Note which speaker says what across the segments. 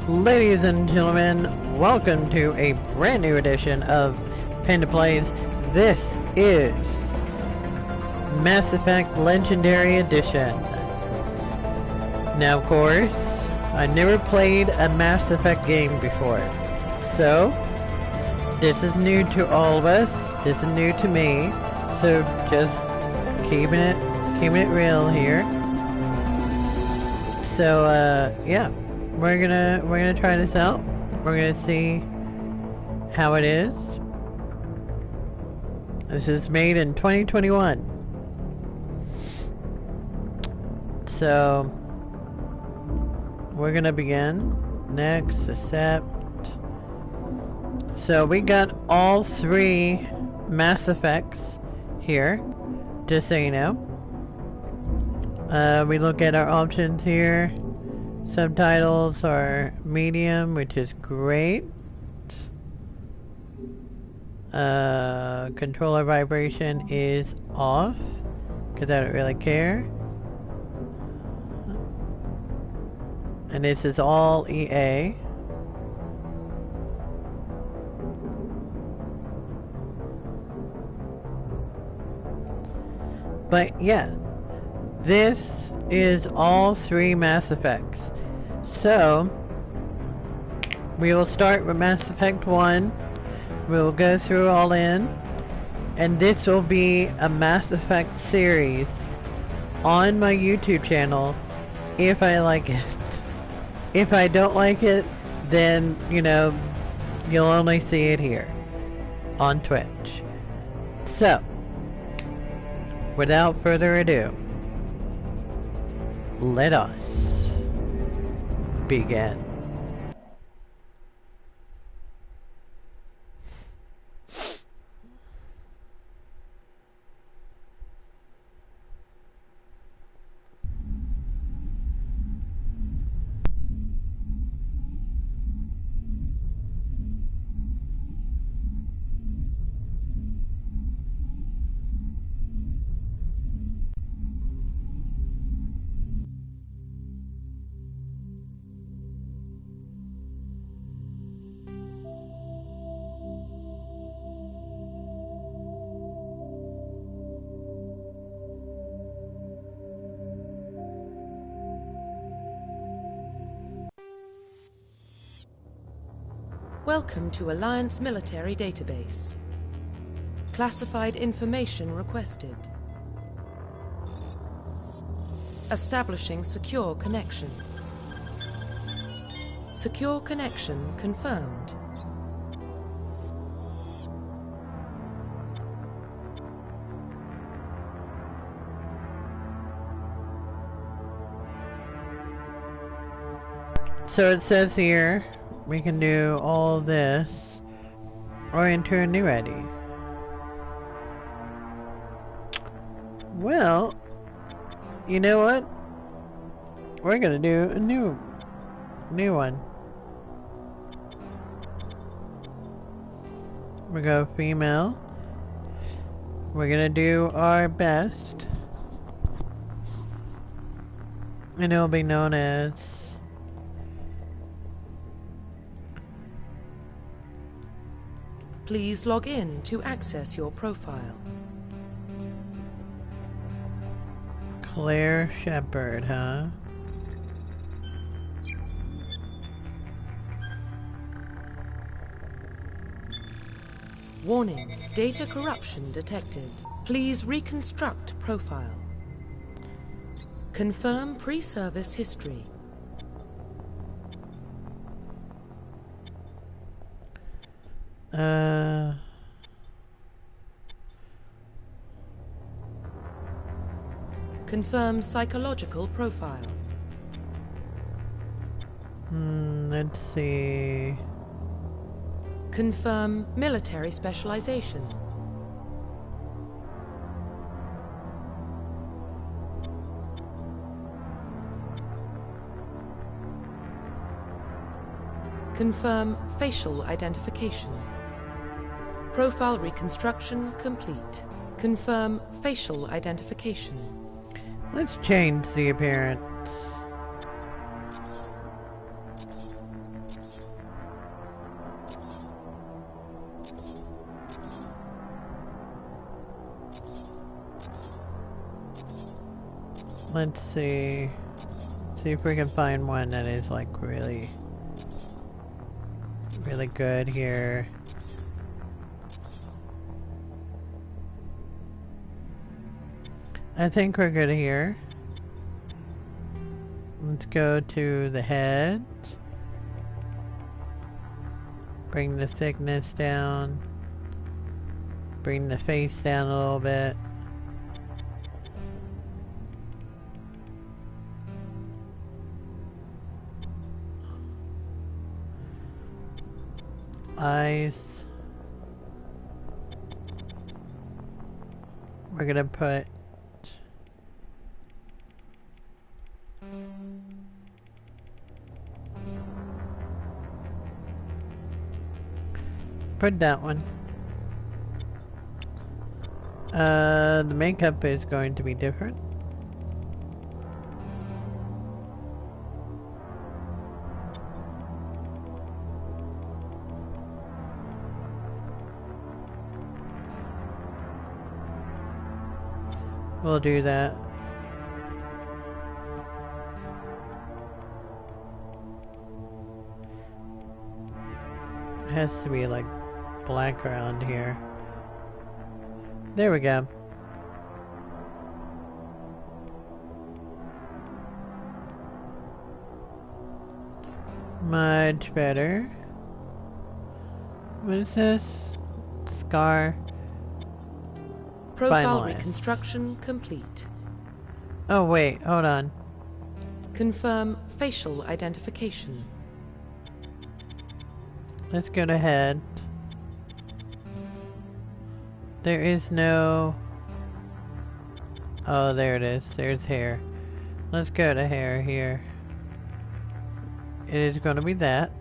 Speaker 1: Ladies and gentlemen, welcome to a brand new edition of Panda Plays. This is Mass Effect Legendary Edition. Now, of course, I never played a Mass Effect game before, so this is new to all of us. This is new to me, so just keeping it real here. So, yeah. We're gonna try this out. We're gonna see how it is. This is made in 2021. So we're gonna begin. Next, accept. So we got all three Mass Effects here, just so you know. We look at our options here. Subtitles are medium, which is great. Controller vibration is off, because I don't really care. And this is all EA. But yeah, this is all three Mass Effects. So, we will start with Mass Effect 1, we'll go through all in, and this will be a Mass Effect series on my YouTube channel if I like it. If I don't like it, then, you know, you'll only see it here on Twitch. So, without further ado, let us begin.
Speaker 2: Welcome to Alliance Military Database. Classified information requested. Establishing secure connection. Secure connection confirmed.
Speaker 1: So it says here, we can do all this or enter a new ID. Well, you know what? We're gonna do a new one. We go female. We're gonna do our best, and it'll be known as
Speaker 2: Please log in to access your profile.
Speaker 1: Claire Shepard, huh?
Speaker 2: Warning, data corruption detected. Please reconstruct profile. Confirm pre-service history. Confirm psychological profile.
Speaker 1: Let's see.
Speaker 2: Confirm military specialization. Confirm facial identification. Profile reconstruction complete. Confirm facial identification.
Speaker 1: Let's change the appearance. Let's see. See if we can find one that is like really good here. I think we're good here. Let's go to the head. Bring the thickness down. Bring the face down a little bit. Eyes. We're gonna put that one. The makeup is going to be different. We'll do that. It has to be like black around here. There we go. Much better. What is this? Scar.
Speaker 2: Profile
Speaker 1: Finalized.
Speaker 2: reconstruction complete.
Speaker 1: Oh wait, hold on.
Speaker 2: Confirm facial identification.
Speaker 1: Let's go to head. There is no... Oh, there it is. There's hair. Let's go to hair here. It is going to be that.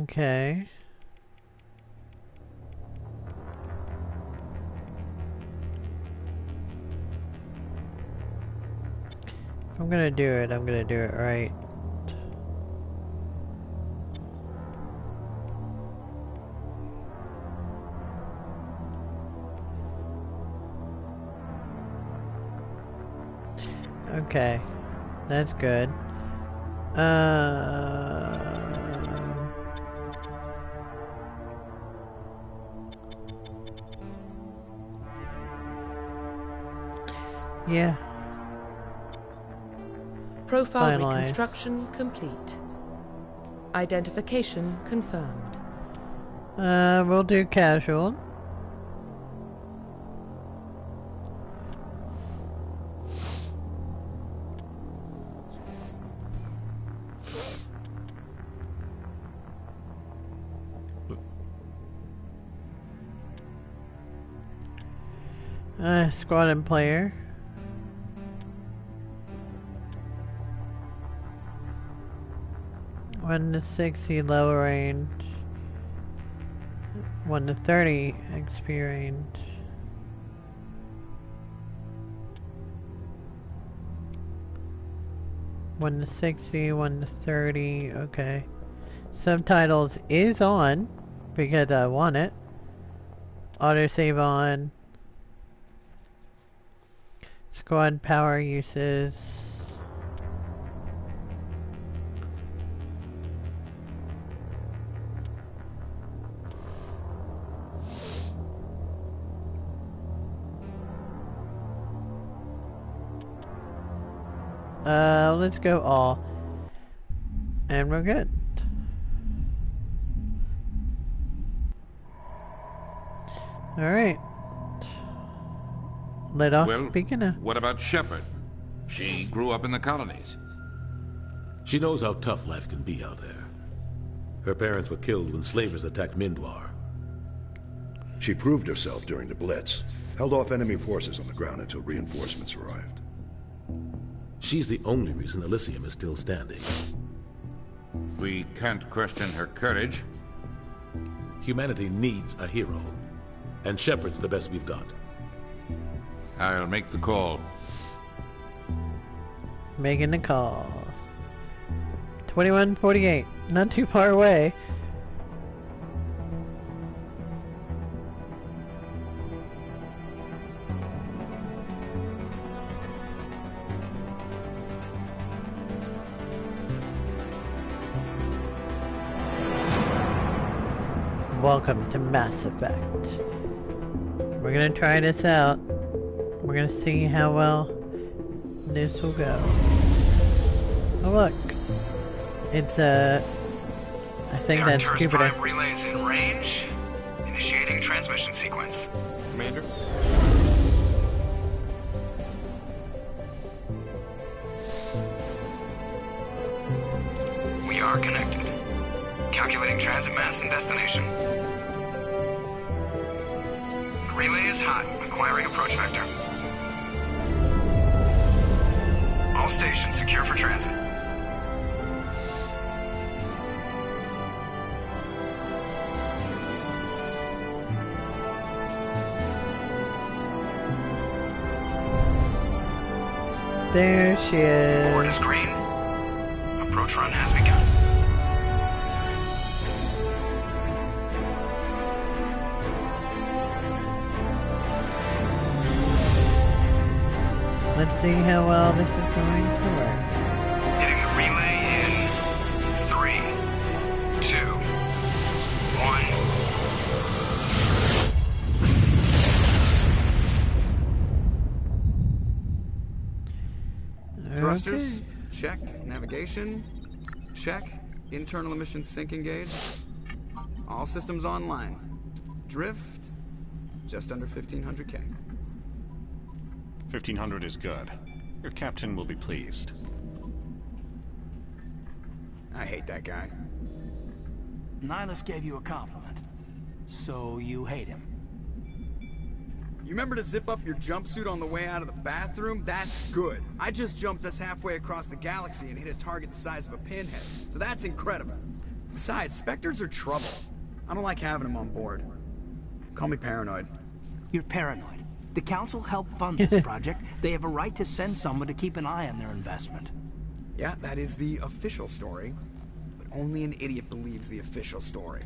Speaker 1: Okay. If I'm gonna do it, I'm gonna do it right. Okay. That's good. Yeah.
Speaker 2: Profile
Speaker 1: Finalized.
Speaker 2: reconstruction complete. Identification confirmed.
Speaker 1: We'll do casual. Squad and player. One to 60 low range. 1 to 30 XP range. One to 60, 1 to 30. Okay. Subtitles is on because I want it. Autosave on. Squad power uses. Let's go all. And we're good. Alright. Let off
Speaker 3: Well,
Speaker 1: speaking of.
Speaker 3: what about Shepard? She grew up in the colonies.
Speaker 4: She knows how tough life can be out there. Her parents were killed when slavers attacked Mindwar.
Speaker 5: She proved herself during the Blitz, held off enemy forces on the ground until reinforcements arrived.
Speaker 4: She's the only reason Elysium is still standing.
Speaker 3: We can't question her courage.
Speaker 4: Humanity needs a hero, and Shepard's the best we've got.
Speaker 3: I'll make the call.
Speaker 1: Making the call. 2148. Not too far away. Welcome to Mass Effect. We're gonna try this out. We're gonna see how well this will go. Oh look. It's I think that's Jupiter.
Speaker 6: Prime relays in range. Initiating transmission sequence.
Speaker 7: Commander?
Speaker 6: We are connected. Calculating transit mass and destination. Relay is hot. Acquiring approach vector. All stations secure for transit.
Speaker 1: There she is.
Speaker 6: Board is green. Approach run has begun.
Speaker 1: Let's see how well this is going to work.
Speaker 6: Hitting the relay in 3, 2, 1.
Speaker 8: Thrusters, check. Navigation, check. Internal emissions sync engaged. All systems online. Drift, just under 1500K.
Speaker 7: 1500 is good. Your captain will be pleased.
Speaker 8: I hate that guy.
Speaker 9: Nihilus gave you a compliment. So you hate him.
Speaker 8: You remember to zip up your jumpsuit on the way out of the bathroom? That's good. I just jumped us halfway across the galaxy and hit a target the size of a pinhead. So that's incredible. Besides, Spectres are trouble. I don't like having them on board. Call me paranoid.
Speaker 9: You're paranoid. The Council helped fund this project. They have a right to send someone to keep an eye on their investment.
Speaker 8: Yeah, that is the official story. But only an idiot believes the official story.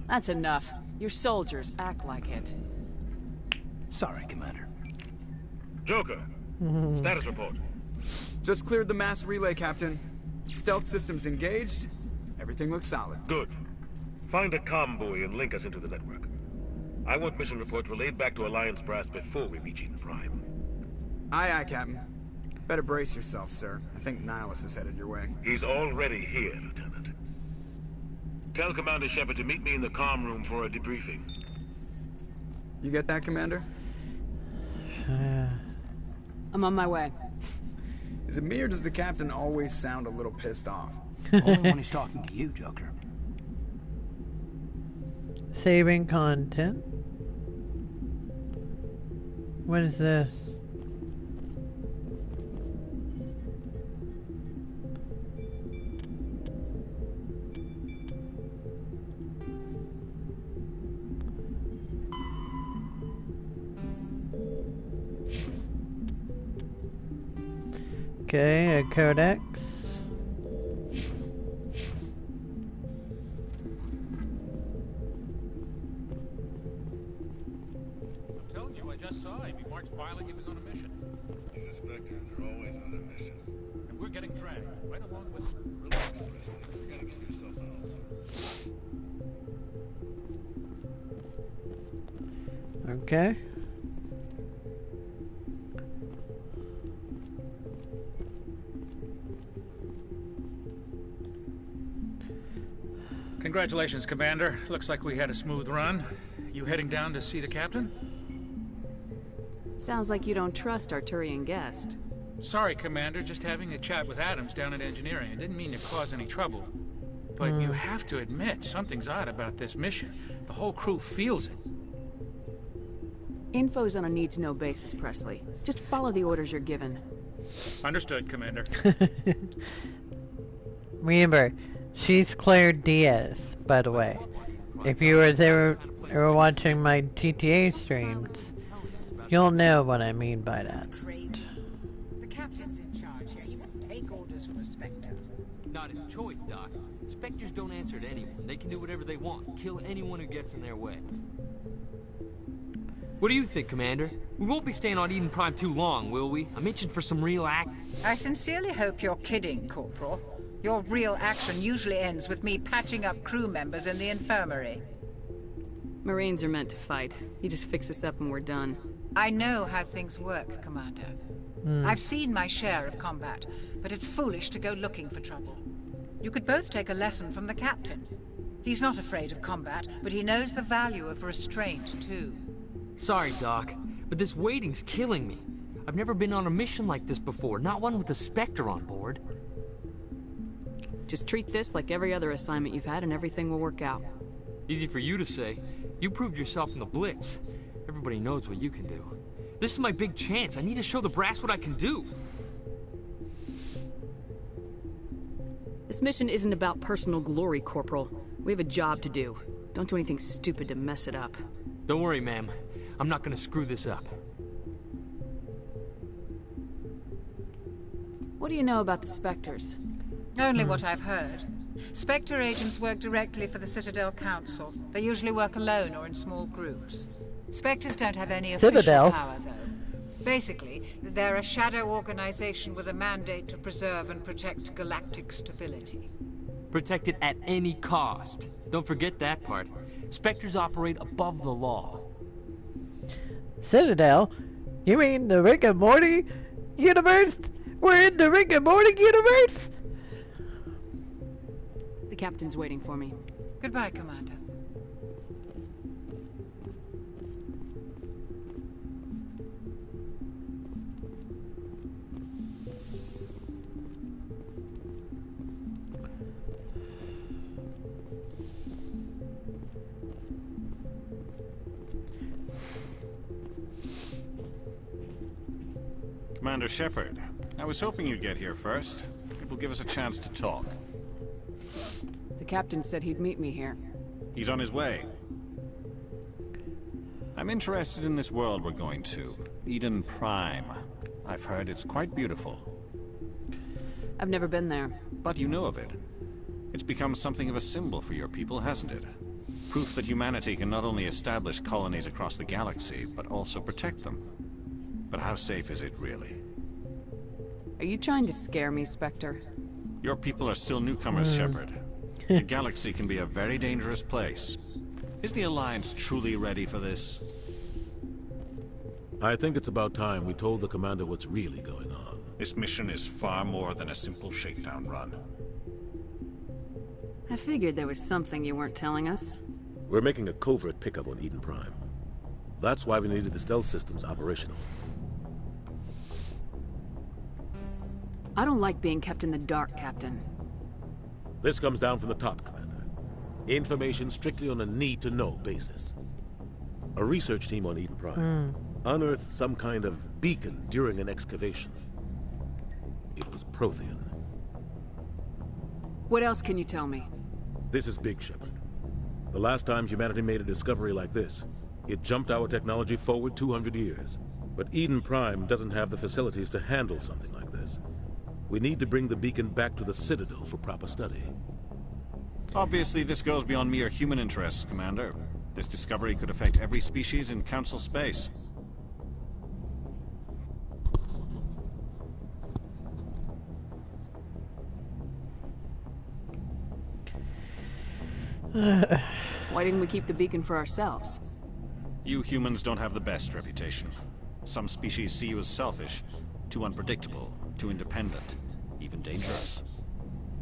Speaker 2: That's enough. Your soldiers act like it.
Speaker 9: Sorry, Commander.
Speaker 4: Joker, status report.
Speaker 8: Just cleared the mass relay, Captain. Stealth systems engaged. Everything looks solid.
Speaker 4: Good. Find a comm buoy and link us into the network. I want mission reports relayed back to Alliance Brass before we reach Eden Prime.
Speaker 8: Aye, aye, Captain. Better brace yourself, sir. I think Nihilus is headed your way.
Speaker 4: He's already here, Lieutenant. Tell Commander Shepard to meet me in the comm room for a debriefing.
Speaker 8: You get that, Commander?
Speaker 2: I'm on my way.
Speaker 8: Is it me or does the Captain always sound a little pissed off?
Speaker 9: Only when he's talking to you, Joker.
Speaker 1: Saving content. What is this? Okay, a codex.
Speaker 10: I'm telling you, I just saw him. He marched by like he was on a mission.
Speaker 5: He's a Spectre. They're always on a mission.
Speaker 10: And we're getting dragged right along with him.
Speaker 5: Relax, Presley. You gotta get yourself out soon.
Speaker 1: Okay.
Speaker 10: Congratulations, Commander. Looks like we had a smooth run. You heading down to see the captain?
Speaker 2: Sounds like you don't trust our Turian guest.
Speaker 10: Sorry, Commander. Just having a chat with Adams down at engineering. I didn't mean to cause any trouble. But you have to admit, something's odd about this mission. The whole crew feels it.
Speaker 2: Info's on a need-to-know basis, Presley. Just follow the orders you're given.
Speaker 10: Understood, Commander.
Speaker 1: Remember, she's Claire Diaz, by the way. If you were there or watching my GTA streams, you'll know what I mean by that.
Speaker 11: captain's in charge here. He wouldn't take orders from a Spectre.
Speaker 12: Not his choice, Doc. Spectres don't answer to anyone. They can do whatever they want, kill anyone who gets in their way. What do you think, Commander? We won't be staying on Eden Prime too long, will we? I'm itching for some real act.
Speaker 11: I sincerely hope you're kidding, Corporal. Your real action usually ends with me patching up crew members in the infirmary.
Speaker 13: Marines are meant to fight. You just fix us up and we're done.
Speaker 11: I know how things work, Commander. I've seen my share of combat, but it's foolish to go looking for trouble. You could both take a lesson from the captain. He's not afraid of combat, but he knows the value of restraint, too.
Speaker 12: Sorry, Doc, but this waiting's killing me. I've never been on a mission like this before, not one with a Spectre on board.
Speaker 13: Just treat this like every other assignment you've had and everything will work out.
Speaker 12: Easy for you to say. You proved yourself in the Blitz. Everybody knows what you can do. This is my big chance. I need to show the brass what I can do.
Speaker 13: This mission isn't about personal glory, Corporal. We have a job to do. Don't do anything stupid to mess it up.
Speaker 12: Don't worry, ma'am. I'm not gonna screw this up.
Speaker 13: What do you know about the Spectres?
Speaker 11: Only what I've heard. Spectre agents work directly for the Citadel Council. They usually work alone or in small groups. Spectres don't have any official power, though. Basically, they're a shadow organization with a mandate to preserve and protect galactic stability.
Speaker 12: Protect it at any cost. Don't forget that part. Spectres operate above the law.
Speaker 1: Citadel? You mean the Rick and Morty universe? We're in the Rick and Morty universe?
Speaker 13: The captain's waiting for me.
Speaker 11: Goodbye, Commander.
Speaker 7: Commander Shepard, I was hoping you'd get here first. It will give us a chance to talk.
Speaker 13: The captain said he'd meet me here.
Speaker 7: He's on his way. I'm interested in this world we're going to, Eden Prime. I've heard it's quite beautiful.
Speaker 13: I've never been there.
Speaker 7: But you know of it. It's become something of a symbol for your people, hasn't it? Proof that humanity can not only establish colonies across the galaxy, but also protect them. But how safe is it, really?
Speaker 13: Are you trying to scare me, Spectre?
Speaker 7: Your people are still newcomers, Shepard. The galaxy can be a very dangerous place. Is the Alliance truly ready for this?
Speaker 14: I think it's about time we told the Commander what's really going on.
Speaker 7: This mission is far more than a simple shakedown run.
Speaker 13: I figured there was something you weren't telling us.
Speaker 14: We're making a covert pickup on Eden Prime. That's why we needed the stealth systems operational.
Speaker 13: I don't like being kept in the dark, Captain.
Speaker 14: This comes down from the top, Commander. Information strictly on a need-to-know basis. A research team on Eden Prime unearthed some kind of beacon during an excavation. It was Prothean.
Speaker 13: What else can you tell me?
Speaker 14: This is big, Shepard. The last time humanity made a discovery like this, it jumped our technology forward 200 years. But Eden Prime doesn't have the facilities to handle something like this. We need to bring the beacon back to the Citadel for proper study.
Speaker 7: Obviously, this goes beyond mere human interests, Commander. This discovery could affect every species in Council space.
Speaker 13: Why didn't we keep the beacon for ourselves?
Speaker 7: You humans don't have the best reputation. Some species see you as selfish, too unpredictable, too independent, even dangerous.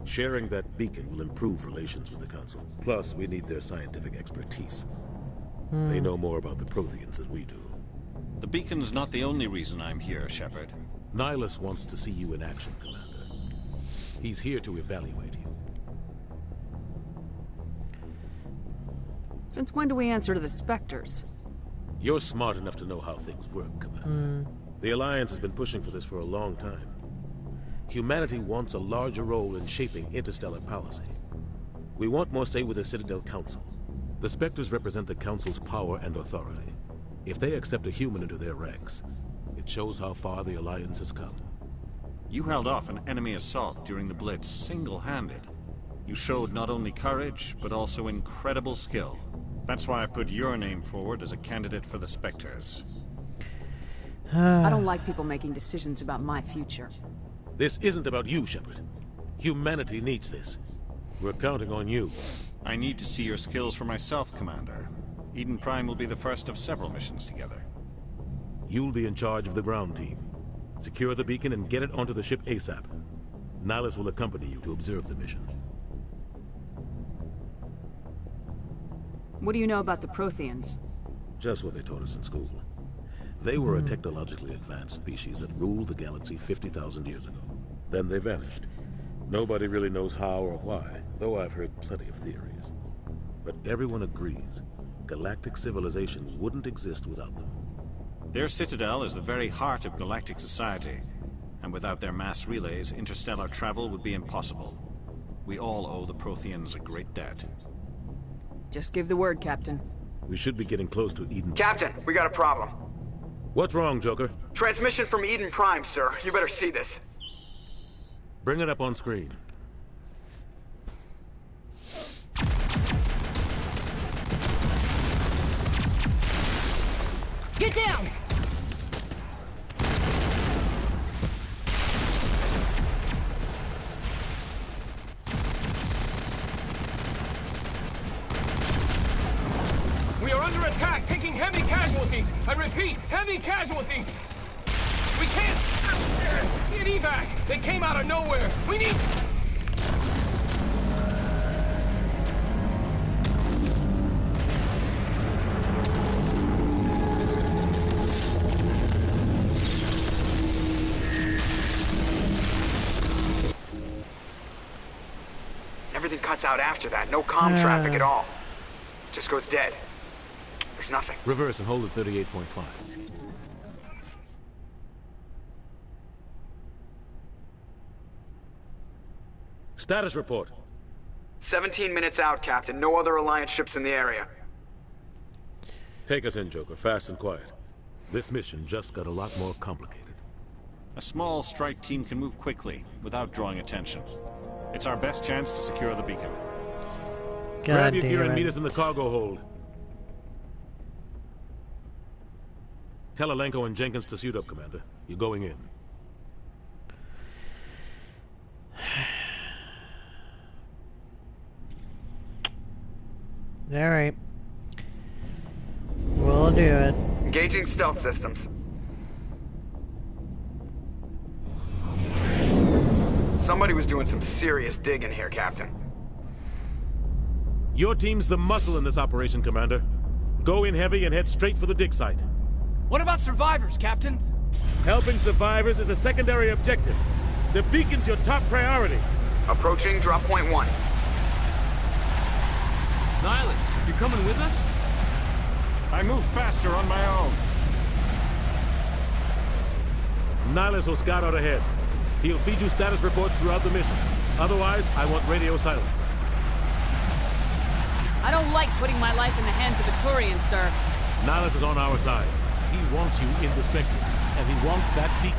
Speaker 14: Sharing that beacon will improve relations with the Council. Plus, we need their scientific expertise. They know more about the Protheans than we do.
Speaker 7: The beacon's not the only reason I'm here, Shepard.
Speaker 14: Nihilus wants to see you in action, Commander. He's here to evaluate you.
Speaker 13: Since when do we answer to the Spectres?
Speaker 14: You're smart enough to know how things work, Commander. The Alliance has been pushing for this for a long time. Humanity wants a larger role in shaping interstellar policy. We want more say with the Citadel Council. The Spectres represent the Council's power and authority. If they accept a human into their ranks, it shows how far the Alliance has come.
Speaker 7: You held off an enemy assault during the Blitz single-handed. You showed not only courage, but also incredible skill. That's why I put your name forward as a candidate for the Spectres.
Speaker 13: I don't like people making decisions about my future.
Speaker 14: This isn't about you, Shepard. Humanity needs this. We're counting on you.
Speaker 7: I need to see your skills for myself, Commander. Eden Prime will be the first of several missions together.
Speaker 14: You'll be in charge of the ground team. Secure the beacon and get it onto the ship ASAP. Nihilus will accompany you to observe the mission.
Speaker 13: What do you know about the Protheans?
Speaker 14: Just what they taught us in school. They were a technologically advanced species that ruled the galaxy 50,000 years ago. Then they vanished. Nobody really knows how or why, though I've heard plenty of theories. But everyone agrees, galactic civilization wouldn't exist without them.
Speaker 7: Their citadel is the very heart of galactic society, and without their mass relays, interstellar travel would be impossible. We all owe the Protheans a great debt.
Speaker 13: Just give the word, Captain.
Speaker 14: We should be getting close to Eden.
Speaker 8: Captain, we got a problem.
Speaker 14: What's wrong, Joker?
Speaker 8: Transmission from Eden Prime, sir. You better see this.
Speaker 14: Bring it up on screen.
Speaker 15: Get down!
Speaker 12: We are under attack, taking heavy casualties. I repeat, heavy casualties. We can't get evac. They came out of nowhere. We need...
Speaker 8: Everything cuts out after that. No comm traffic at all. Just goes dead. There's nothing.
Speaker 14: Reverse and hold at 38.5. Status report.
Speaker 8: 17 minutes out, Captain. No other Alliance ships in the area.
Speaker 14: Take us in, Joker. Fast and quiet. This mission just got a lot more complicated.
Speaker 7: A small strike team can move quickly, without drawing attention. It's our best chance to secure the beacon.
Speaker 14: Grab your gear and meet us in the cargo hold. Tell Alenko and Jenkins to suit up, Commander. You're going in.
Speaker 1: Alright. We'll do it.
Speaker 8: Engaging stealth systems. Somebody was doing some serious digging here, Captain.
Speaker 14: Your team's the muscle in this operation, Commander. Go in heavy and head straight for the dig site.
Speaker 15: What about survivors, Captain?
Speaker 14: Helping survivors is a secondary objective. The beacon's your top priority.
Speaker 8: Approaching drop point 1.
Speaker 12: Nihilus, you coming with us?
Speaker 7: I move faster on my own.
Speaker 14: Nihilus will scout out ahead. He'll feed you status reports throughout the mission. Otherwise, I want radio silence.
Speaker 13: I don't like putting my life in the hands of a Turian, sir.
Speaker 14: Nihilus is on our side. He wants you in the Spectre, and he wants that beacon.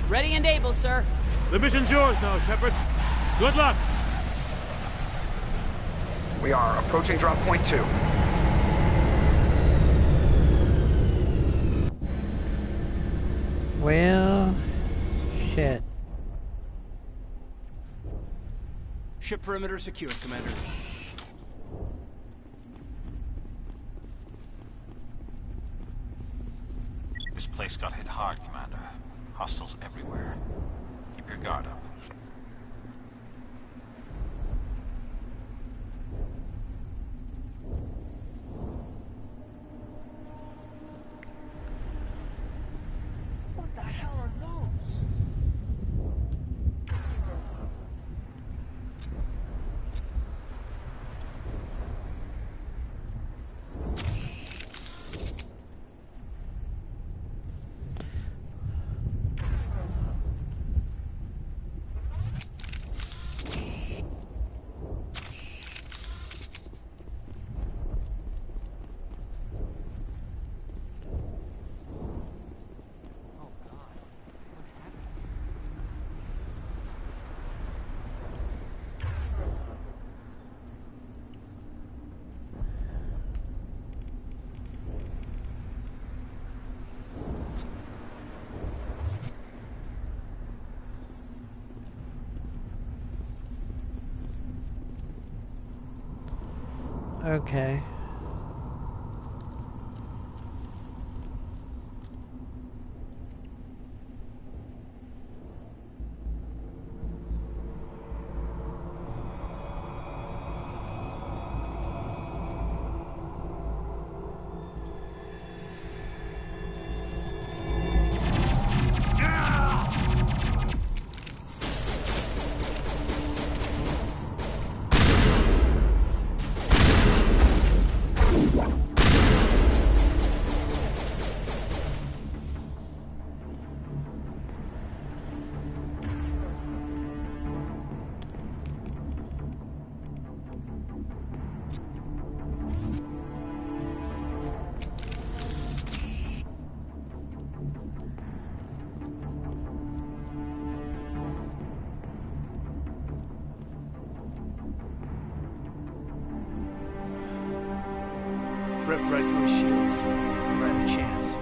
Speaker 13: Ready and able, sir.
Speaker 14: The mission's yours now, Shepard. Good luck!
Speaker 8: We are approaching drop point 2.
Speaker 1: Well, shit.
Speaker 15: Ship perimeter secured, Commander.
Speaker 7: This place got hit hard, Commander. Hostiles everywhere. Keep your guard up.
Speaker 15: What the hell are those?
Speaker 1: Okay.
Speaker 9: Rip right through his shields. Never had a chance.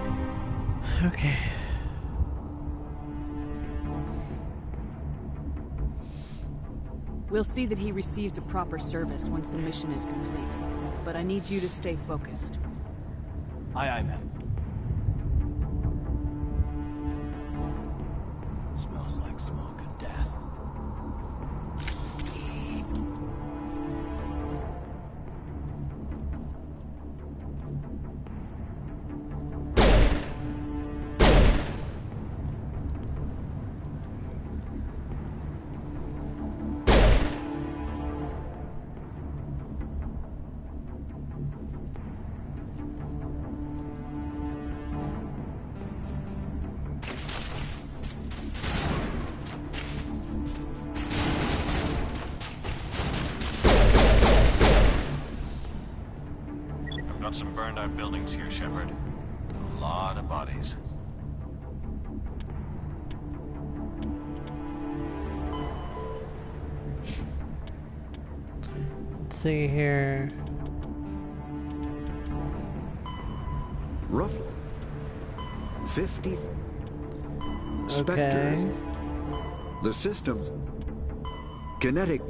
Speaker 1: Okay.
Speaker 13: We'll see that he receives a proper service once the mission is complete. But I need you to stay focused.
Speaker 9: Aye, aye, ma'am. Smells like smoke and death.
Speaker 7: Got some burned out buildings here, Shepard. A lot of bodies.
Speaker 1: Let's see here.
Speaker 16: Roughly 50
Speaker 1: Okay.
Speaker 16: specters. The system's kinetic.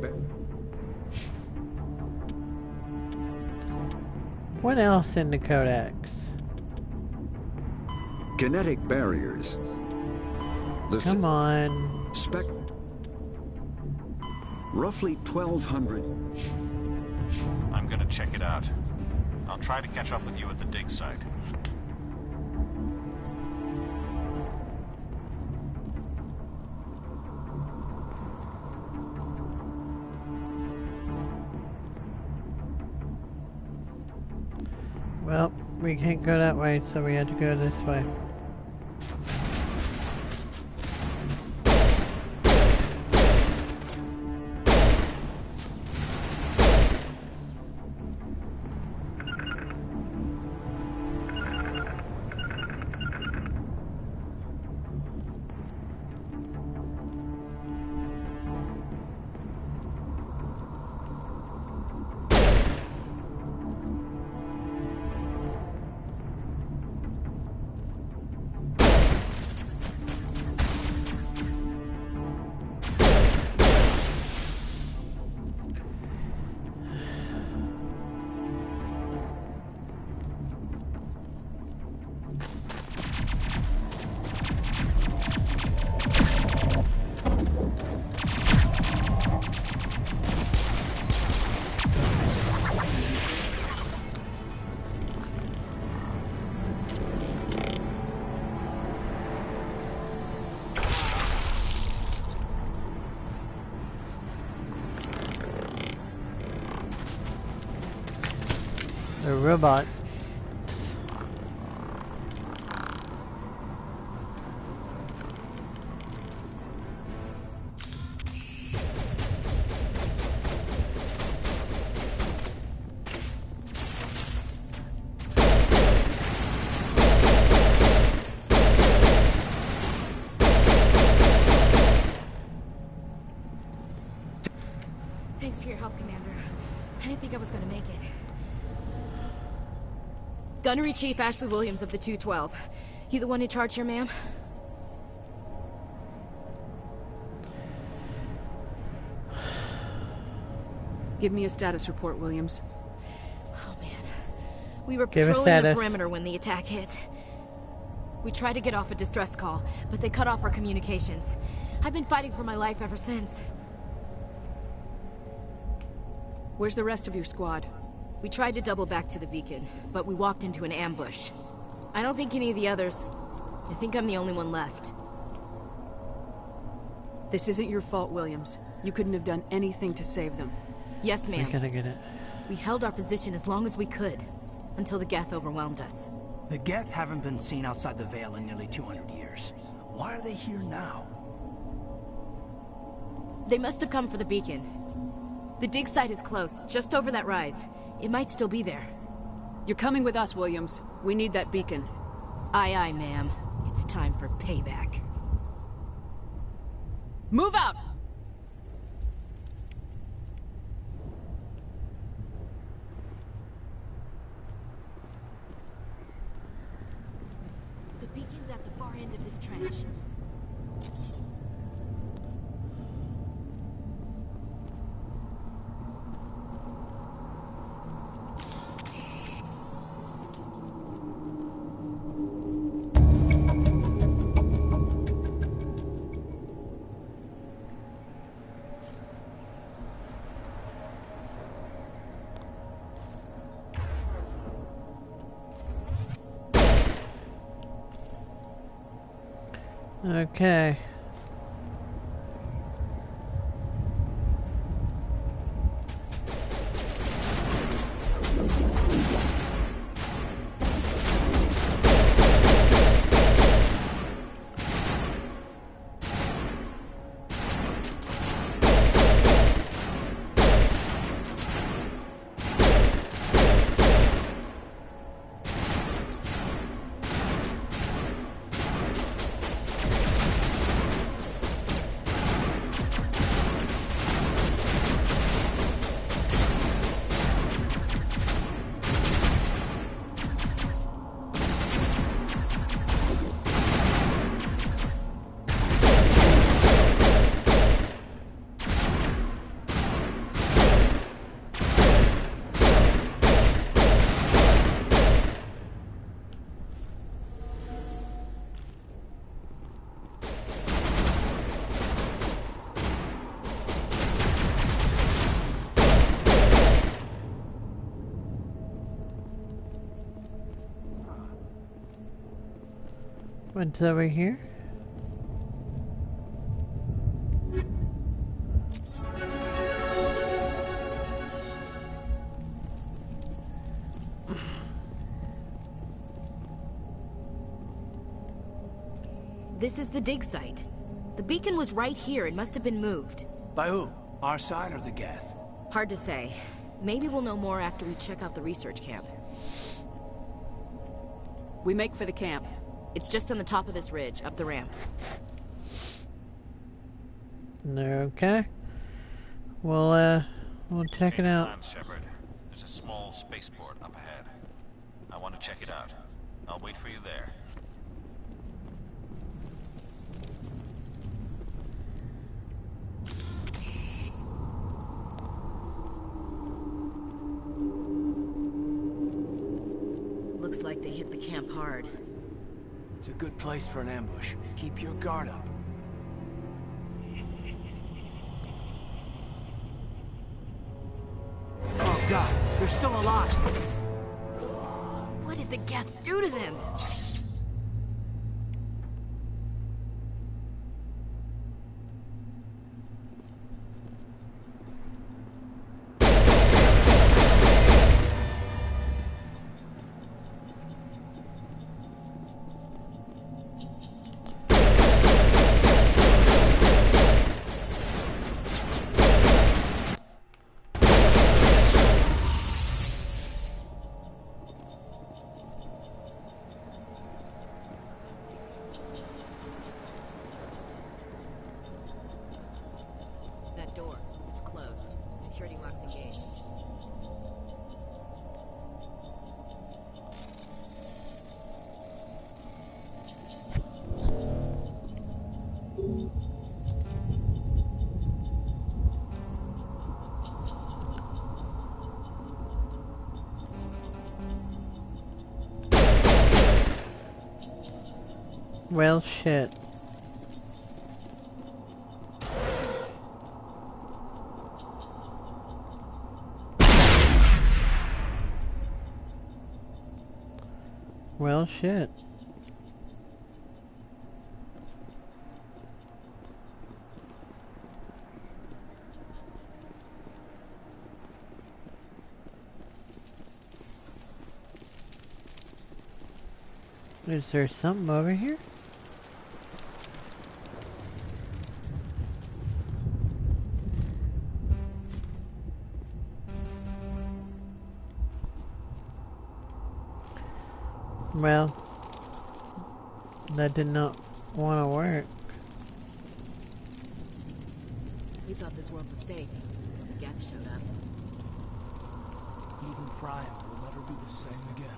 Speaker 1: What else in the codex?
Speaker 16: Kinetic barriers.
Speaker 1: Come on.
Speaker 16: Roughly 1,200.
Speaker 7: I'm gonna check it out. I'll try to catch up with you at the dig site.
Speaker 1: Well, we can't go that way, so we had to go this way. The robot.
Speaker 17: Thanks for your help, Commander. I didn't think I was gonna make it. Gunnery Chief Ashley Williams of the 212. You the one in charge here, ma'am?
Speaker 13: Give me a status report, Williams.
Speaker 17: We were patrolling the perimeter when the attack hit. We tried to get off a distress call, but they cut off our communications. I've been fighting for my life ever since.
Speaker 13: Where's the rest of your squad?
Speaker 17: We tried to double back to the beacon, but we walked into an ambush. I don't think any of the others... I think I'm the only one left.
Speaker 13: This isn't your fault, Williams. You couldn't have done anything to save them.
Speaker 17: Yes, ma'am.
Speaker 1: We gotta get it.
Speaker 17: We held our position as long as we could, until the Geth overwhelmed us.
Speaker 9: The Geth haven't been seen outside the Veil in nearly 200 years. Why are they here now?
Speaker 17: They must have come for the beacon. The dig site is close, just over that rise. It might still be there.
Speaker 13: You're coming with us, Williams. We need that beacon.
Speaker 17: Aye, aye, ma'am. It's time for payback.
Speaker 13: Move out!
Speaker 17: The beacon's at the far end of this trench.
Speaker 1: Okay. What's over here?
Speaker 17: This is the dig site. The beacon was right here. It must have been moved.
Speaker 9: By who? Our side or the Geth?
Speaker 17: Hard to say. Maybe we'll know more after we check out the research camp.
Speaker 13: We make for the camp.
Speaker 17: It's just on the top of this ridge, up the ramps.
Speaker 1: Okay. We'll check it out.
Speaker 7: Plan, Shepard. There's a small spaceport up ahead. I want to check it out. I'll wait for you there.
Speaker 17: Looks like they hit the camp hard.
Speaker 9: It's a good place for an ambush. Keep your guard up. Oh God, they're still alive.
Speaker 17: What did the Geth do to them? That door, it's closed. Security lock's engaged.
Speaker 1: Well, shit. Well, shit. Is there something over here? Well, that did not want to work.
Speaker 17: We thought this world was safe until the Geth showed up.
Speaker 9: Eden Prime will never be the same again.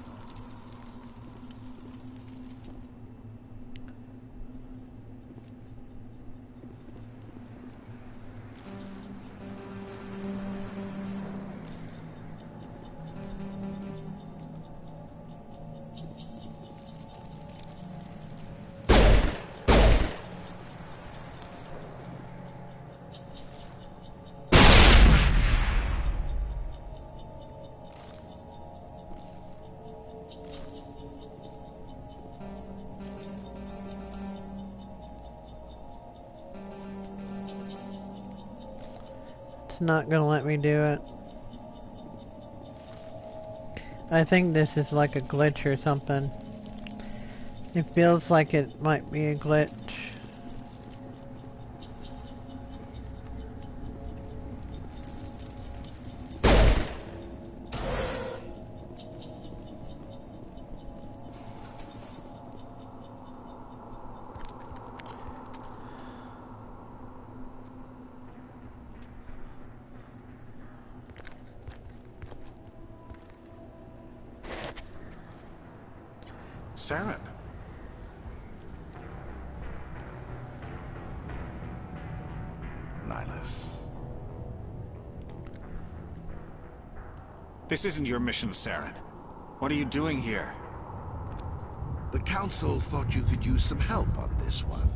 Speaker 1: Not gonna let me do it. I think this is like a glitch or something. It feels like it might be a glitch.
Speaker 7: Saren.
Speaker 18: Nihilus.
Speaker 7: This isn't your mission, Saren. What are you doing here?
Speaker 18: The Council thought you could use some help on this one.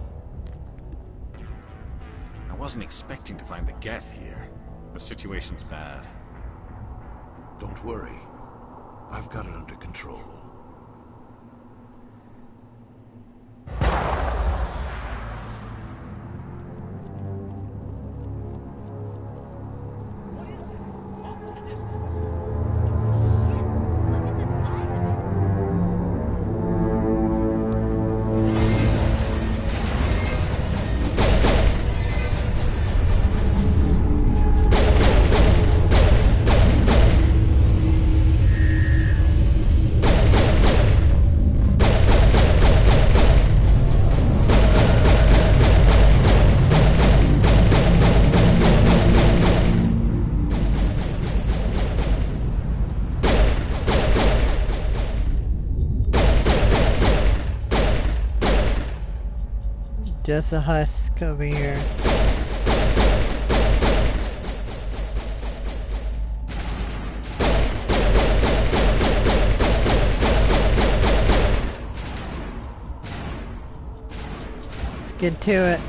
Speaker 7: I wasn't expecting to find the Geth here. The situation's bad.
Speaker 18: Don't worry. I've got it under control.
Speaker 1: Just a husk over here. Let's get to it.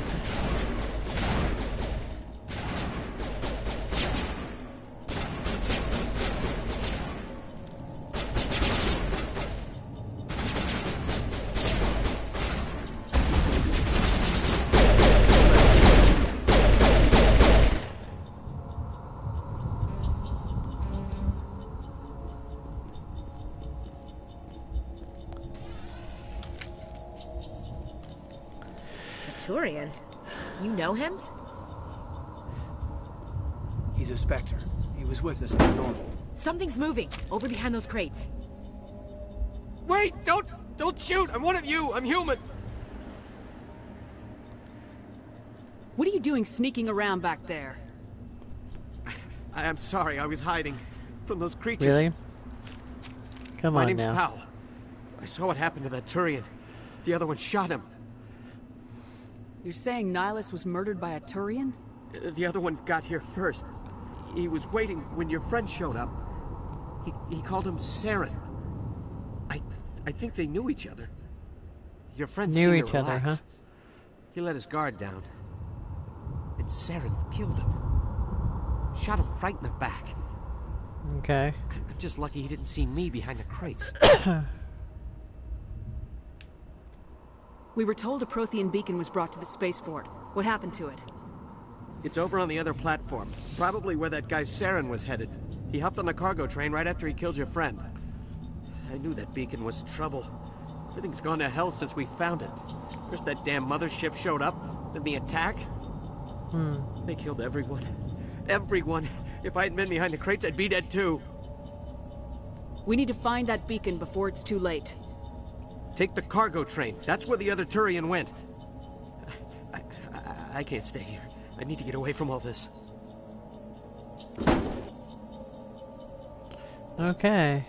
Speaker 17: Turian? You know him?
Speaker 9: He's a Spectre. He was with us in the normal.
Speaker 17: Something's moving over behind those crates.
Speaker 12: Wait! Don't shoot! I'm one of you! I'm human!
Speaker 13: What are you doing sneaking around back there?
Speaker 12: I'm sorry, I was hiding from those creatures.
Speaker 1: Really? Come
Speaker 12: My
Speaker 1: on
Speaker 12: name's
Speaker 1: now.
Speaker 12: Powell. I saw what happened to that Turian. The other one shot him.
Speaker 13: You're saying Nihilus was murdered by a Turian?
Speaker 12: The other one got here first. He was waiting when your friend showed up. He called him Saren. I think they knew each other.
Speaker 19: Your friends
Speaker 1: knew
Speaker 19: seem
Speaker 1: each
Speaker 19: to
Speaker 1: other,
Speaker 19: relax.
Speaker 1: huh?
Speaker 19: He let his guard down. And Saren killed him. Shot him right in the back.
Speaker 1: Okay.
Speaker 19: I'm just lucky he didn't see me behind the crates.
Speaker 13: We were told a Prothean beacon was brought to the spaceport. What happened to it?
Speaker 19: It's over on the other platform. Probably where that guy Saren was headed. He hopped on the cargo train right after he killed your friend. I knew that beacon was trouble. Everything's gone to hell since we found it. First that damn mothership showed up, then the attack. They killed everyone. Everyone. If I hadn't been behind the crates, I'd be dead too.
Speaker 13: We need to find that beacon before it's too late.
Speaker 19: Take the cargo train. That's where the other Turian went. I can't stay here. I need to get away from all this.
Speaker 1: Okay.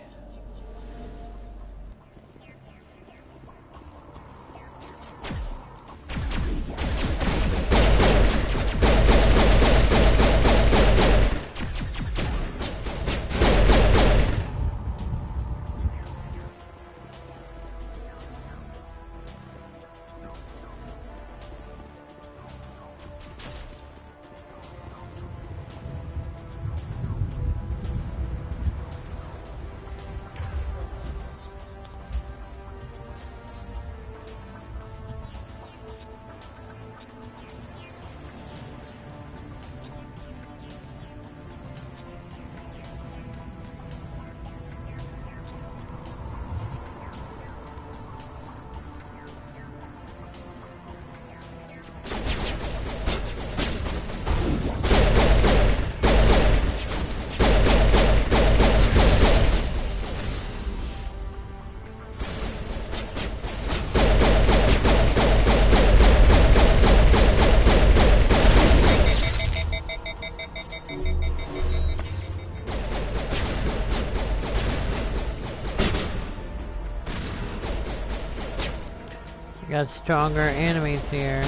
Speaker 1: Got stronger enemies here.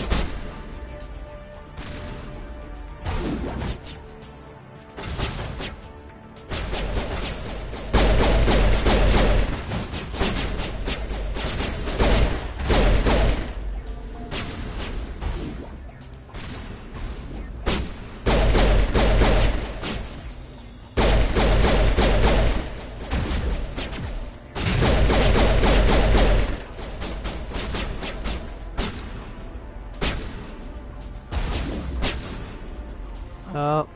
Speaker 1: Oh.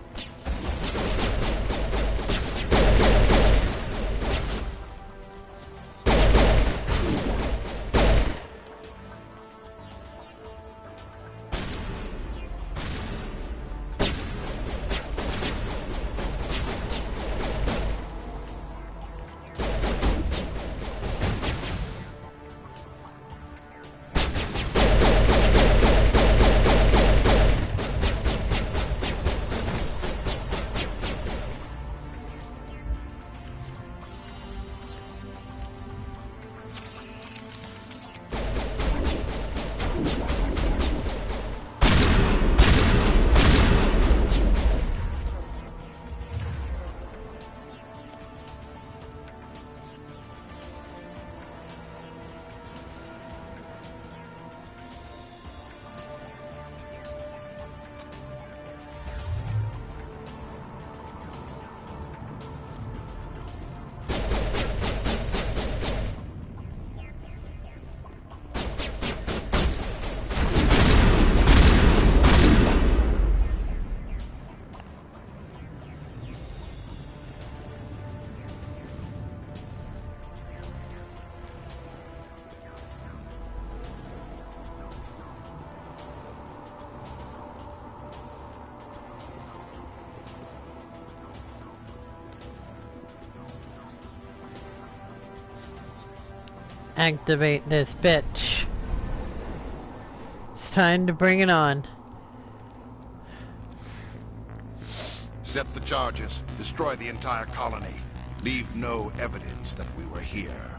Speaker 1: Activate this bitch. It's time to bring it on.
Speaker 18: Set the charges. Destroy the entire colony. Leave no evidence that we were here.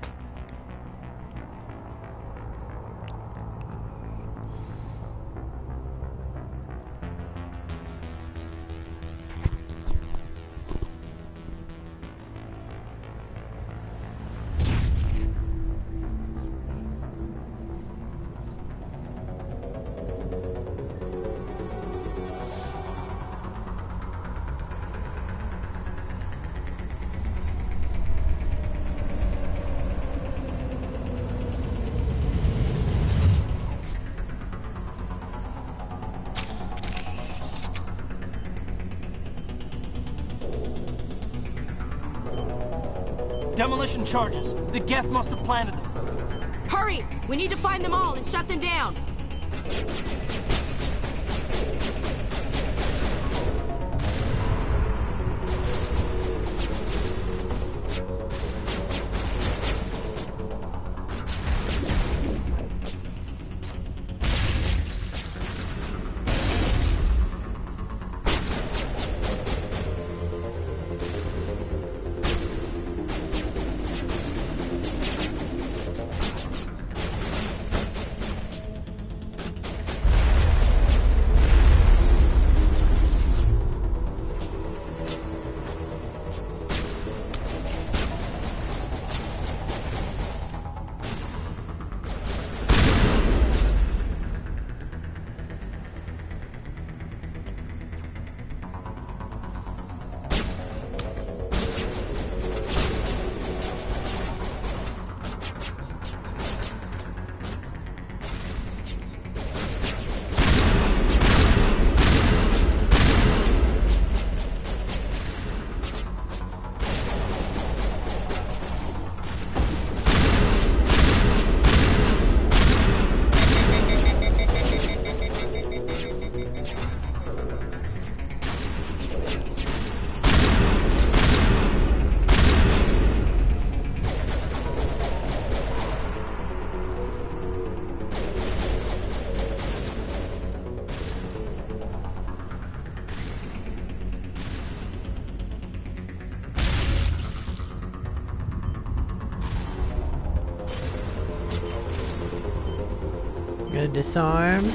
Speaker 15: Demolition charges. The Geth must have planted them.
Speaker 17: Hurry! We need to find them all and shut them down.
Speaker 1: Gonna disarm.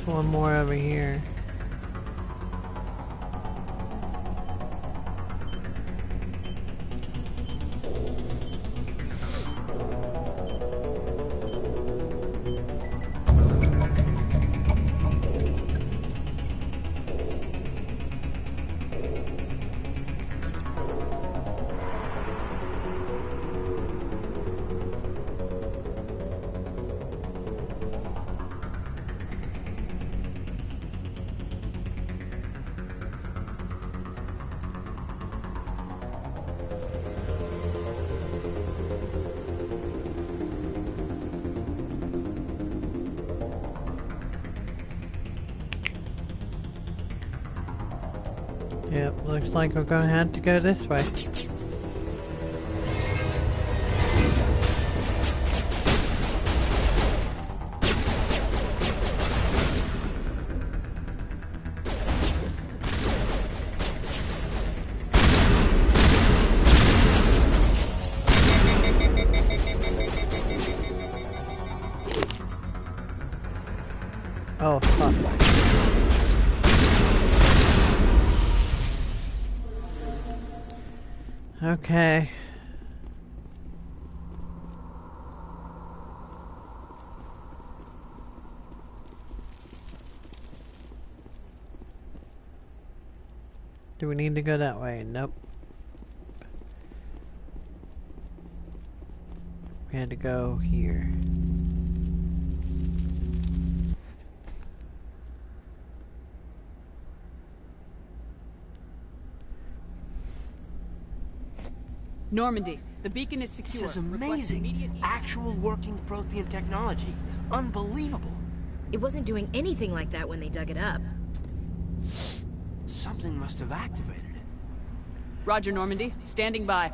Speaker 1: One more over here. Yep, looks like we're gonna have to go this way. Oh, fuck. Okay. Do we need to go that way? Nope. We had to go here.
Speaker 13: Normandy, the beacon is secure.
Speaker 9: This is amazing. Actual working Prothean technology. Unbelievable.
Speaker 17: It wasn't doing anything like that when they dug it up.
Speaker 9: Something must have activated it.
Speaker 13: Roger, Normandy. Standing by.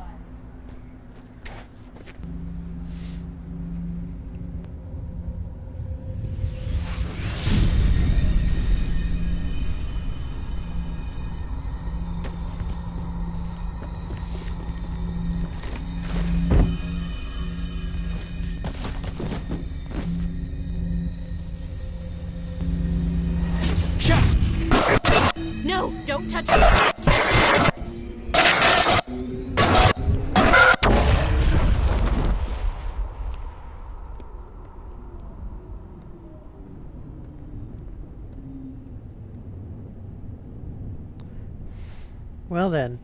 Speaker 1: Well then,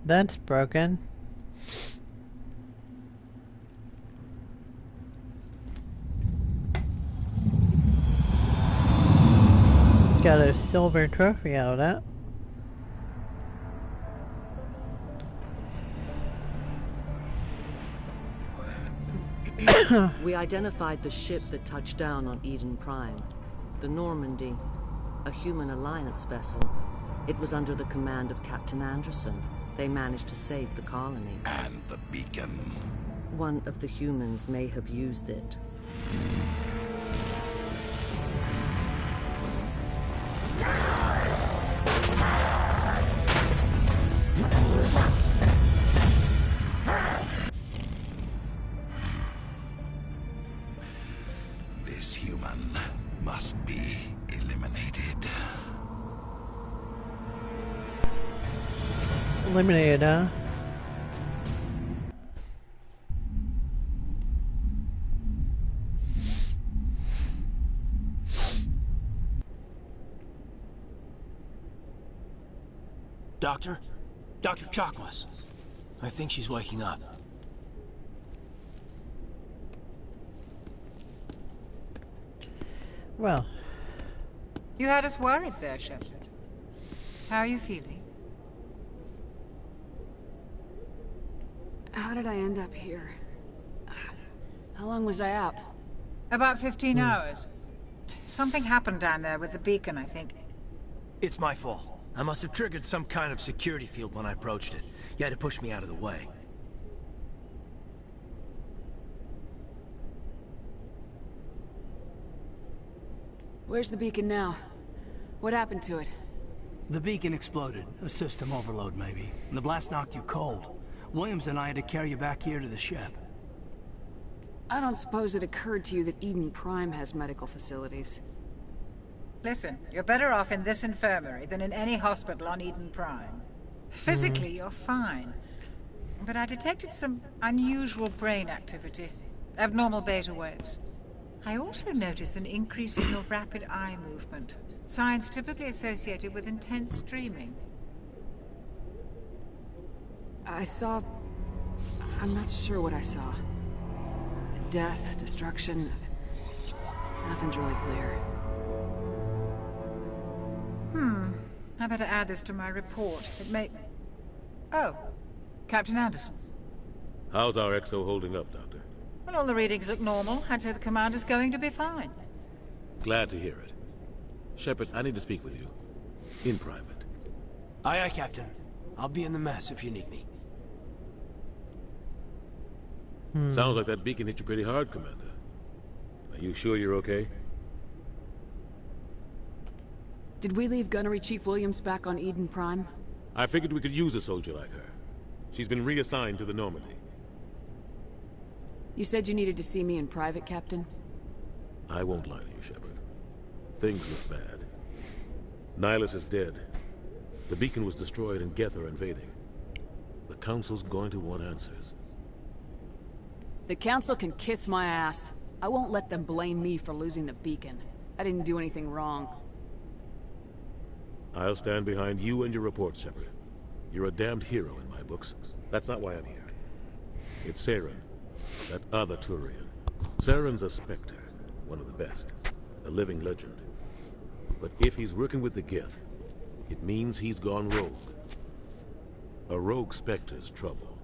Speaker 1: that's broken. Got a silver trophy out of that.
Speaker 20: We identified the ship that touched down on Eden Prime. The Normandy. A human alliance vessel. It was under the command of Captain Anderson. They managed to save the colony.
Speaker 18: And the beacon.
Speaker 20: One of the humans may have used it.
Speaker 18: This human must be eliminated.
Speaker 1: Eliminated, huh?
Speaker 15: Doctor? Dr. Chakwas. I think she's waking up.
Speaker 1: Well.
Speaker 11: You had us worried there, Shepard. How are you feeling?
Speaker 13: How did I end up here? How long was I out?
Speaker 11: About 15 hours. Something happened down there with the beacon, I think.
Speaker 15: It's my fault. I must have triggered some kind of security field when I approached it. You had to push me out of the way.
Speaker 13: Where's the beacon now? What happened to it?
Speaker 9: The beacon exploded. A system overload, maybe. And the blast knocked you cold. Williams and I had to carry you back here to the ship.
Speaker 13: I don't suppose it occurred to you that Eden Prime has medical facilities.
Speaker 11: Listen, you're better off in this infirmary than in any hospital on Eden Prime. Physically, you're fine. But I detected some unusual brain activity. Abnormal beta waves. I also noticed an increase in your rapid eye movement. Signs typically associated with intense dreaming.
Speaker 13: I saw... I'm not sure what I saw. Death, destruction... Nothing's really clear.
Speaker 11: I better add this to my report. It may... Oh, Captain Anderson.
Speaker 14: How's our XO holding up, Doctor?
Speaker 11: Well, all the readings look normal. I'd say the commander's going to be fine.
Speaker 14: Glad to hear it. Shepard, I need to speak with you. In private.
Speaker 15: Aye, aye, Captain. I'll be in the mess if you need me.
Speaker 14: Sounds like that beacon hit you pretty hard, Commander. Are you sure you're okay?
Speaker 13: Did we leave Gunnery Chief Williams back on Eden Prime?
Speaker 14: I figured we could use a soldier like her. She's been reassigned to the Normandy.
Speaker 13: You said you needed to see me in private, Captain?
Speaker 14: I won't lie to you, Shepard. Things look bad. Nihilus is dead. The beacon was destroyed and Geth are invading. The Council's going to want answers.
Speaker 13: The Council can kiss my ass. I won't let them blame me for losing the beacon. I didn't do anything wrong.
Speaker 14: I'll stand behind you and your report, Shepard. You're a damned hero in my books. That's not why I'm here. It's Saren, that other Turian. Saren's a Spectre, one of the best. A living legend. But if he's working with the Geth, it means he's gone rogue. A rogue Spectre's trouble.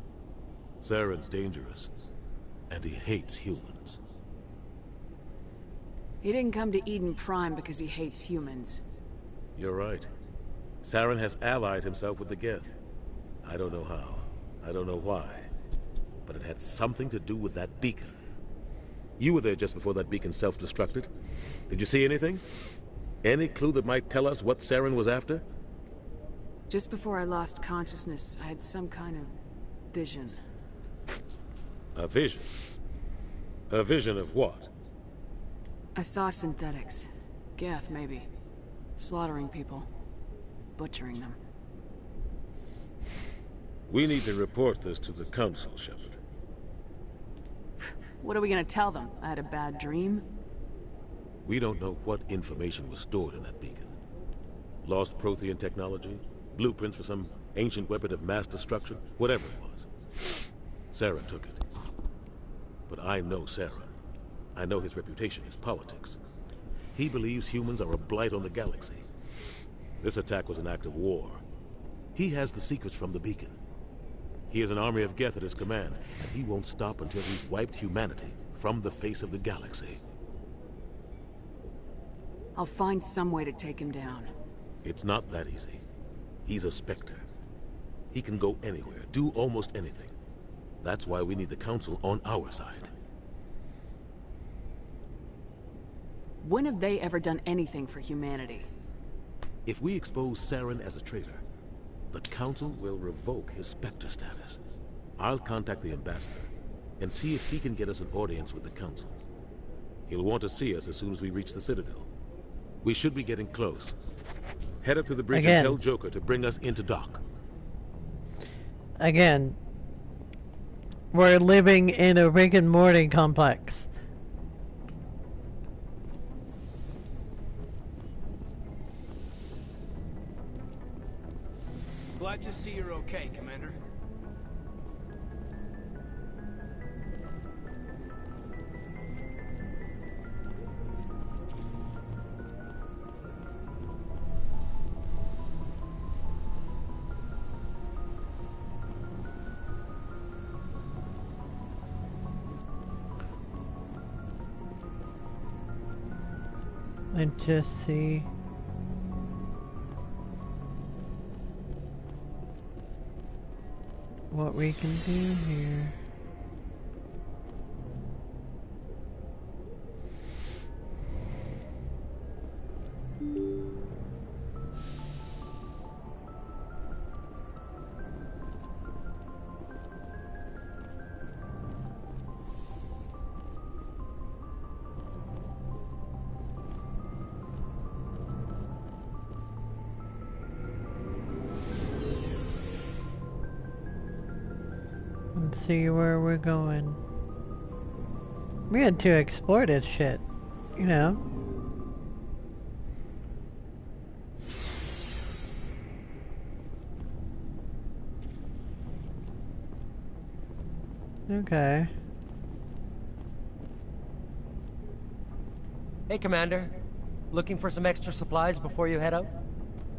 Speaker 14: Saren's dangerous, and he hates humans.
Speaker 13: He didn't come to Eden Prime because he hates humans.
Speaker 14: You're right. Saren has allied himself with the Geth. I don't know how. I don't know why. But it had something to do with that beacon. You were there just before that beacon self-destructed. Did you see anything? Any clue that might tell us what Saren was after?
Speaker 13: Just before I lost consciousness, I had some kind of vision.
Speaker 14: A vision? A vision of what?
Speaker 13: I saw synthetics. Geth, maybe. Slaughtering people. Butchering them.
Speaker 14: We need to report this to the Council, Shepard.
Speaker 13: What are we gonna tell them? I had a bad dream?
Speaker 14: We don't know what information was stored in that beacon. Lost Prothean technology? Blueprints for some Ancient weapon of mass destruction, whatever it was. Saren took it. But I know Saren. I know his reputation is politics. He believes humans are a blight on the galaxy. This attack was an act of war. He has the secrets from the beacon. He has an army of Geth at his command, and he won't stop until he's wiped humanity from the face of the galaxy.
Speaker 13: I'll find some way to take him down.
Speaker 14: It's not that easy. He's a Spectre. He can go anywhere, do almost anything. That's why we need the Council on our side.
Speaker 13: When have they ever done anything for humanity?
Speaker 14: If we expose Saren as a traitor, the Council will revoke his Spectre status. I'll contact the Ambassador and see if he can get us an audience with the Council. He'll want to see us as soon as we reach the Citadel. We should be getting close. Head up to the bridge and tell Joker to bring us into dock.
Speaker 1: Again, we're living in a Rick and Morty complex.
Speaker 9: Glad to see you're okay, Commander.
Speaker 1: And just see what we can do here. Let's see where we're going. We had to explore this shit, you know. Okay.
Speaker 21: Hey, Commander. Looking for some extra supplies before you head out?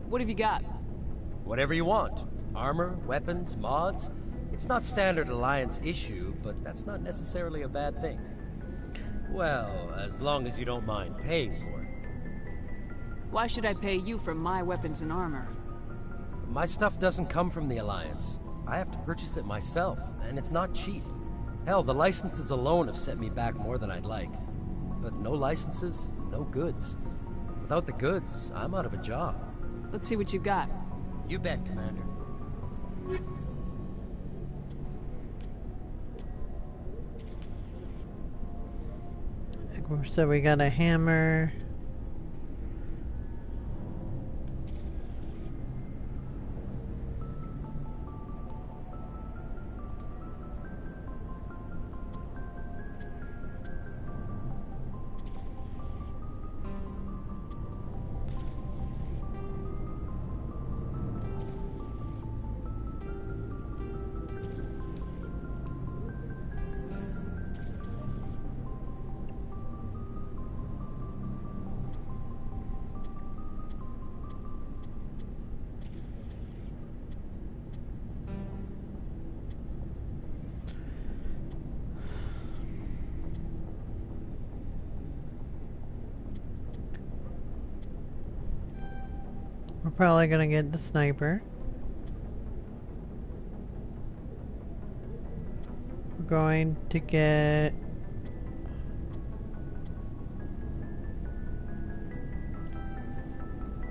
Speaker 13: What have you got?
Speaker 21: Whatever you want. Armor, weapons, mods. It's not standard Alliance issue, but that's not necessarily a bad thing. Well, as long as you don't mind paying for it.
Speaker 13: Why should I pay you for my weapons and armor?
Speaker 21: My stuff doesn't come from the Alliance. I have to purchase it myself, and it's not cheap. Hell, the licenses alone have set me back more than I'd like. But no licenses, no goods. Without the goods, I'm out of a job.
Speaker 13: Let's see what you got.
Speaker 21: You bet, Commander.
Speaker 1: So we got a hammer. We're probably gonna get the sniper. We're going to get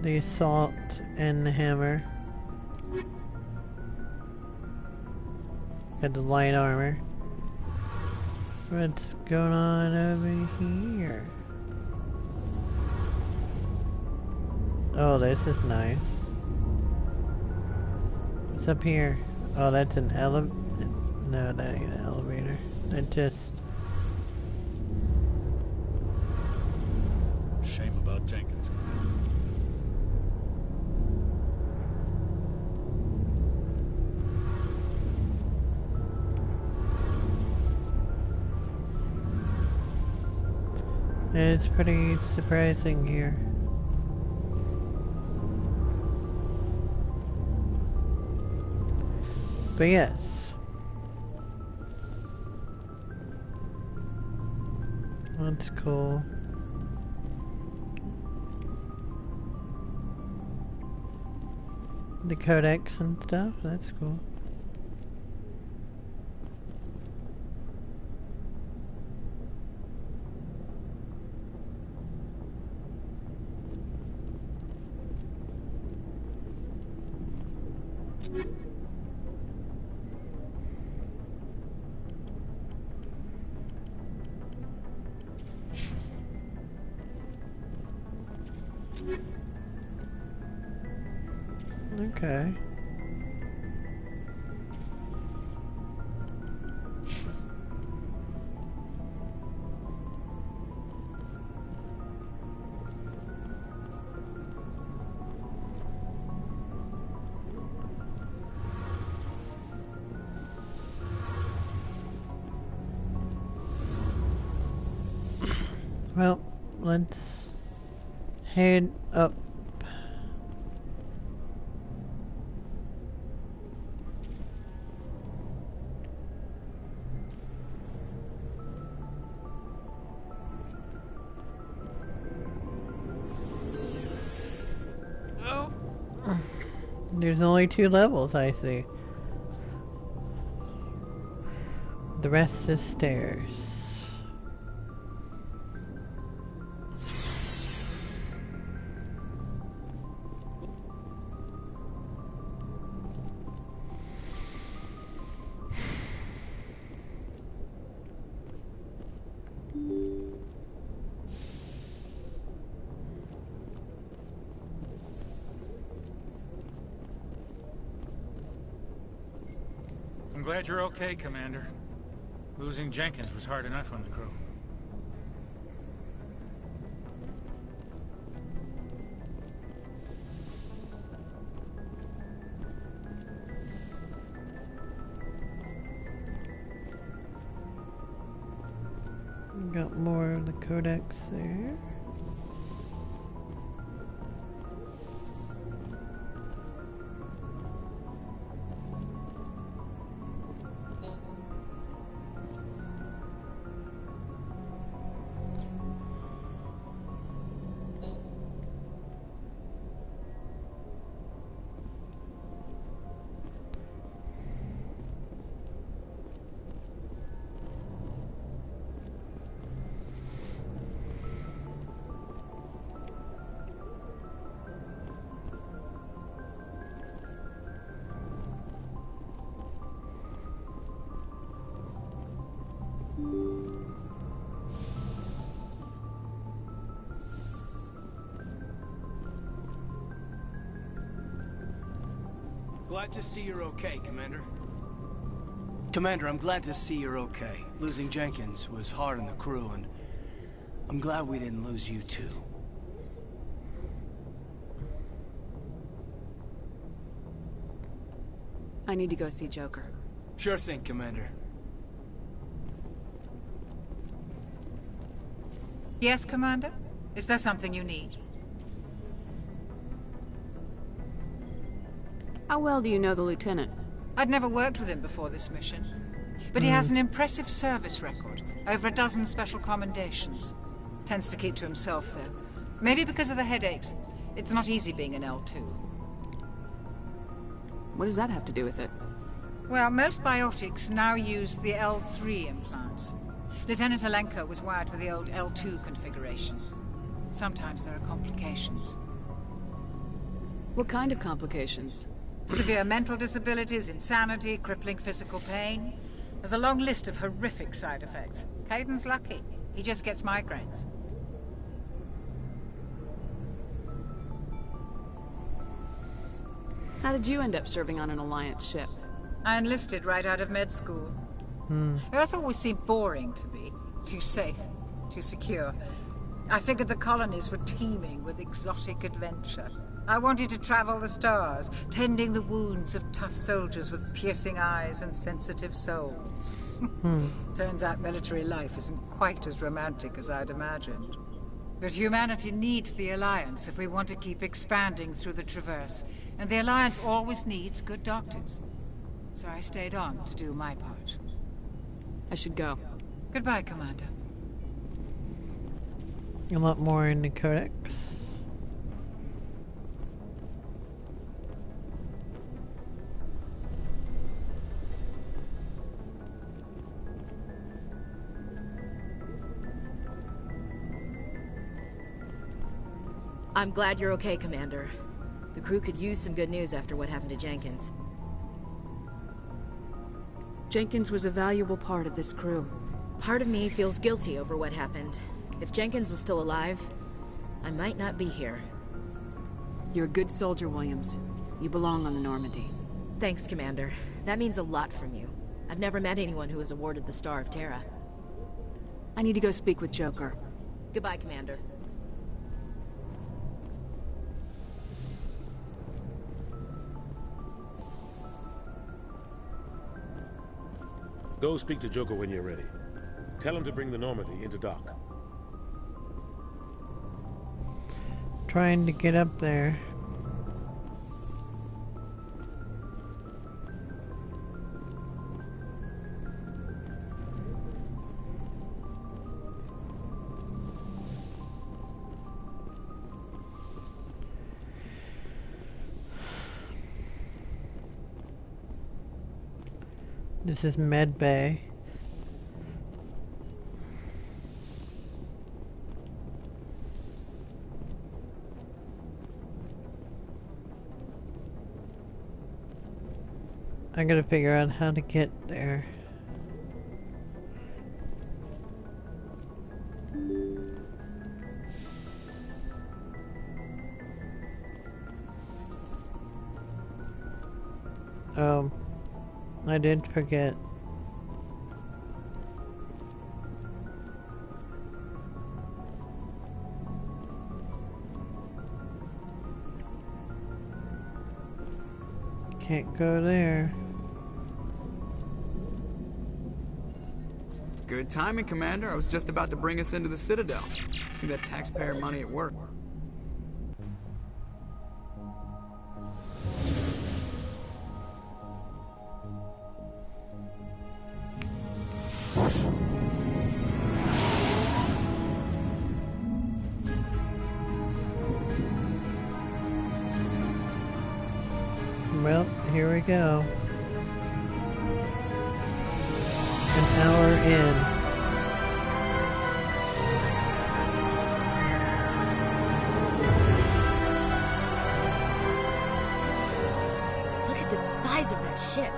Speaker 1: the assault and the hammer. Got the light armor. What's going on over here? Oh, this is nice. What's up here? Oh, that's an elevator. No, that ain't an elevator. That just...
Speaker 10: Shame about Jenkins.
Speaker 1: It's pretty surprising here. But yes. That's cool. The codex and stuff, that's cool. Okay. Well, let's head up. There's only 2 levels, I see. The rest is stairs.
Speaker 10: I'm glad you're okay, Commander. Losing Jenkins was hard enough on the crew.
Speaker 1: Got more of the codex there.
Speaker 9: Glad to see you're okay, Commander. Commander, I'm glad to see you're okay. Losing Jenkins was hard on the crew, and I'm glad we didn't lose you too.
Speaker 13: I need to go see Joker.
Speaker 9: Sure thing, Commander.
Speaker 11: Yes, Commander? Is there something you need?
Speaker 13: How well do you know the Lieutenant?
Speaker 11: I'd never worked with him before this mission. But he has an impressive service record. Over a dozen special commendations. Tends to keep to himself, though. Maybe because of the headaches. It's not easy being an L2.
Speaker 13: What does that have to do with it?
Speaker 11: Well, most biotics now use the L3 implants. Lieutenant Alenko was wired with the old L2 configuration. Sometimes there are complications.
Speaker 13: What kind of complications?
Speaker 11: Severe mental disabilities, insanity, crippling physical pain. There's a long list of horrific side effects. Caden's lucky. He just gets migraines.
Speaker 13: How did you end up serving on an Alliance ship?
Speaker 11: I enlisted right out of med school. Earth always seemed boring to me. Too safe, too secure. I figured the colonies were teeming with exotic adventure. I wanted to travel the stars, tending the wounds of tough soldiers with piercing eyes and sensitive souls. Turns out military life isn't quite as romantic as I'd imagined. But humanity needs the Alliance if we want to keep expanding through the Traverse. And the Alliance always needs good doctors. So I stayed on to do my part.
Speaker 13: I should go.
Speaker 11: Goodbye, Commander.
Speaker 1: A lot more in the Codex.
Speaker 17: I'm glad you're okay, Commander. The crew could use some good news after what happened to Jenkins.
Speaker 13: Jenkins was a valuable part of this crew.
Speaker 17: Part of me feels guilty over what happened. If Jenkins was still alive, I might not be here.
Speaker 13: You're a good soldier, Williams. You belong on the Normandy.
Speaker 17: Thanks, Commander. That means a lot from you. I've never met anyone who was awarded the Star of Terra.
Speaker 13: I need to go speak with Joker.
Speaker 17: Goodbye, Commander.
Speaker 14: Go speak to Joker when you're ready. Tell him to bring the Normandy into dock.
Speaker 1: Trying to get up there. This is Med Bay. I gotta figure out how to get there. Oh, I did forget. Can't go there.
Speaker 8: Good timing, Commander. I was just about to bring us into the Citadel. See that taxpayer money at work.
Speaker 1: Well, here we go. An hour in.
Speaker 17: Look at the size of that ship.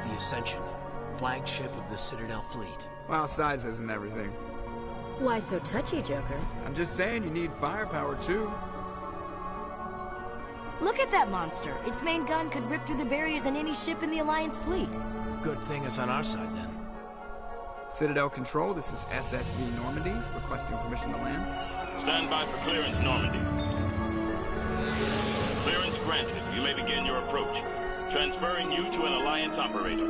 Speaker 15: The Ascension, flagship of the Citadel fleet.
Speaker 8: Well, size isn't everything.
Speaker 17: Why so touchy, Joker?
Speaker 8: I'm just saying you need firepower, too.
Speaker 17: Look at that monster. Its main gun could rip through the barriers in any ship in the Alliance fleet.
Speaker 15: Good thing it's on our side, then.
Speaker 8: Citadel Control, this is SSV Normandy, requesting permission to land.
Speaker 3: Stand by for clearance, Normandy. Clearance granted. You may begin your approach. Transferring you to an Alliance operator.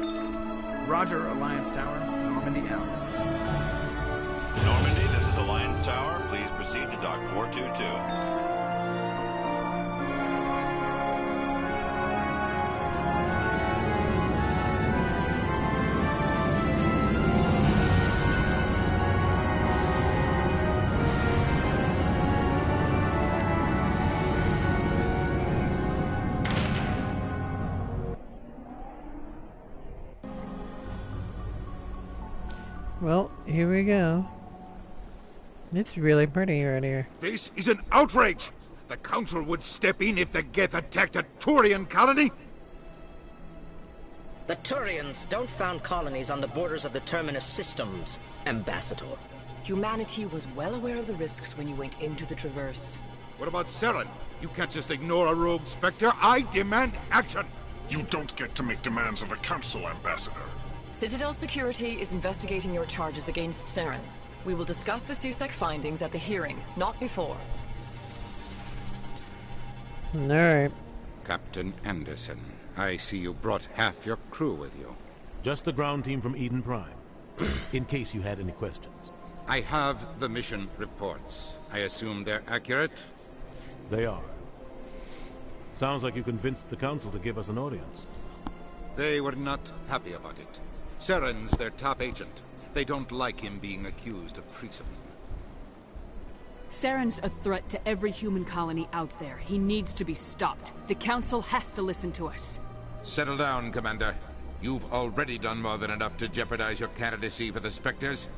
Speaker 8: Roger, Alliance Tower. Normandy out.
Speaker 3: Normandy, this is Alliance Tower. Please proceed to Dock 422.
Speaker 1: Well, here we go. It's really pretty right here.
Speaker 18: This is an outrage! The Council would step in if the Geth attacked a Turian colony?
Speaker 22: The Turians don't found colonies on the borders of the Terminus systems, Ambassador.
Speaker 13: Humanity was well aware of the risks when you went into the Traverse.
Speaker 18: What about Saren? You can't just ignore a rogue Spectre. I demand action!
Speaker 23: You don't get to make demands of the Council, Ambassador.
Speaker 24: Citadel Security is investigating your charges against Saren. We will discuss the CSEC findings at the hearing, not before.
Speaker 1: Alright.
Speaker 25: Captain Anderson, I see you brought half your crew with you.
Speaker 14: Just the ground team from Eden Prime, in case you had any questions.
Speaker 25: I have the mission reports. I assume they're accurate?
Speaker 14: They are. Sounds like you convinced the Council to give us an audience.
Speaker 25: They were not happy about it. Saren's their top agent. They don't like him being accused of treason.
Speaker 2: Saren's a threat to every human colony out there. He needs to be stopped. The Council has to listen to us.
Speaker 25: Settle down, Commander. You've already done more than enough to jeopardize your candidacy for the Spectres.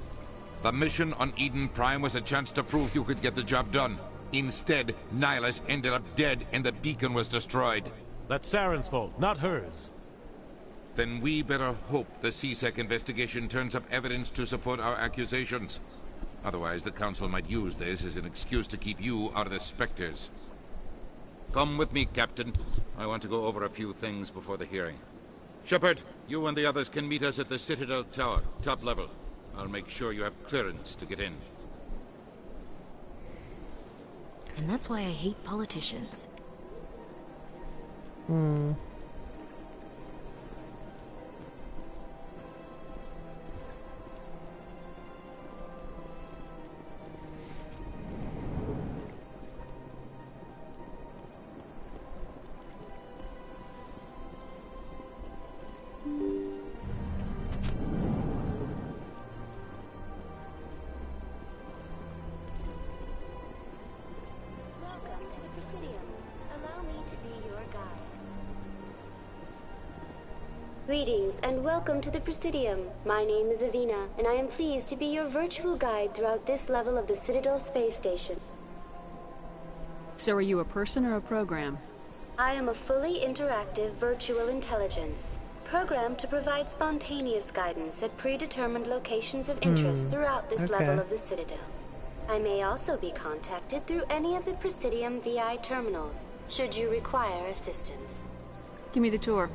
Speaker 25: The mission on Eden Prime was a chance to prove you could get the job done. Instead, Nihilus ended up dead and the beacon was destroyed.
Speaker 14: That's Saren's fault, not hers.
Speaker 25: Then we better hope the CSEC investigation turns up evidence to support our accusations. Otherwise, the Council might use this as an excuse to keep you out of the Spectres. Come with me, Captain. I want to go over a few things before the hearing. Shepard, you and the others can meet us at the Citadel Tower, top level. I'll make sure you have clearance to get in.
Speaker 17: And that's why I hate politicians.
Speaker 4: Welcome to the Presidium. Allow me to be your guide. Greetings and welcome to the Presidium. My name is Avina, and I am pleased to be your virtual guide throughout this level of the Citadel space station.
Speaker 2: So are you a person or a program?
Speaker 4: I am a fully interactive virtual intelligence, programmed to provide spontaneous guidance at predetermined locations of interest throughout this level of the Citadel. I may also be contacted through any of the Presidium VI terminals, should you require assistance.
Speaker 2: Give me the tour.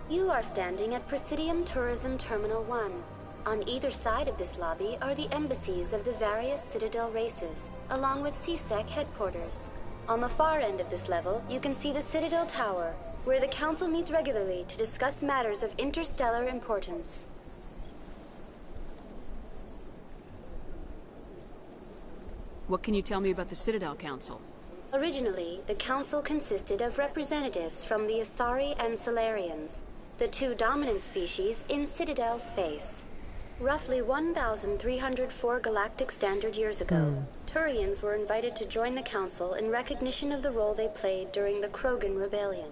Speaker 4: You are standing at Presidium Tourism Terminal 1. On either side of this lobby are the embassies of the various Citadel races, along with CSEC headquarters. On the far end of this level, you can see the Citadel Tower, where the Council meets regularly to discuss matters of interstellar importance.
Speaker 2: What can you tell me about the Citadel Council?
Speaker 4: Originally, the Council consisted of representatives from the Asari and Solarians, the two dominant species in Citadel space. Roughly 1,304 galactic standard years ago, Turians were invited to join the Council in recognition of the role they played during the Krogan Rebellion.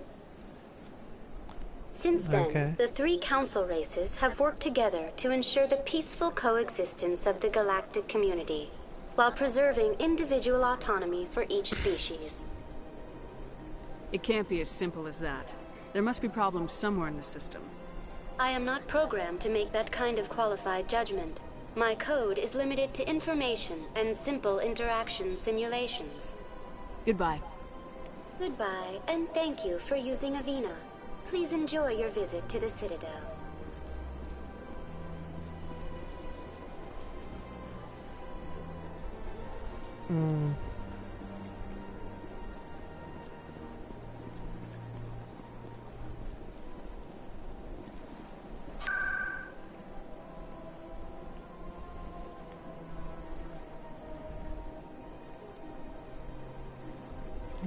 Speaker 4: Since then, the three Council races have worked together to ensure the peaceful coexistence of the galactic community, while preserving individual autonomy for each species.
Speaker 2: It can't be as simple as that. There must be problems somewhere in the system.
Speaker 4: I am not programmed to make that kind of qualified judgment. My code is limited to information and simple interaction simulations.
Speaker 2: Goodbye.
Speaker 4: Goodbye, and thank you for using Avina. Please enjoy your visit to the Citadel.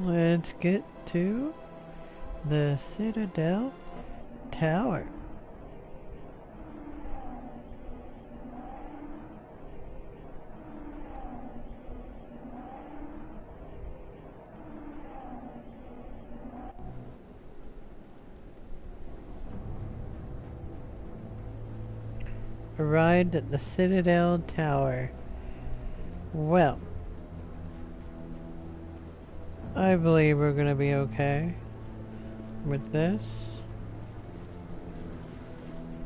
Speaker 1: Let's get to the Citadel Tower. Arrived at the Citadel Tower. Well, I believe we're gonna be okay with this.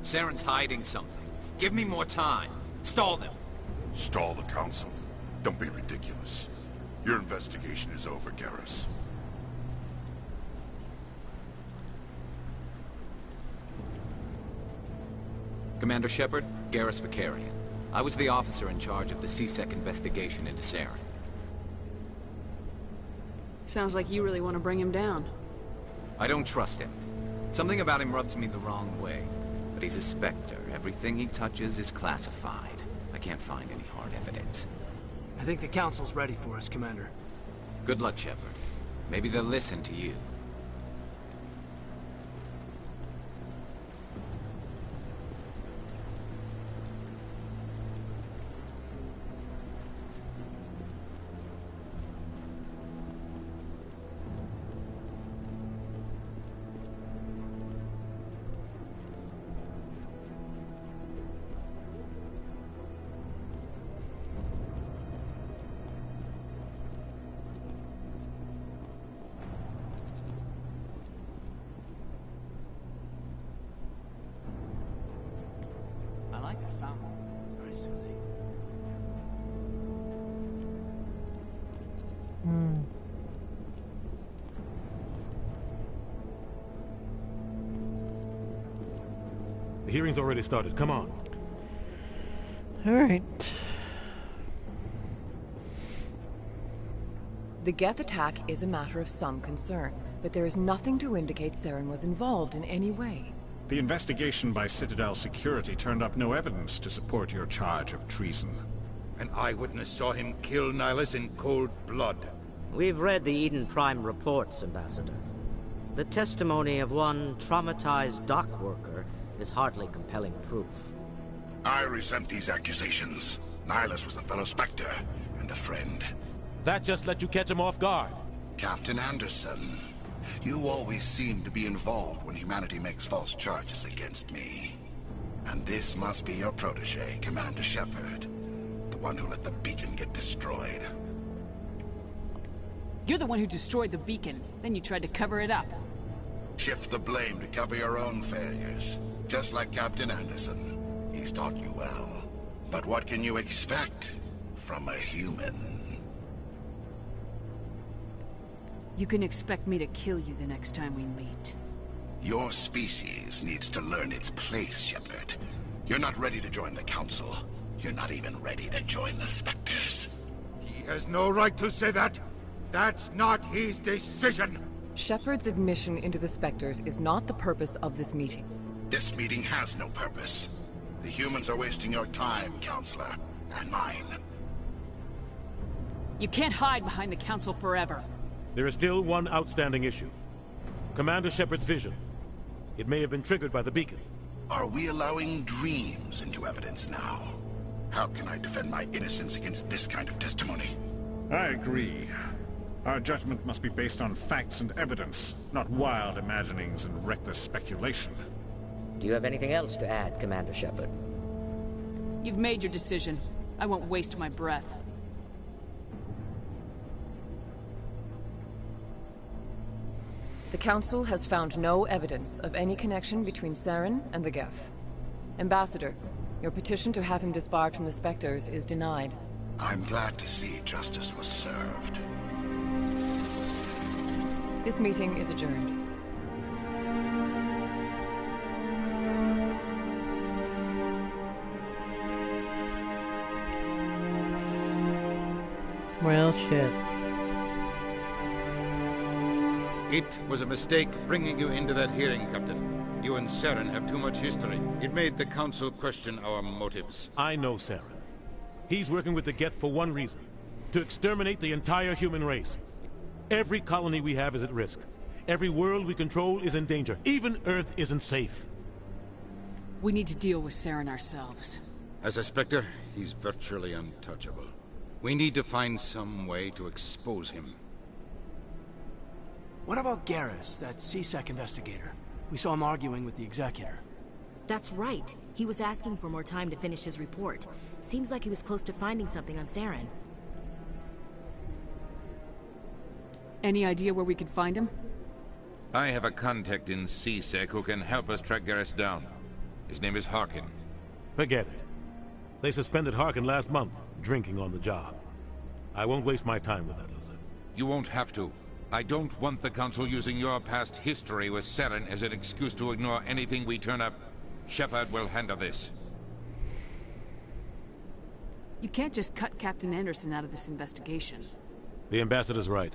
Speaker 5: Saren's hiding something. Give me more time. Stall them.
Speaker 18: Stall the Council? Don't be ridiculous. Your investigation is over, Garrus.
Speaker 5: Commander Shepard, Garrus Vicarian. I was the officer in charge of the CSEC investigation into Saren.
Speaker 2: Sounds like you really want to bring him down.
Speaker 5: I don't trust him. Something about him rubs me the wrong way. But he's a Spectre. Everything he touches is classified. I can't find any hard evidence.
Speaker 9: I think the Council's ready for us, Commander.
Speaker 5: Good luck, Shepard. Maybe they'll listen to you.
Speaker 9: I like that fountain. It's very soothing.
Speaker 14: The hearing's already started. Come on.
Speaker 1: All right.
Speaker 24: The Geth attack is a matter of some concern, but there is nothing to indicate Saren was involved in any way.
Speaker 23: The investigation by Citadel Security turned up no evidence to support your charge of treason.
Speaker 25: An eyewitness saw him kill Nihilus in cold blood.
Speaker 22: We've read the Eden Prime reports, Ambassador. The testimony of one traumatized dock worker is hardly compelling proof.
Speaker 18: I resent these accusations. Nihilus was a fellow Spectre and a friend.
Speaker 14: That just let you catch him off guard.
Speaker 18: Captain Anderson, you always seem to be involved when humanity makes false charges against me. And this must be your protege, Commander Shepard. The one who let the beacon get destroyed.
Speaker 2: You're the one who destroyed the beacon. Then you tried to cover it up.
Speaker 18: Shift the blame to cover your own failures. Just like Captain Anderson. He's taught you well. But what can you expect from a human?
Speaker 2: You can expect me to kill you the next time we meet.
Speaker 18: Your species needs to learn its place, Shepard. You're not ready to join the Council. You're not even ready to join the Spectres.
Speaker 25: He has no right to say that. That's not his decision.
Speaker 24: Shepard's admission into the Spectres is not the purpose of this meeting.
Speaker 18: This meeting has no purpose. The humans are wasting your time, Counselor, and mine.
Speaker 2: You can't hide behind the Council forever.
Speaker 14: There is still one outstanding issue. Commander Shepard's vision. It may have been triggered by the beacon.
Speaker 18: Are we allowing dreams into evidence now? How can I defend my innocence against this kind of testimony?
Speaker 23: I agree. Our judgment must be based on facts and evidence, not wild imaginings and reckless speculation.
Speaker 22: Do you have anything else to add, Commander Shepard?
Speaker 2: You've made your decision. I won't waste my breath.
Speaker 24: The Council has found no evidence of any connection between Saren and the Geth. Ambassador, your petition to have him disbarred from the Spectres is denied.
Speaker 18: I'm glad to see justice was served.
Speaker 24: This meeting is adjourned.
Speaker 1: Well, shit.
Speaker 25: It was a mistake bringing you into that hearing, Captain. You and Saren have too much history. It made the Council question our motives.
Speaker 14: I know Saren. He's working with the Geth for one reason. To exterminate the entire human race. Every colony we have is at risk. Every world we control is in danger. Even Earth isn't safe.
Speaker 2: We need to deal with Saren ourselves.
Speaker 25: As a Spectre, he's virtually untouchable. We need to find some way to expose him.
Speaker 9: What about Garrus, that CSEC investigator? We saw him arguing with the Executor.
Speaker 17: That's right. He was asking for more time to finish his report. Seems like he was close to finding something on Saren.
Speaker 2: Any idea where we could find him?
Speaker 25: I have a contact in CSEC who can help us track Garrus down. His name is Harkin.
Speaker 14: Forget it. They suspended Harkin last month, drinking on the job. I won't waste my time with that loser.
Speaker 25: You won't have to. I don't want the Council using your past history with Saren as an excuse to ignore anything we turn up. Shepard will handle this.
Speaker 2: You can't just cut Captain Anderson out of this investigation.
Speaker 14: The Ambassador's right.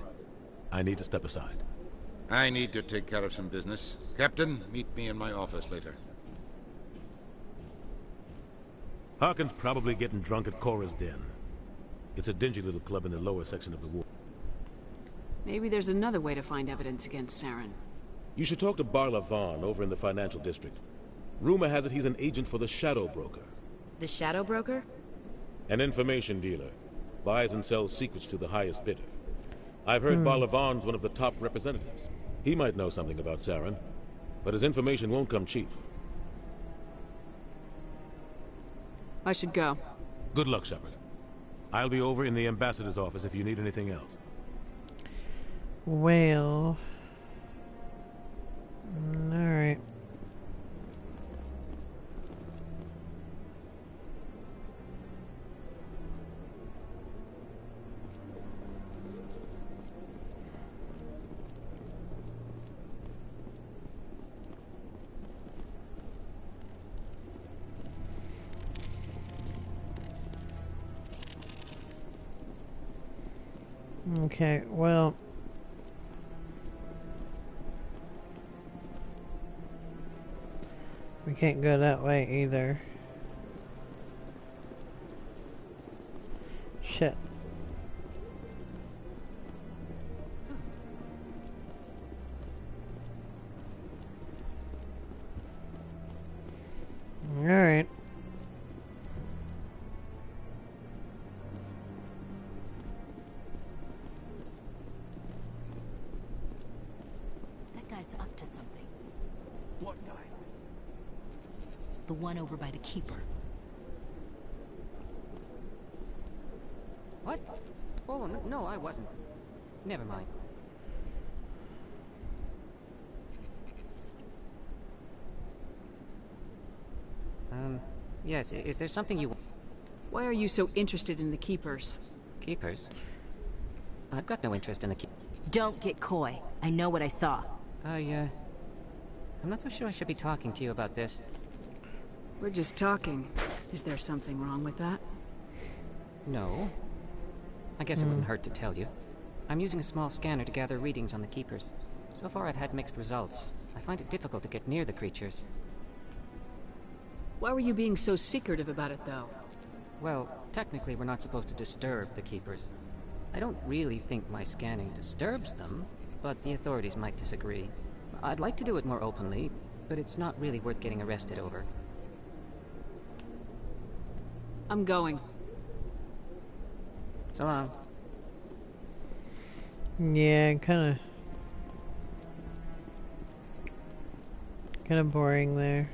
Speaker 14: I need to step aside.
Speaker 25: I need to take care of some business. Captain, meet me in my office later.
Speaker 14: Harkin's probably getting drunk at Cora's Den. It's a dingy little club in the lower section of the ward.
Speaker 13: Maybe there's another way to find evidence against Saren.
Speaker 14: You should talk to Barla Vaughn over in the financial district. Rumor has it he's an agent for the Shadow Broker.
Speaker 17: The Shadow Broker?
Speaker 14: An information dealer. Buys and sells secrets to the highest bidder. I've heard Barla Vaughn's one of the top representatives. He might know something about Saren, but his information won't come cheap.
Speaker 13: I should go.
Speaker 14: Good luck, Shepard. I'll be over in the ambassador's office if you need anything else.
Speaker 1: Well... Alright. Okay, well... We can't go that way either. Shit. Alright.
Speaker 6: That guy's up to something.
Speaker 9: What guy?
Speaker 6: The one over by the Keeper.
Speaker 7: What? Oh, no, I wasn't. Never mind. Yes, is there something you...
Speaker 13: Why are you so interested in the Keepers?
Speaker 7: Keepers? I've got no interest in the
Speaker 6: Don't get coy. I know what I saw.
Speaker 7: I'm not so sure I should be talking to you about this.
Speaker 13: We're just talking. Is there something wrong with that?
Speaker 7: No. I guess it wouldn't hurt to tell you. I'm using a small scanner to gather readings on the Keepers. So far I've had mixed results. I find it difficult to get near the creatures.
Speaker 13: Why were you being so secretive about it, though?
Speaker 7: Well, technically we're not supposed to disturb the Keepers. I don't really think my scanning disturbs them, but the authorities might disagree. I'd like to do it more openly, but it's not really worth getting arrested over.
Speaker 13: I'm going.
Speaker 7: So long.
Speaker 1: Yeah, kinda boring there.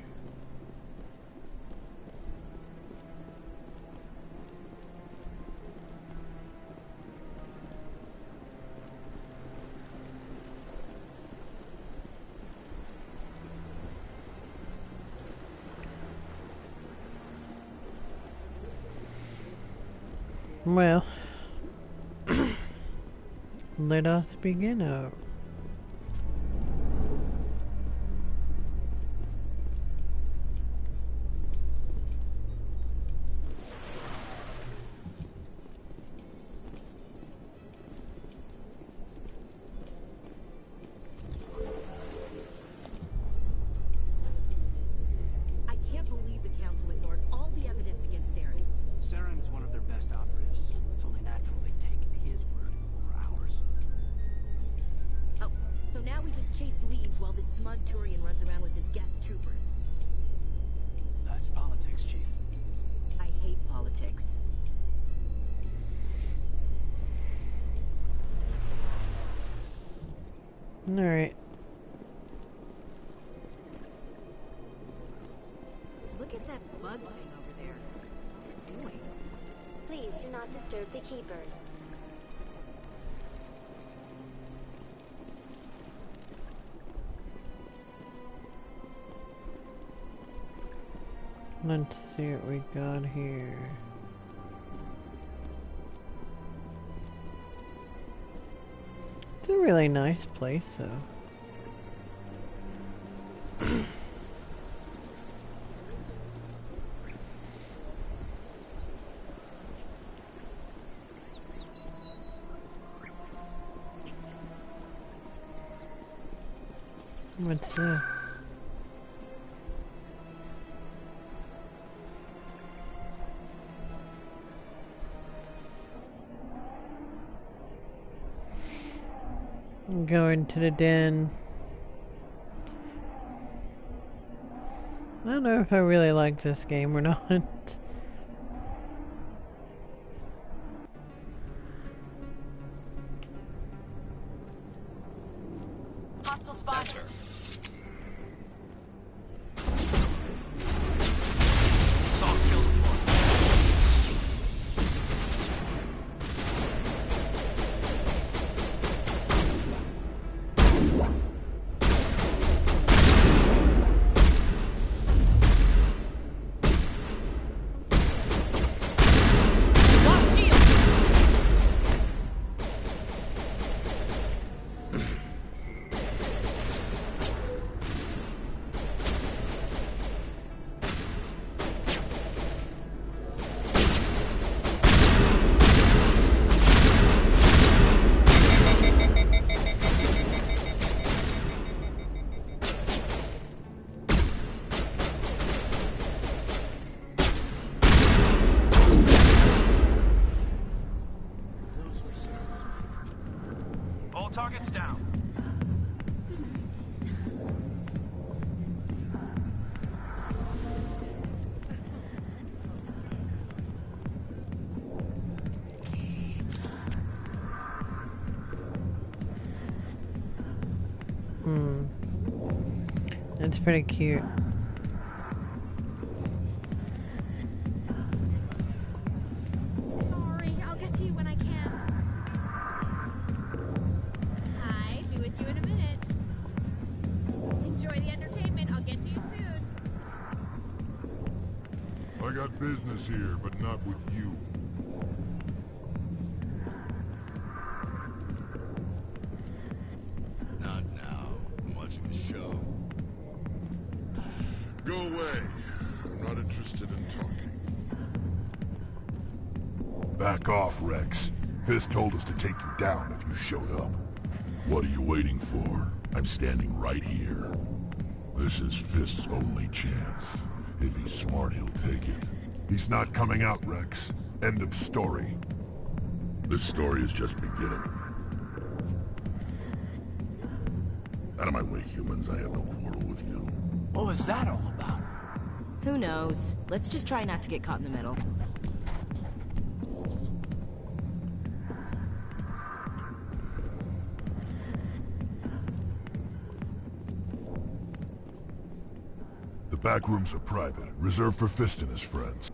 Speaker 1: Well, let us begin out.
Speaker 6: I can't believe the Council ignored all the evidence against Saren.
Speaker 9: Saren's one of their best operatives. It's only natural they take his word over ours.
Speaker 6: Oh, so now we just chase leads while this smug Turian runs around with his Geth troopers.
Speaker 9: That's politics, Chief.
Speaker 6: I hate politics.
Speaker 1: Alright.
Speaker 6: Look at that bug thing over there. What's it doing?
Speaker 4: Please do not disturb the Keepers.
Speaker 1: Let's see what we got here. It's a really nice place, though. What's this? Go into the den. I don't know if I really like this game or not.
Speaker 17: Hostile spotted.
Speaker 15: Soft kill deployed.
Speaker 17: Lost shield.
Speaker 15: All targets down.
Speaker 1: That's pretty cute.
Speaker 6: Sorry, I'll get to you when I can. Hi, be with you in a minute. Enjoy the entertainment. I'll get to you soon.
Speaker 12: I got business here, but not with you.
Speaker 18: Not now. I'm watching the show. Go away. I'm not interested in talking.
Speaker 23: Back off, Rex. Fist told us to take you down if you showed up.
Speaker 12: What are you waiting for? I'm standing right here. This is Fist's only chance. If he's smart, he'll take it.
Speaker 23: He's not coming out, Rex. End of story.
Speaker 12: This story is just beginning. Out of my way, humans. I have no quarrel with you.
Speaker 9: What was that all about?
Speaker 17: Who knows? Let's just try not to get caught in the middle.
Speaker 23: The back rooms are private, reserved for Fist and his friends.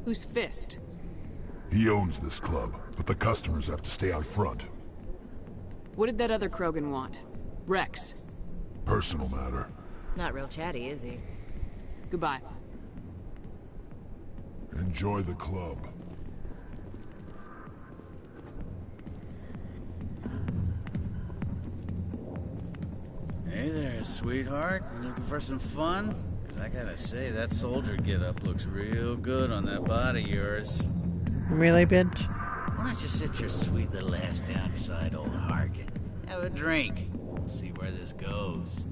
Speaker 2: Who's Fist?
Speaker 23: He owns this club, but the customers have to stay out front.
Speaker 2: What did that other Krogan want? Rex.
Speaker 23: Personal matter.
Speaker 17: Not real chatty, is he?
Speaker 2: Goodbye.
Speaker 23: Enjoy the club.
Speaker 16: Hey there, sweetheart. You looking for some fun? 'Cause I gotta say, that soldier get-up looks real good on that body of yours.
Speaker 1: Really, bitch?
Speaker 16: Why don't you sit your sweet little ass down beside old Harkin? Have a drink. See where this goes.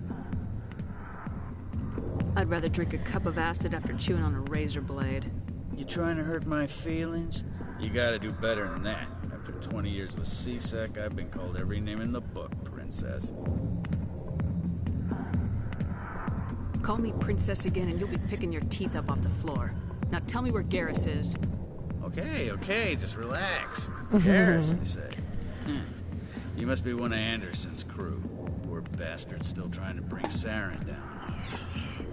Speaker 2: I'd rather drink a cup of acid after chewing on a razor blade.
Speaker 16: You trying to hurt my feelings? You gotta do better than that. After 20 years with C-Sec, I've been called every name in the book, princess.
Speaker 2: Call me princess again and you'll be picking your teeth up off the floor. Now tell me where Garrus is.
Speaker 16: Okay, just relax. Garrus, you say? You must be one of Anderson's crew. Poor bastard still trying to bring Saren down.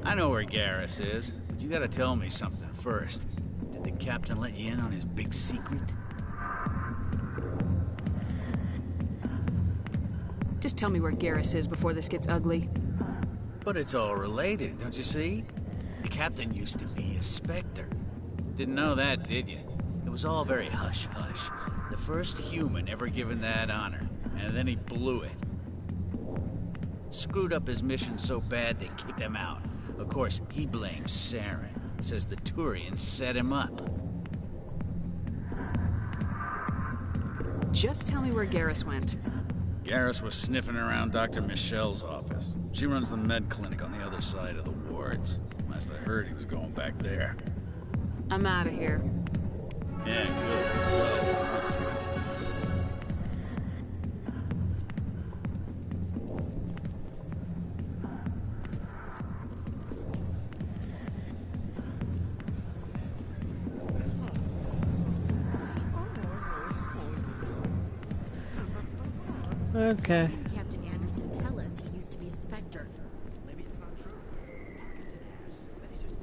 Speaker 16: I know where Garrus is, but you gotta tell me something first. Did the captain let you in on his big secret?
Speaker 2: Just tell me where Garrus is before this gets ugly.
Speaker 16: But it's all related, don't you see? The captain used to be a Spectre. Didn't know that, did you? It was all very hush-hush. The first human ever given that honor, and then he blew it. Screwed up his mission so bad they kicked him out. Of course, he blames Saren. Says the Turians set him up.
Speaker 2: Just tell me where Garrus went.
Speaker 16: Garrus was sniffing around Dr. Michelle's office. She runs the med clinic on the other side of the wards. Last I heard, he was going back there.
Speaker 2: I'm out of here.
Speaker 16: Yeah, good.
Speaker 1: Okay.
Speaker 6: Why didn't Captain Anderson tell us he used to be a Spectre?
Speaker 9: Maybe it's not true. Pocket's an ass. But he's just...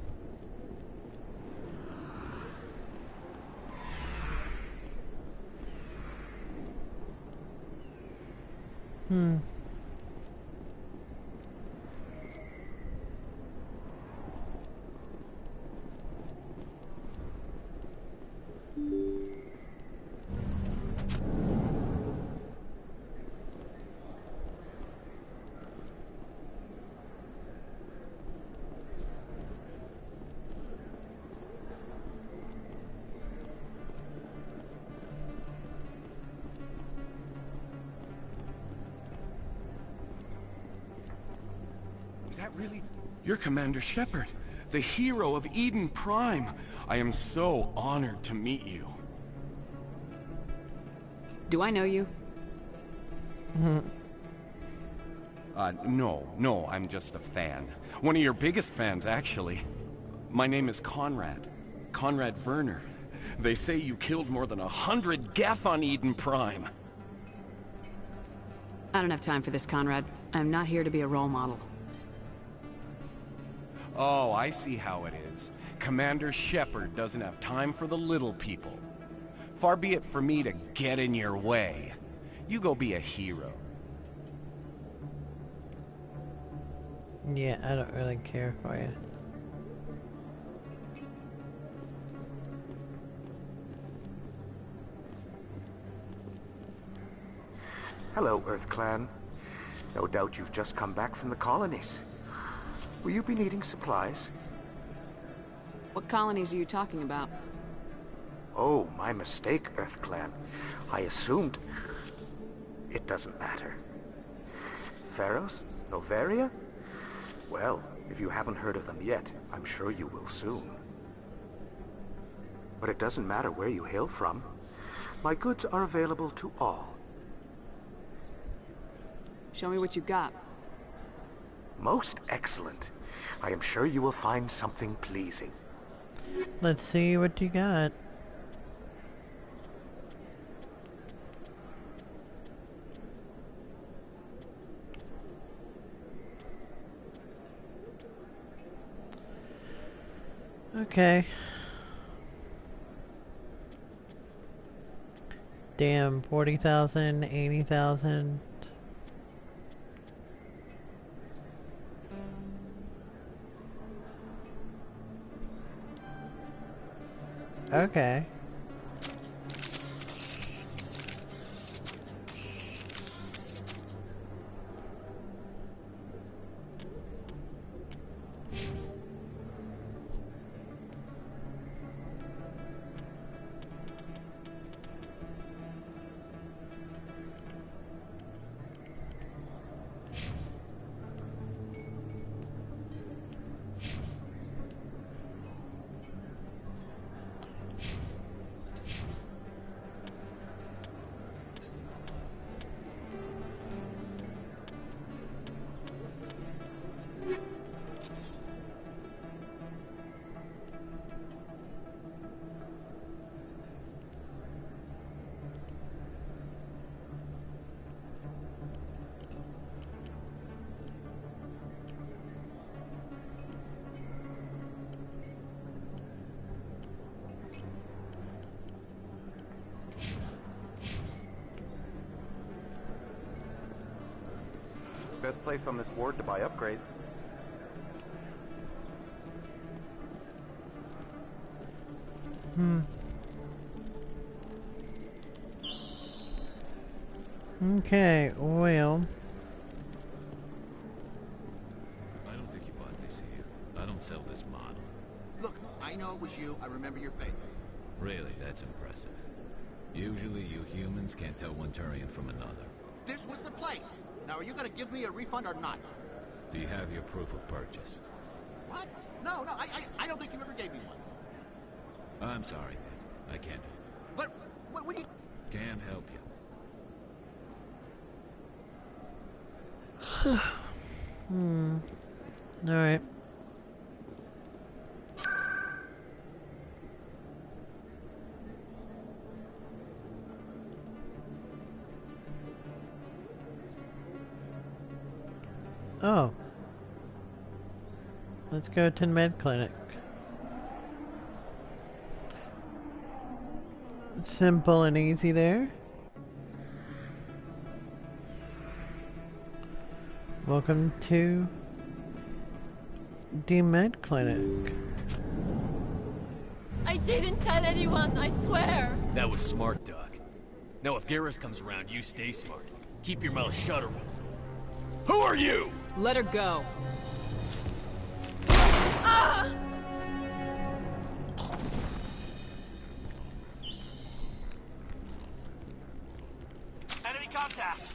Speaker 10: Is that really? You're Commander Shepard, the hero of Eden Prime. I am so honored to meet you.
Speaker 2: Do I know you?
Speaker 10: No, I'm just a fan. One of your biggest fans, actually. My name is Conrad. Conrad Werner. They say you killed more than 100 Geth on Eden Prime.
Speaker 2: I don't have time for this, Conrad. I'm not here to be a role model.
Speaker 10: Oh, I see how it is. Commander Shepard doesn't have time for the little people. Far be it for me to get in your way. You go be a hero.
Speaker 1: Yeah, I don't really care for you.
Speaker 11: Hello, Earth Clan. No doubt you've just come back from the colonies. Will you be needing supplies?
Speaker 2: What colonies are you talking about?
Speaker 11: Oh, my mistake, Earth Clan. I assumed... It doesn't matter. Pharos? Novaria? Well, if you haven't heard of them yet, I'm sure you will soon. But it doesn't matter where you hail from. My goods are available to all.
Speaker 2: Show me what you got.
Speaker 11: Most excellent. I am sure you will find something pleasing.
Speaker 1: Let's see what you got. Okay. Damn, 40,000, 80,000. Okay.
Speaker 11: Best place on this ward to buy upgrades.
Speaker 1: Okay, well.
Speaker 5: I don't think you bought this here. I don't sell this model.
Speaker 19: Look, I know it was you. I remember your face.
Speaker 5: Really, that's impressive. Usually you humans can't tell one Turian from another.
Speaker 19: This was the place. Now, are you going to give me a refund or not?
Speaker 5: Do you have your proof of purchase?
Speaker 19: What? No, I don't think you ever gave me one.
Speaker 5: I'm sorry, man. I can't.
Speaker 19: But, what do you...
Speaker 5: Can't help you.
Speaker 1: Alright. Oh. Let's go to the med clinic. Simple and easy there. Welcome to the med clinic.
Speaker 3: I didn't tell anyone, I swear.
Speaker 8: That was smart, Doc. Now if Garrus comes around, you stay smart. Keep your mouth shut or we'll... Who are you?
Speaker 2: Let her go.
Speaker 3: Ah!
Speaker 8: Enemy contact!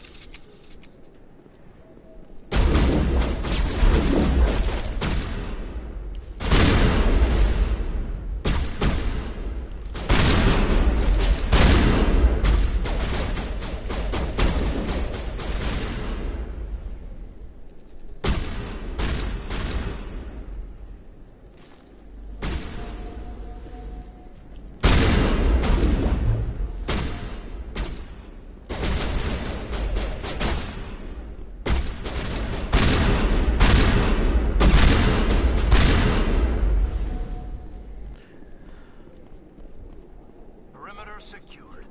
Speaker 8: Secured.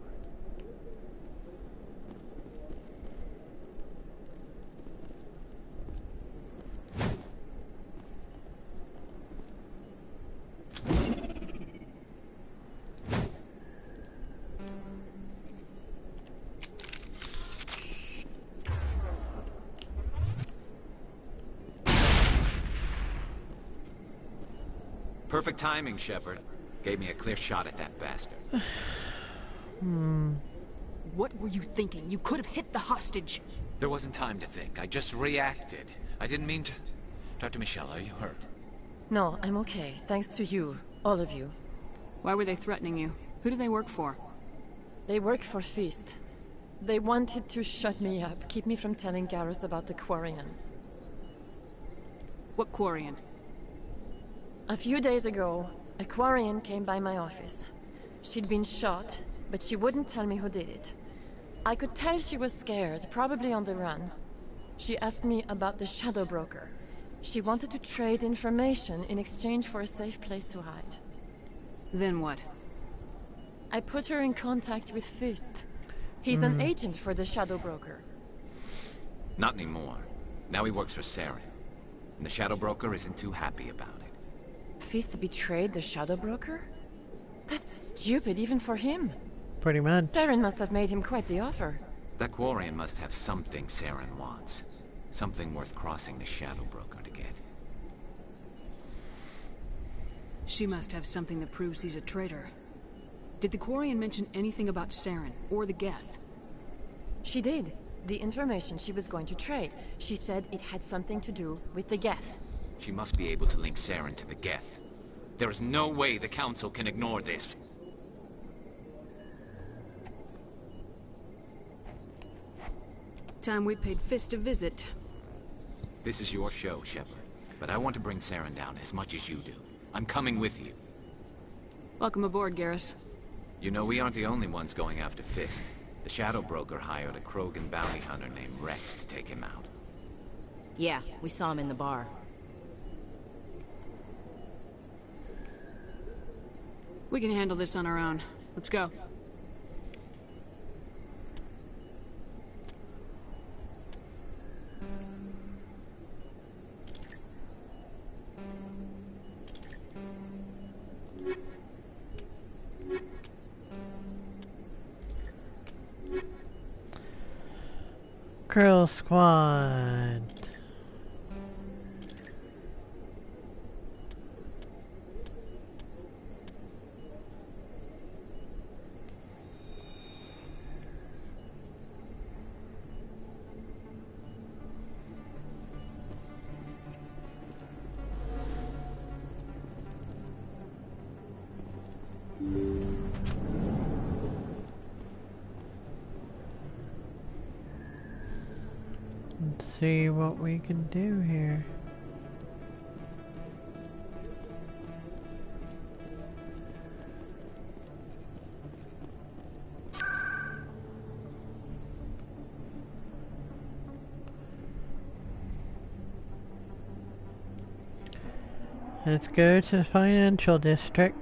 Speaker 5: Perfect timing, Shepard. Gave me a clear shot at that bastard.
Speaker 2: What were you thinking? You could have hit the hostage.
Speaker 5: There wasn't time to think. I just reacted. I didn't mean to... Dr. Michelle, are you hurt?
Speaker 24: No, I'm okay. Thanks to you. All of you.
Speaker 2: Why were they threatening you? Who do they work for?
Speaker 24: They work for Feast. They wanted to shut me up, keep me from telling Garrus about the Quarian.
Speaker 2: What Quarian?
Speaker 24: A few days ago, a Quarian came by my office. She'd been shot, but she wouldn't tell me who did it. I could tell she was scared, probably on the run. She asked me about the Shadow Broker. She wanted to trade information in exchange for a safe place to hide.
Speaker 2: Then what?
Speaker 24: I put her in contact with Fist. He's an agent for the Shadow Broker.
Speaker 5: Not anymore. Now he works for Saren. And the Shadow Broker isn't too happy about it.
Speaker 24: Fist betrayed the Shadow Broker? That's stupid even for him.
Speaker 1: Pretty much.
Speaker 24: Saren must have made him quite the offer.
Speaker 5: That Quarian must have something Saren wants. Something worth crossing the Shadow Broker to get.
Speaker 2: She must have something that proves he's a traitor. Did the Quarian mention anything about Saren or the Geth?
Speaker 24: She did. The information she was going to trade. She said it had something to do with the Geth.
Speaker 5: She must be able to link Saren to the Geth. There is no way the Council can ignore this.
Speaker 2: Time we paid Fist a visit.
Speaker 5: This is your show, Shepard. But I want to bring Saren down as much as you do. I'm coming with you.
Speaker 2: Welcome aboard, Garrus.
Speaker 5: You know, we aren't the only ones going after Fist. The Shadow Broker hired a Krogan bounty hunter named Rex to take him out.
Speaker 6: Yeah, we saw him in the bar.
Speaker 2: We can handle this on our own. Let's go.
Speaker 1: Girl Squad. Let's see what we can do here. Let's go to the financial district.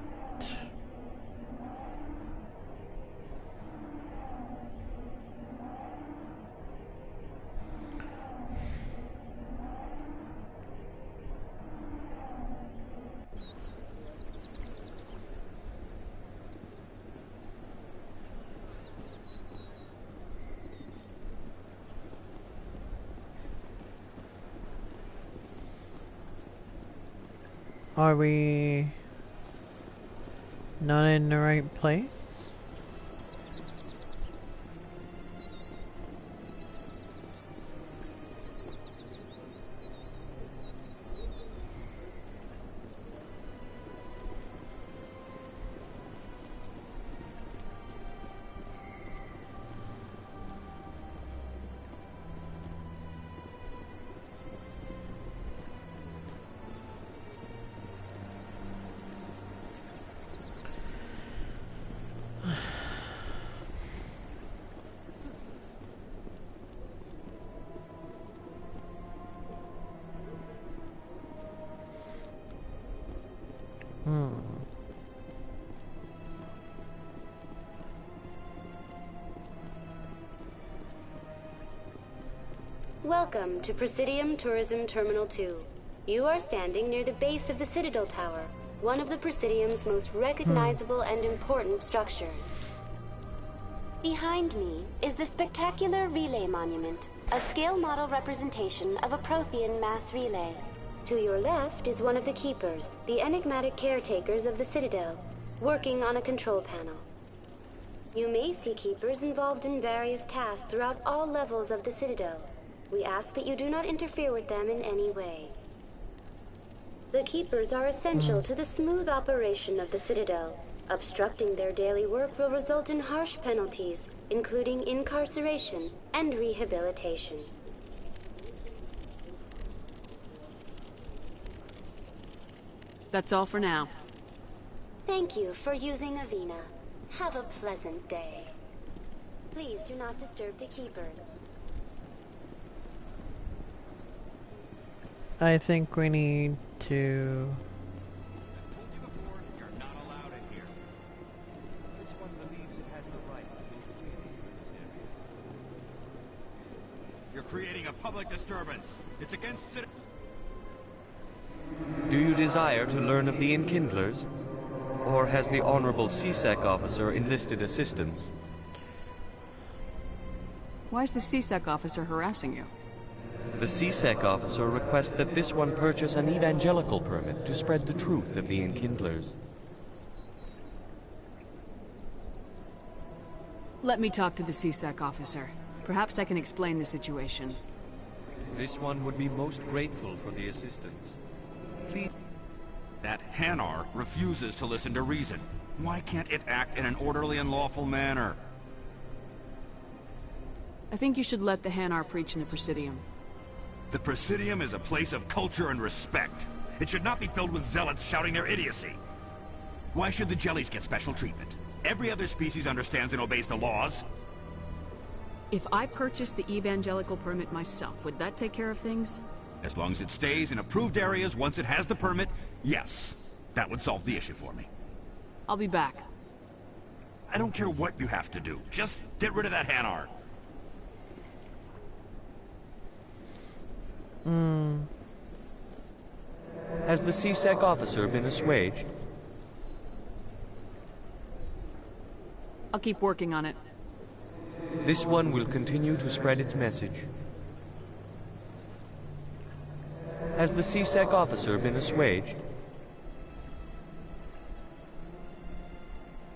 Speaker 1: Are we not in the right place?
Speaker 4: Welcome to Presidium Tourism Terminal 2. You are standing near the base of the Citadel Tower, one of the Presidium's most recognizable and important structures. Behind me is the spectacular Relay Monument, a scale model representation of a Prothean mass relay. To your left is one of the Keepers, the enigmatic caretakers of the Citadel, working on a control panel. You may see Keepers involved in various tasks throughout all levels of the Citadel. We ask that you do not interfere with them in any way. The Keepers are essential to the smooth operation of the Citadel. Obstructing their daily work will result in harsh penalties, including incarceration and rehabilitation.
Speaker 2: That's all for now.
Speaker 4: Thank you for using Avena. Have a pleasant day. Please do not disturb the Keepers.
Speaker 1: I think we need to...
Speaker 14: You're creating a public disturbance. It's against citizens.
Speaker 20: Do you desire to learn of the Enkindlers? Or has the Honorable CSEC officer enlisted assistance?
Speaker 2: Why is the CSEC officer harassing you?
Speaker 20: The CSEC officer requests that this one purchase an evangelical permit to spread the truth of the Enkindlers.
Speaker 2: Let me talk to the CSEC officer. Perhaps I can explain the situation.
Speaker 20: This one would be most grateful for the assistance. Please.
Speaker 14: That Hanar refuses to listen to reason. Why can't it act in an orderly and lawful manner?
Speaker 2: I think you should let the Hanar preach in the Presidium.
Speaker 14: The Presidium is a place of culture and respect. It should not be filled with zealots shouting their idiocy. Why should the jellies get special treatment? Every other species understands and obeys the laws.
Speaker 2: If I purchased the evangelical permit myself, would that take care of things?
Speaker 14: As long as it stays in approved areas once it has the permit, yes. That would solve the issue for me.
Speaker 2: I'll be back.
Speaker 14: I don't care what you have to do. Just get rid of that Hanar.
Speaker 20: Has the CSEC officer been assuaged?
Speaker 2: I'll keep working on it.
Speaker 20: This one will continue to spread its message. Has the CSEC officer been assuaged?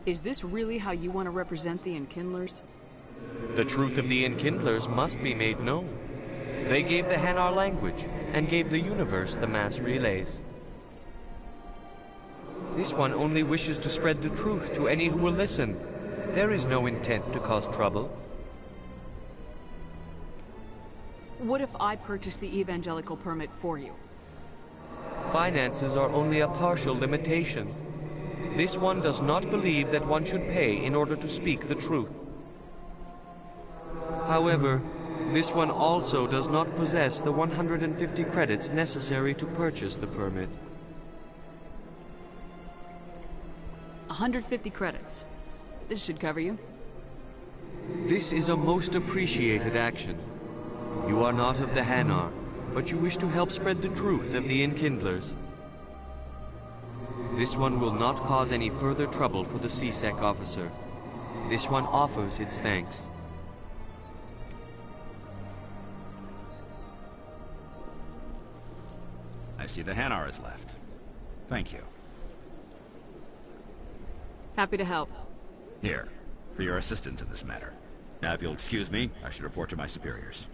Speaker 2: Is this really how you want to represent the Enkindlers?
Speaker 20: The truth of the Enkindlers must be made known. They gave the Hanar language, and gave the universe the mass relays. This one only wishes to spread the truth to any who will listen. There is no intent to cause trouble.
Speaker 2: What if I purchase the evangelical permit for you?
Speaker 20: Finances are only a partial limitation. This one does not believe that one should pay in order to speak the truth. However, this one also does not possess the 150 credits necessary to purchase the permit.
Speaker 2: 150 credits. This should cover you.
Speaker 20: This is a most appreciated action. You are not of the Hanar, but you wish to help spread the truth of the Enkindlers. This one will not cause any further trouble for the C-Sec officer. This one offers its thanks.
Speaker 14: I see the Hanar is left. Thank you.
Speaker 2: Happy to help.
Speaker 14: Here, for your assistance in this matter. Now, if you'll excuse me, I should report to my superiors.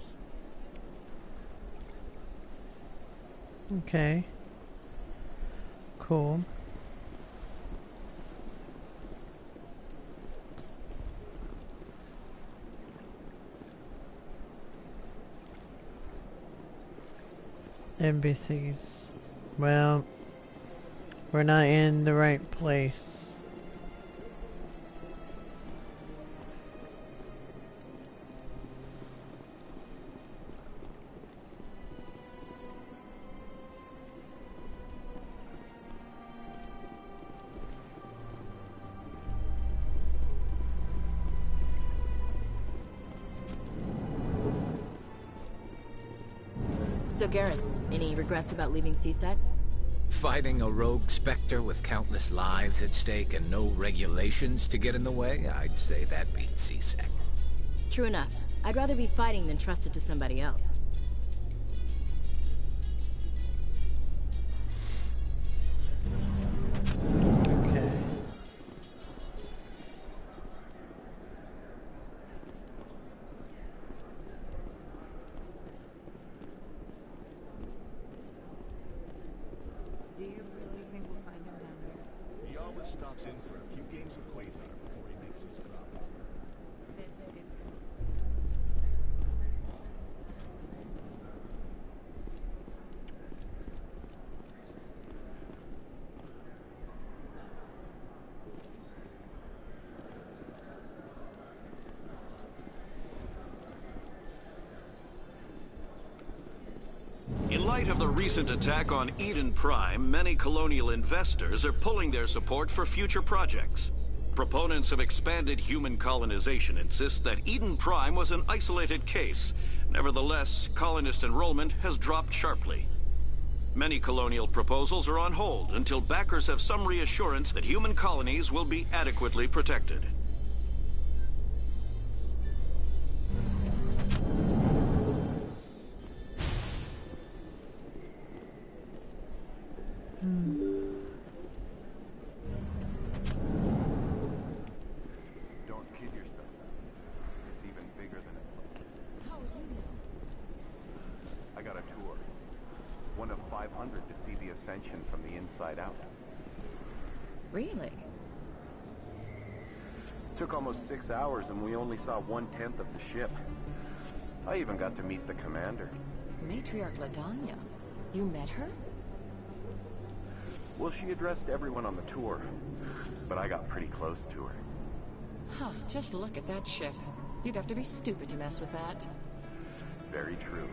Speaker 1: Okay. Cool. NBCs. Well, we're not in the right place.
Speaker 6: So Garrus, any regrets about leaving CSEC?
Speaker 5: Fighting a rogue Spectre with countless lives at stake and no regulations to get in the way? I'd say that beats C-Sec.
Speaker 6: True enough. I'd rather be fighting than trust it to somebody else.
Speaker 1: Okay.
Speaker 7: Do you really think we'll find him down there?
Speaker 23: He always stops in for a few games of Quasar before he makes his drop.
Speaker 13: In light of the recent attack on Eden Prime, many colonial investors are pulling their support for future projects. Proponents of expanded human colonization insist that Eden Prime was an isolated case. Nevertheless, colonist enrollment has dropped sharply. Many colonial proposals are on hold until backers have some reassurance that human colonies will be adequately protected.
Speaker 10: Don't kid yourself. It's even bigger than it looks.
Speaker 7: How would you know?
Speaker 10: I got a tour. One of 500 to see the Ascension from the inside out.
Speaker 7: Really?
Speaker 10: Took almost 6 hours and we only saw 1/10 of the ship. I even got to meet the commander.
Speaker 7: Matriarch Ladanya. You met her?
Speaker 10: Well, she addressed everyone on the tour, but I got pretty close to her.
Speaker 7: Huh, just look at that ship. You'd have to be stupid to mess with that.
Speaker 10: Very true.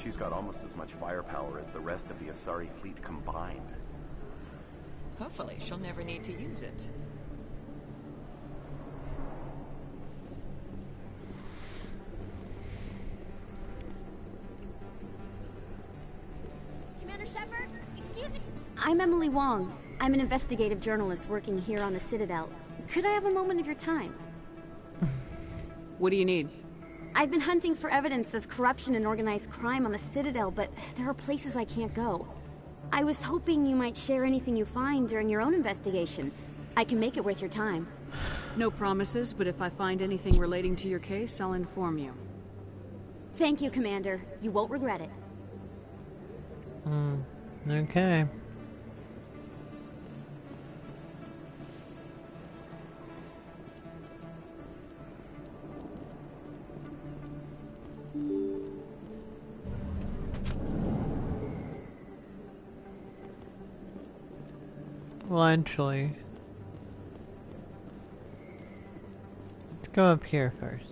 Speaker 10: She's got almost as much firepower as the rest of the Asari fleet combined.
Speaker 7: Hopefully, she'll never need to use it.
Speaker 4: Commander Shepard, excuse me. I'm Emily Wong. I'm an investigative journalist working here on the Citadel. Could I have a moment of your time?
Speaker 2: What do you need?
Speaker 4: I've been hunting for evidence of corruption and organized crime on the Citadel, but there are places I can't go. I was hoping you might share anything you find during your own investigation. I can make it worth your time.
Speaker 2: No promises, but if I find anything relating to your case, I'll inform you.
Speaker 4: Thank you, Commander. You won't regret it.
Speaker 1: Okay. Well, actually, let's go up here first.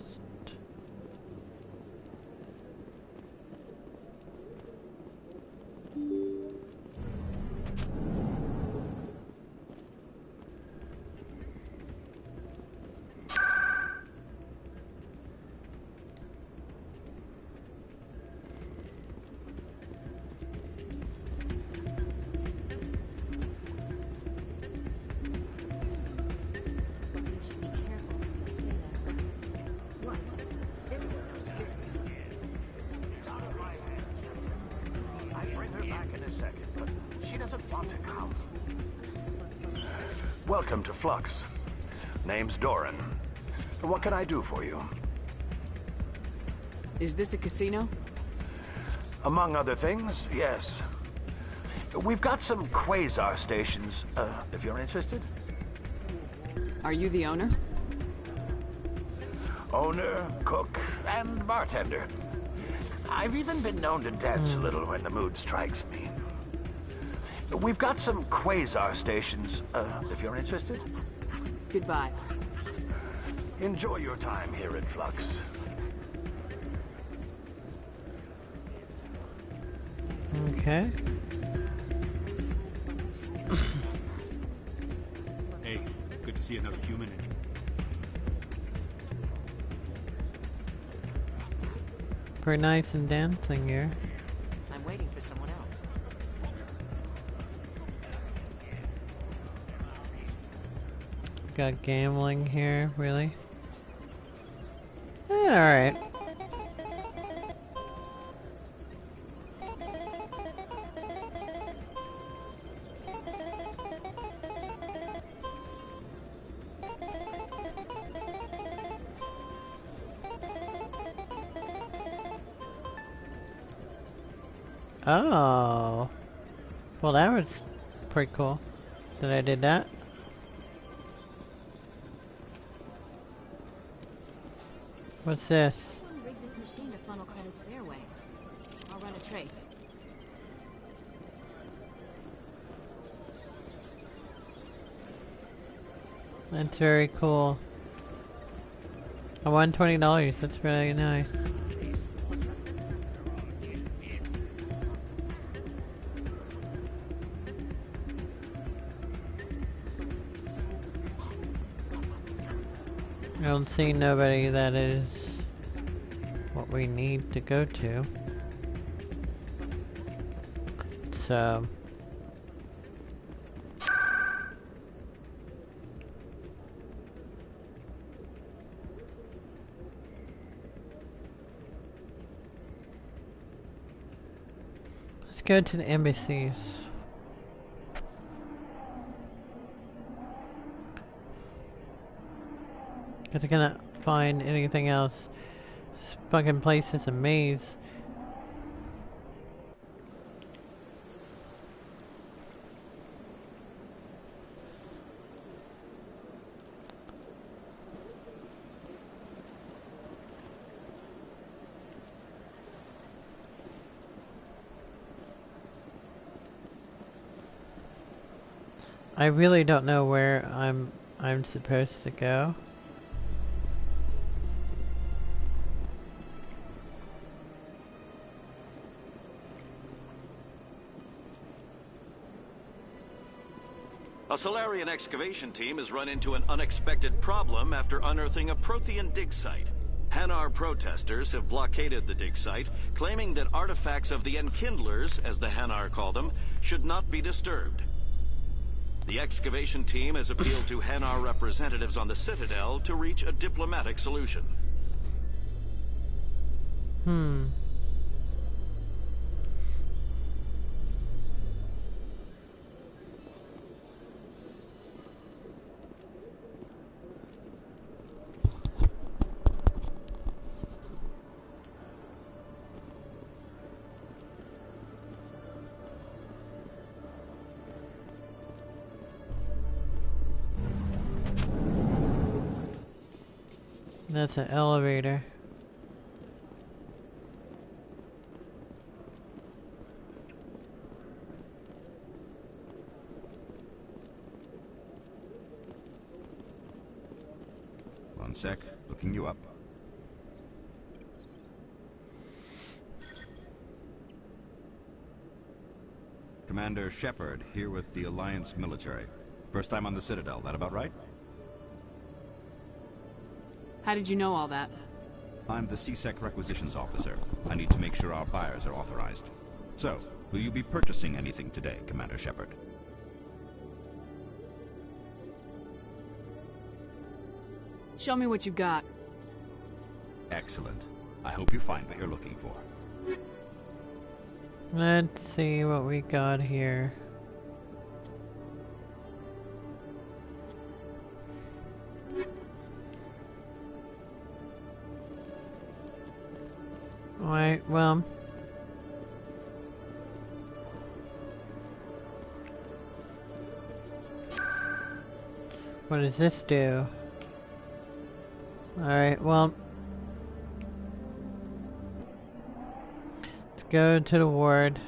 Speaker 11: Welcome to Flux. Name's Doran. What can I do for you?
Speaker 2: Is this a casino?
Speaker 11: Among other things, yes. We've got some quasar stations, if you're interested.
Speaker 2: Are you the owner?
Speaker 11: Owner, cook, and bartender. I've even been known to dance a little when the mood strikes me. We've got some quasar stations, if you're interested.
Speaker 2: Goodbye.
Speaker 11: Enjoy your time here at Flux.
Speaker 1: Okay.
Speaker 14: Hey, good to see another human in.
Speaker 1: Pretty nice and dancing here.
Speaker 7: I'm waiting for someone else.
Speaker 1: Got gambling here, really? Alright. Oh. Well, that was pretty cool that I did that. What's this?
Speaker 17: Rig this machine to funnel credits their way. I'll run a trace.
Speaker 1: That's very cool. I won $20. That's really nice. I don't see nobody that is what we need to go to. So let's go to the embassies. Because I cannot find anything else. This fucking place is a maze. I really don't know where I'm supposed to go.
Speaker 13: A Solarian excavation team has run into an unexpected problem after unearthing a Prothean dig site. Hanar protesters have blockaded the dig site, claiming that artifacts of the Enkindlers, as the Hanar call them, should not be disturbed. The excavation team has appealed to Hanar representatives on the Citadel to reach a diplomatic solution.
Speaker 1: That's an elevator.
Speaker 14: One sec, looking you up. Commander Shepard, here with the Alliance military. First time on the Citadel, that about right?
Speaker 2: How did you know all that?
Speaker 14: I'm the CSEC requisitions officer. I need to make sure our buyers are authorized. So, will you be purchasing anything today, Commander Shepard?
Speaker 2: Show me what you got.
Speaker 14: Excellent. I hope you find what you're looking for.
Speaker 1: Let's see what we got here. Alright, well. What does this do? Alright, well. Let's go to the ward.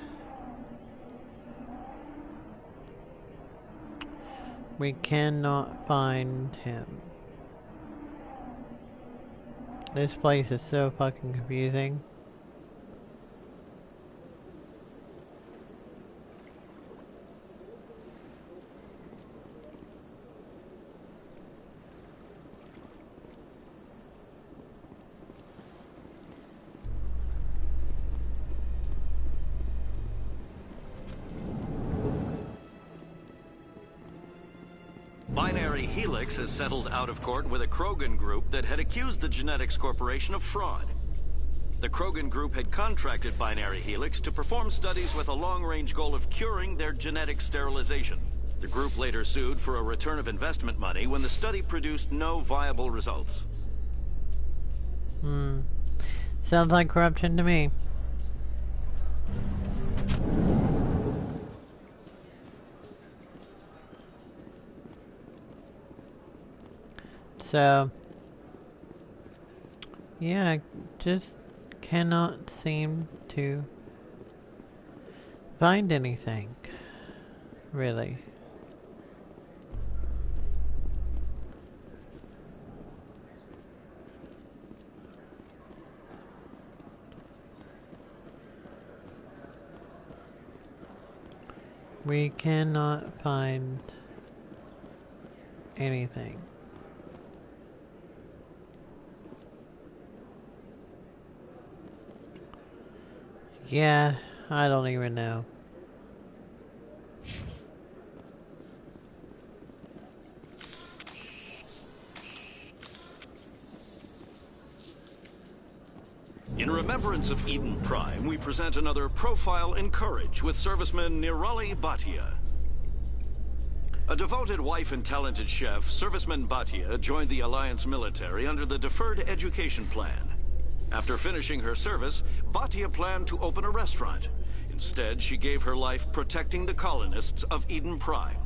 Speaker 1: We cannot find him. This place is so fucking confusing.
Speaker 13: Binary Helix has settled out of court with a Krogan group that had accused the Genetics Corporation of fraud. The Krogan group had contracted Binary Helix to perform studies with a long-range goal of curing their genetic sterilization. The group later sued for a return of investment money when the study produced no viable results.
Speaker 1: Sounds like corruption to me. So, yeah, I just cannot seem to find anything, really. We cannot find anything. Yeah, I don't even know.
Speaker 13: In remembrance of Eden Prime, we present another profile in courage with serviceman Nirali Bhatia. A devoted wife and talented chef, serviceman Bhatia joined the Alliance military under the Deferred Education Plan. After finishing her service, Bhatia planned to open a restaurant. Instead, she gave her life protecting the colonists of Eden Prime.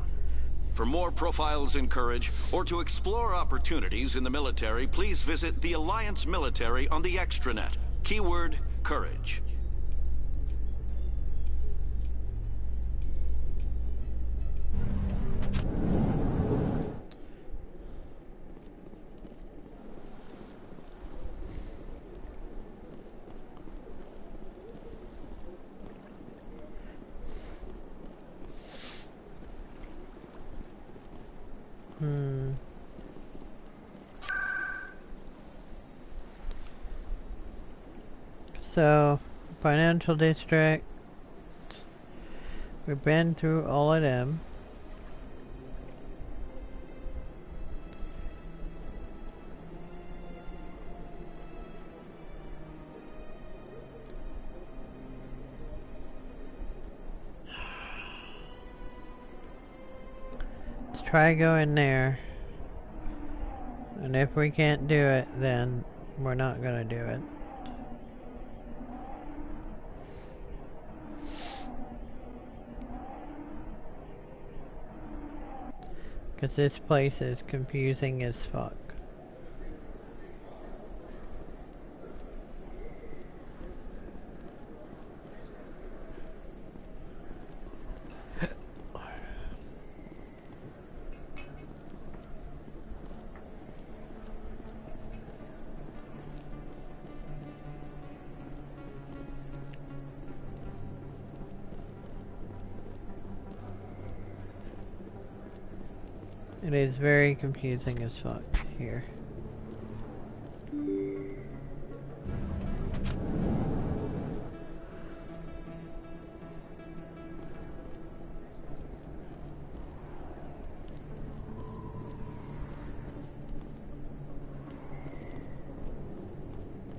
Speaker 13: For more profiles in courage, or to explore opportunities in the military, please visit the Alliance military on the extranet. Keyword, courage.
Speaker 1: So, financial district. We've been through all of them. Let's try going there. And if we can't do it, then we're not gonna do it. Because this place is confusing as fuck. It is very confusing as fuck here.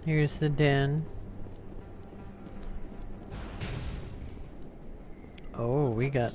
Speaker 1: Here's the den. Oh, we got...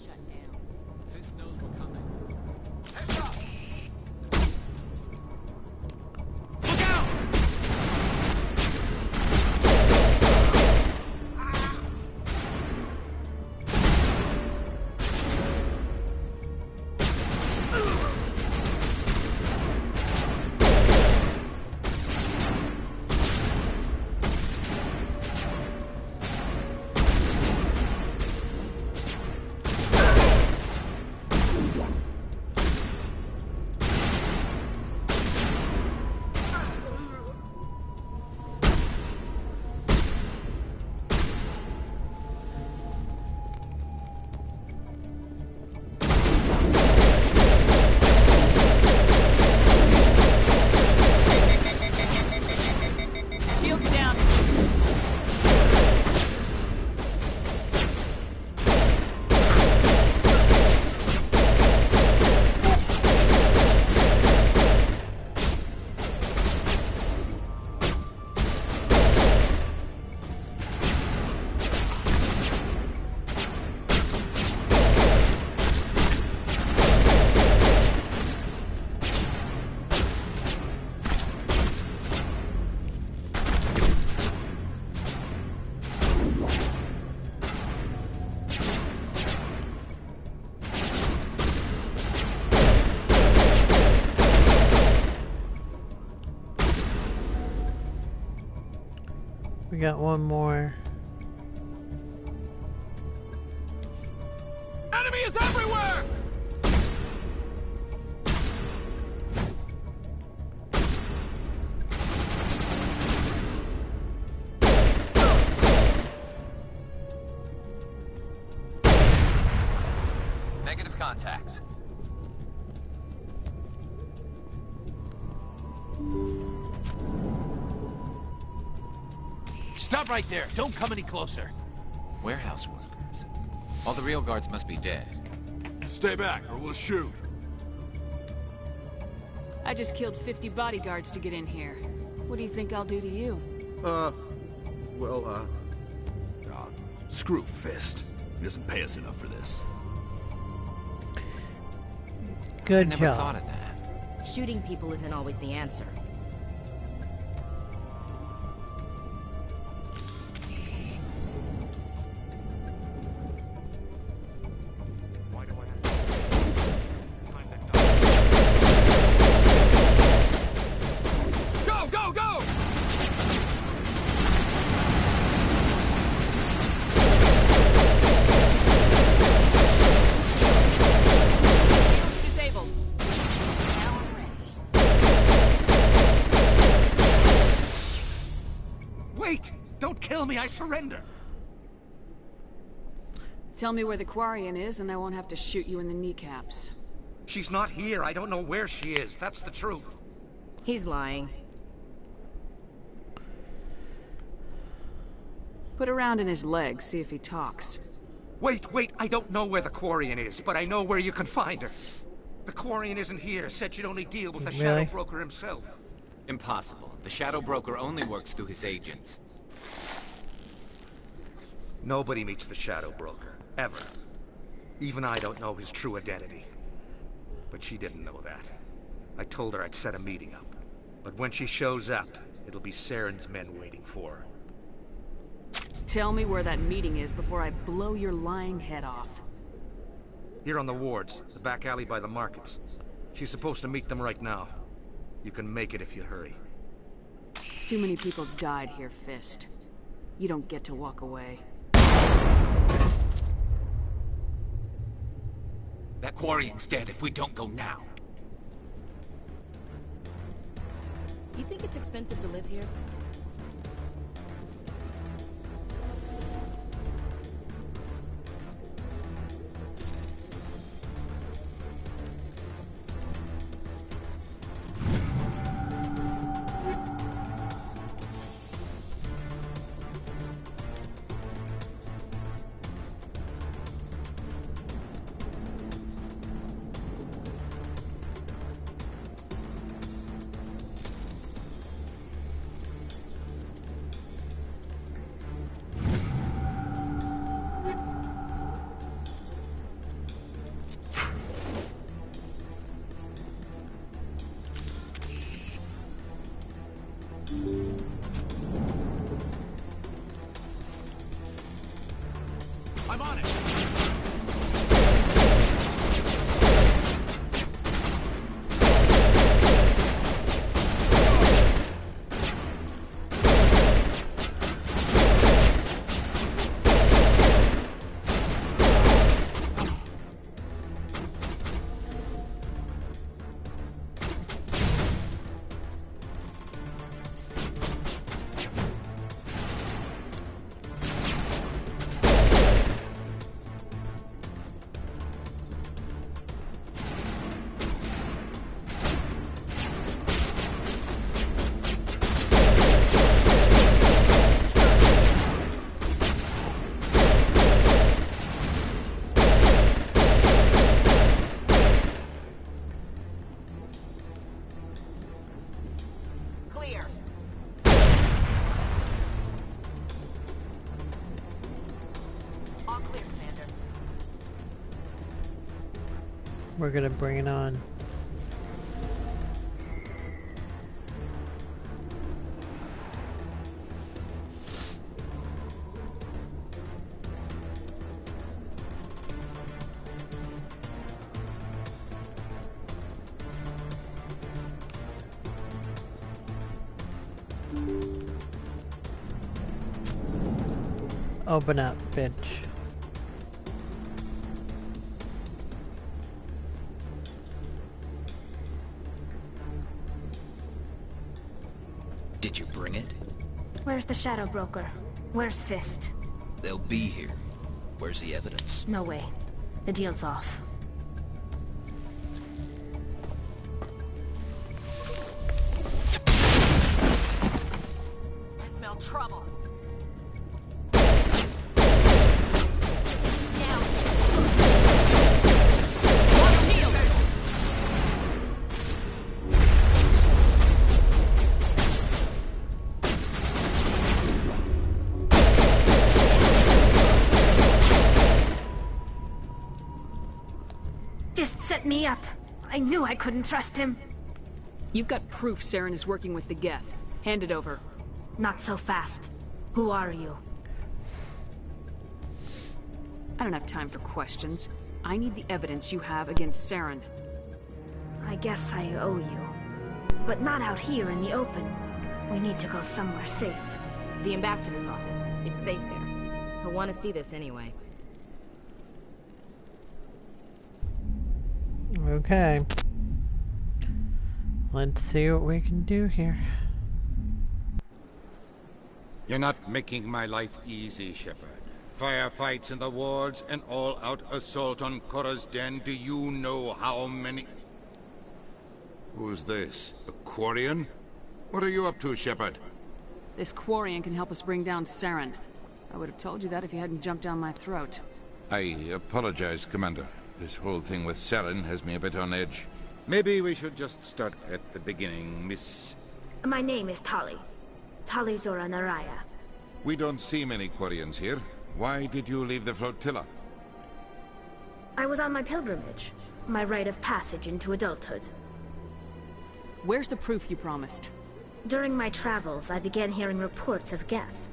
Speaker 1: We got one more.
Speaker 8: Enemy is everywhere!
Speaker 5: Negative contacts.
Speaker 8: Stop right there. Don't come any closer.
Speaker 5: Warehouse workers. All the real guards must be dead.
Speaker 14: Stay back, or we'll shoot.
Speaker 2: I just killed 50 bodyguards to get in here. What do you think I'll do to you?
Speaker 14: Screw Fist. He doesn't pay us enough for this.
Speaker 1: Good
Speaker 5: I never
Speaker 1: job.
Speaker 5: thought of that.
Speaker 6: Shooting people isn't always the answer.
Speaker 8: Go, go, go!
Speaker 2: Disabled.
Speaker 11: Wait! Don't kill me, I surrender!
Speaker 2: Tell me where the Quarian is and I won't have to shoot you in the kneecaps.
Speaker 11: She's not here. I don't know where she is. That's the truth.
Speaker 6: He's lying.
Speaker 2: Put a round in his leg, see if he talks.
Speaker 11: Wait, I don't know where the Quarian is, but I know where you can find her. The Quarian isn't here. Said she'd only deal with the Shadow Broker himself.
Speaker 5: Impossible. The Shadow Broker only works through his agents.
Speaker 11: Nobody meets the Shadow Broker. Ever. Even I don't know his true identity. But she didn't know that. I told her I'd set a meeting up. But when she shows up, it'll be Saren's men waiting for her.
Speaker 2: Tell me where that meeting is before I blow your lying head off.
Speaker 11: Here on the wards, the back alley by the markets. She's supposed to meet them right now. You can make it if you hurry.
Speaker 2: Too many people died here, Fist. You don't get to walk away.
Speaker 5: That Quarian's dead if we don't go now.
Speaker 6: You think it's expensive to live here?
Speaker 8: I'm on it.
Speaker 6: Clear. All clear, Commander.
Speaker 1: We're gonna bring it on. Open up, bitch.
Speaker 5: Did you bring it?
Speaker 6: Where's the Shadow Broker? Where's Fist?
Speaker 5: They'll be here. Where's the evidence?
Speaker 6: No way. The deal's off.
Speaker 17: I smell trouble.
Speaker 6: Fist set me up. I knew I couldn't trust him.
Speaker 2: You've got proof Saren is working with the Geth. Hand it over.
Speaker 6: Not so fast. Who are you?
Speaker 2: I don't have time for questions. I need the evidence you have against Saren.
Speaker 6: I guess I owe you. But not out here in the open. We need to go somewhere safe.
Speaker 17: The ambassador's office. It's safe there. He'll want to see this anyway.
Speaker 1: Okay. Let's see what we can do here.
Speaker 15: You're not making my life easy, Shepard. Firefights in the wards, an all-out assault on Korra's den. Do you know how many... Who's this? A Quarian? What are you up to, Shepard?
Speaker 2: This Quarian can help us bring down Saren. I would have told you that if you hadn't jumped down my throat.
Speaker 15: I apologize, Commander. This whole thing with Saren has me a bit on edge. Maybe we should just start at the beginning, Miss...
Speaker 6: My name is Tali. Tali Zora Naraya.
Speaker 15: We don't see many Quarians here. Why did you leave the flotilla?
Speaker 6: I was on my pilgrimage. My rite of passage into adulthood.
Speaker 2: Where's the proof you promised?
Speaker 6: During my travels, I began hearing reports of Geth.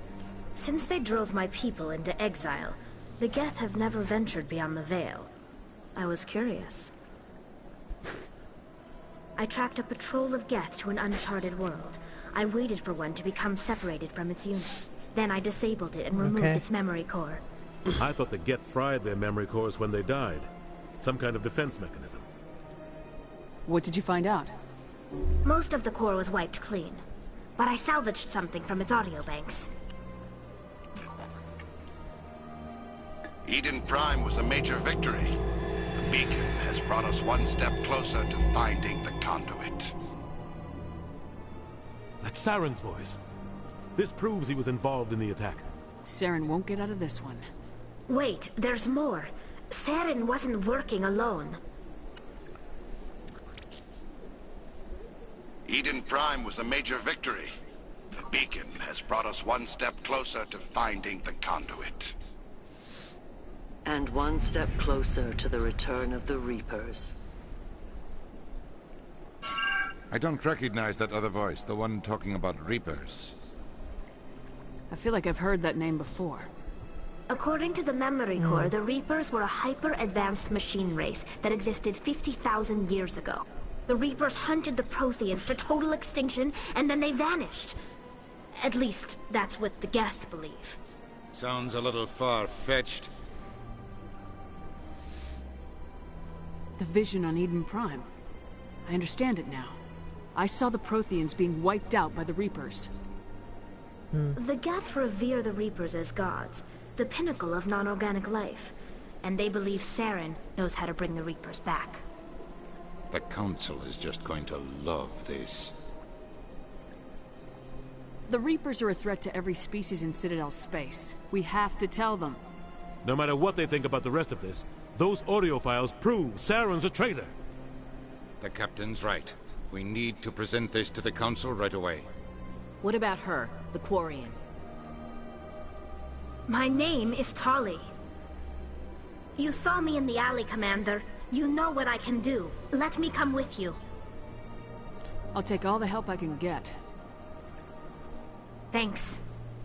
Speaker 6: Since they drove my people into exile, the Geth have never ventured beyond the Veil. I was curious. I tracked a patrol of Geth to an uncharted world. I waited for one to become separated from its unit. Then I disabled it and removed its memory core.
Speaker 18: I thought the Geth fried their memory cores when they died. Some kind of defense mechanism.
Speaker 2: What did you find out?
Speaker 6: Most of the core was wiped clean. But I salvaged something from its audio banks.
Speaker 14: Eden Prime was a major victory. The beacon has brought us one step closer to finding the conduit.
Speaker 18: That's Saren's voice. This proves he was involved in the attack.
Speaker 2: Saren won't get out of this one.
Speaker 6: Wait, there's more. Saren wasn't working alone.
Speaker 14: Eden Prime was a major victory. The beacon has brought us one step closer to finding the conduit.
Speaker 21: And one step closer to the return of the Reapers.
Speaker 15: I don't recognize that other voice, the one talking about Reapers.
Speaker 2: I feel like I've heard that name before.
Speaker 6: According to the memory core, the Reapers were a hyper-advanced machine race that existed 50,000 years ago. The Reapers hunted the Protheans to total extinction, and then they vanished. At least, that's what the Geth believe.
Speaker 15: Sounds a little far-fetched.
Speaker 2: The vision on Eden Prime. I understand it now. I saw the Protheans being wiped out by the Reapers.
Speaker 6: The Geth revere the Reapers as gods, the pinnacle of non-organic life. And they believe Saren knows how to bring the Reapers back.
Speaker 15: The Council is just going to love this.
Speaker 2: The Reapers are a threat to every species in Citadel space. We have to tell them.
Speaker 18: No matter what they think about the rest of this, those audio files prove Saren's a traitor.
Speaker 15: The Captain's right. We need to present this to the Council right away.
Speaker 17: What about her, the Quarian?
Speaker 6: My name is Tali. You saw me in the alley, Commander. You know what I can do. Let me come with you.
Speaker 2: I'll take all the help I can get.
Speaker 6: Thanks.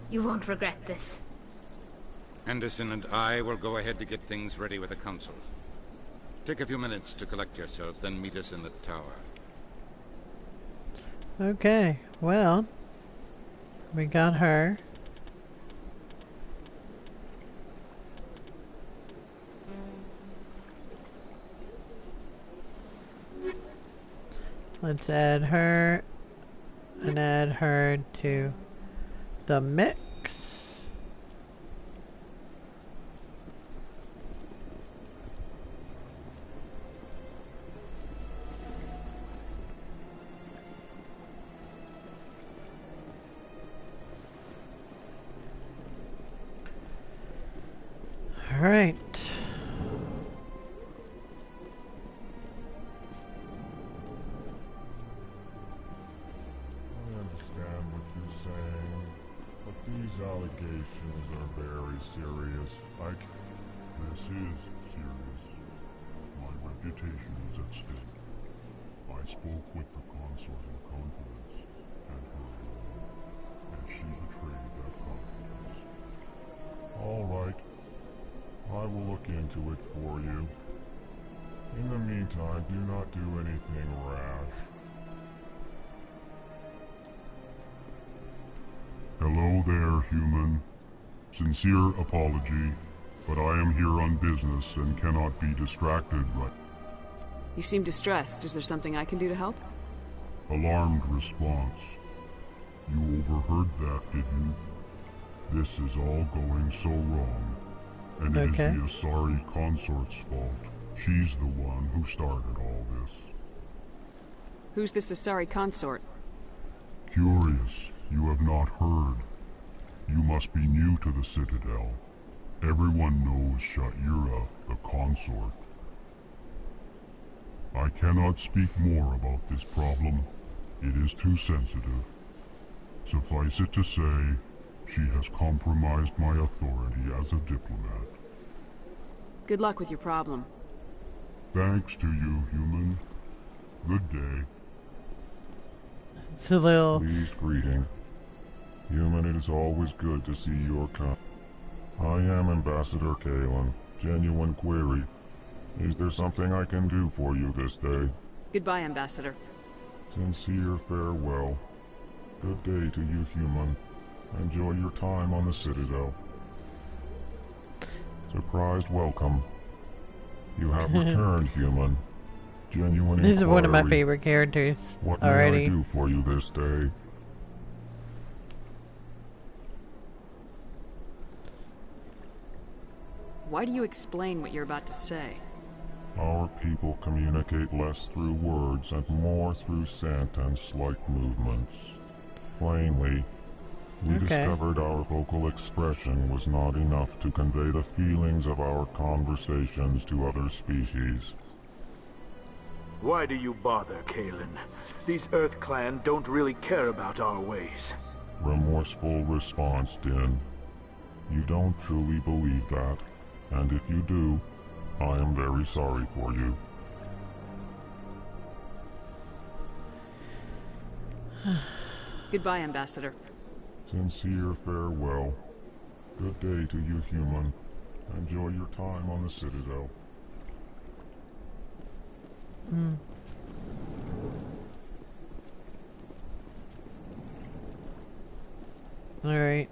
Speaker 6: You won't regret this.
Speaker 15: Anderson and I will go ahead to get things ready with the Council. Take a few minutes to collect yourself, then meet us in the tower.
Speaker 1: Okay, well, we got her. Let's add her and add her to the mix. All right.
Speaker 9: These allegations are very serious. This is serious. My reputation is at stake. I spoke with the consort in confidence, and her alone, and she betrayed that confidence. All right. I will look into it for you. In the meantime, do not do anything rash. Hello there, human. Sincere apology, but I am here on business and cannot be distracted right.
Speaker 2: You seem distressed. Is there something I can do to help?
Speaker 9: Alarmed response. You overheard that, did you? This is all going so wrong, and it is the Asari consort's fault. She's the one who started all this.
Speaker 2: Who's this Asari consort?
Speaker 9: Curious. You have not heard. You must be new to the Citadel. Everyone knows Sha'ira, the consort. I cannot speak more about this problem. It is too sensitive. Suffice it to say, she has compromised my authority as a diplomat.
Speaker 2: Good luck with your problem.
Speaker 9: Thanks to you, human. Good day.
Speaker 1: It's a little...
Speaker 9: Pleased greeting. Human, it is always good to see your kind. I am Ambassador Kalen. Genuine query. Is there something I can do for you this day?
Speaker 2: Goodbye, Ambassador.
Speaker 9: Sincere farewell. Good day to you, human. Enjoy your time on the Citadel. Surprised welcome. You have returned, human. Genuine inquiry.
Speaker 1: This is one of my favorite characters
Speaker 9: What
Speaker 1: already.
Speaker 9: may I do for you this day?
Speaker 2: Why do you explain what you're about to say?
Speaker 9: Our people communicate less through words and more through scent and slight movements. Plainly, we discovered our vocal expression was not enough to convey the feelings of our conversations to other species.
Speaker 11: Why do you bother, Kalen? These Earth Clan don't really care about our ways.
Speaker 9: Remorseful response, Din. You don't truly believe that, and if you do, I am very sorry for you.
Speaker 2: Goodbye, Ambassador.
Speaker 9: Sincere farewell. Good day to you, human. Enjoy your time on the Citadel.
Speaker 1: Alright.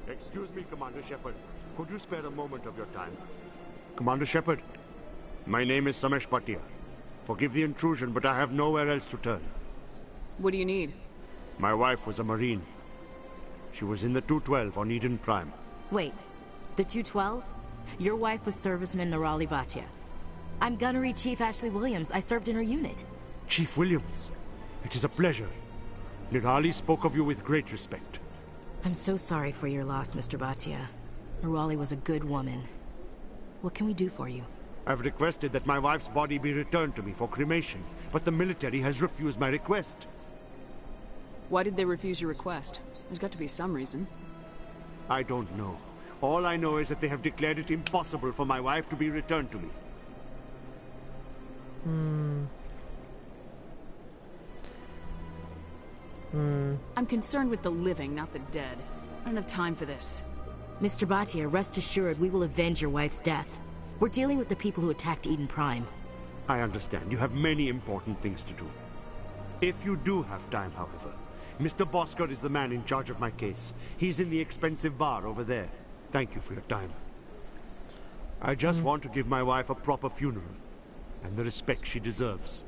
Speaker 12: Excuse me, Commander Shepard. Could you spare a moment of your time? Commander Shepard, my name is Samesh Bhatia. Forgive the intrusion, but I have nowhere else to turn.
Speaker 2: What do you need?
Speaker 12: My wife was a Marine. She was in the 212 on Eden Prime.
Speaker 16: Wait, the 212? Your wife was serviceman Nirali Bhatia. I'm Gunnery Chief Ashley Williams. I served in her unit.
Speaker 12: Chief Williams, it is a pleasure. Nirali spoke of you with great respect.
Speaker 16: I'm so sorry for your loss, Mr. Bhatia. Nirali was a good woman. What can we do for you?
Speaker 12: I've requested that my wife's body be returned to me for cremation, but the military has refused my request.
Speaker 2: Why did they refuse your request? There's got to be some reason.
Speaker 12: I don't know. All I know is that they have declared it impossible for my wife to be returned to me.
Speaker 2: I'm concerned with the living, not the dead. I don't have time for this.
Speaker 16: Mr. Bhatia, rest assured we will avenge your wife's death. We're dealing with the people who attacked Eden Prime.
Speaker 12: I understand. You have many important things to do. If you do have time, however, Mr. Bosker is the man in charge of my case. He's in the expensive bar over there. Thank you for your time. I just want to give my wife a proper funeral, and the respect she deserves.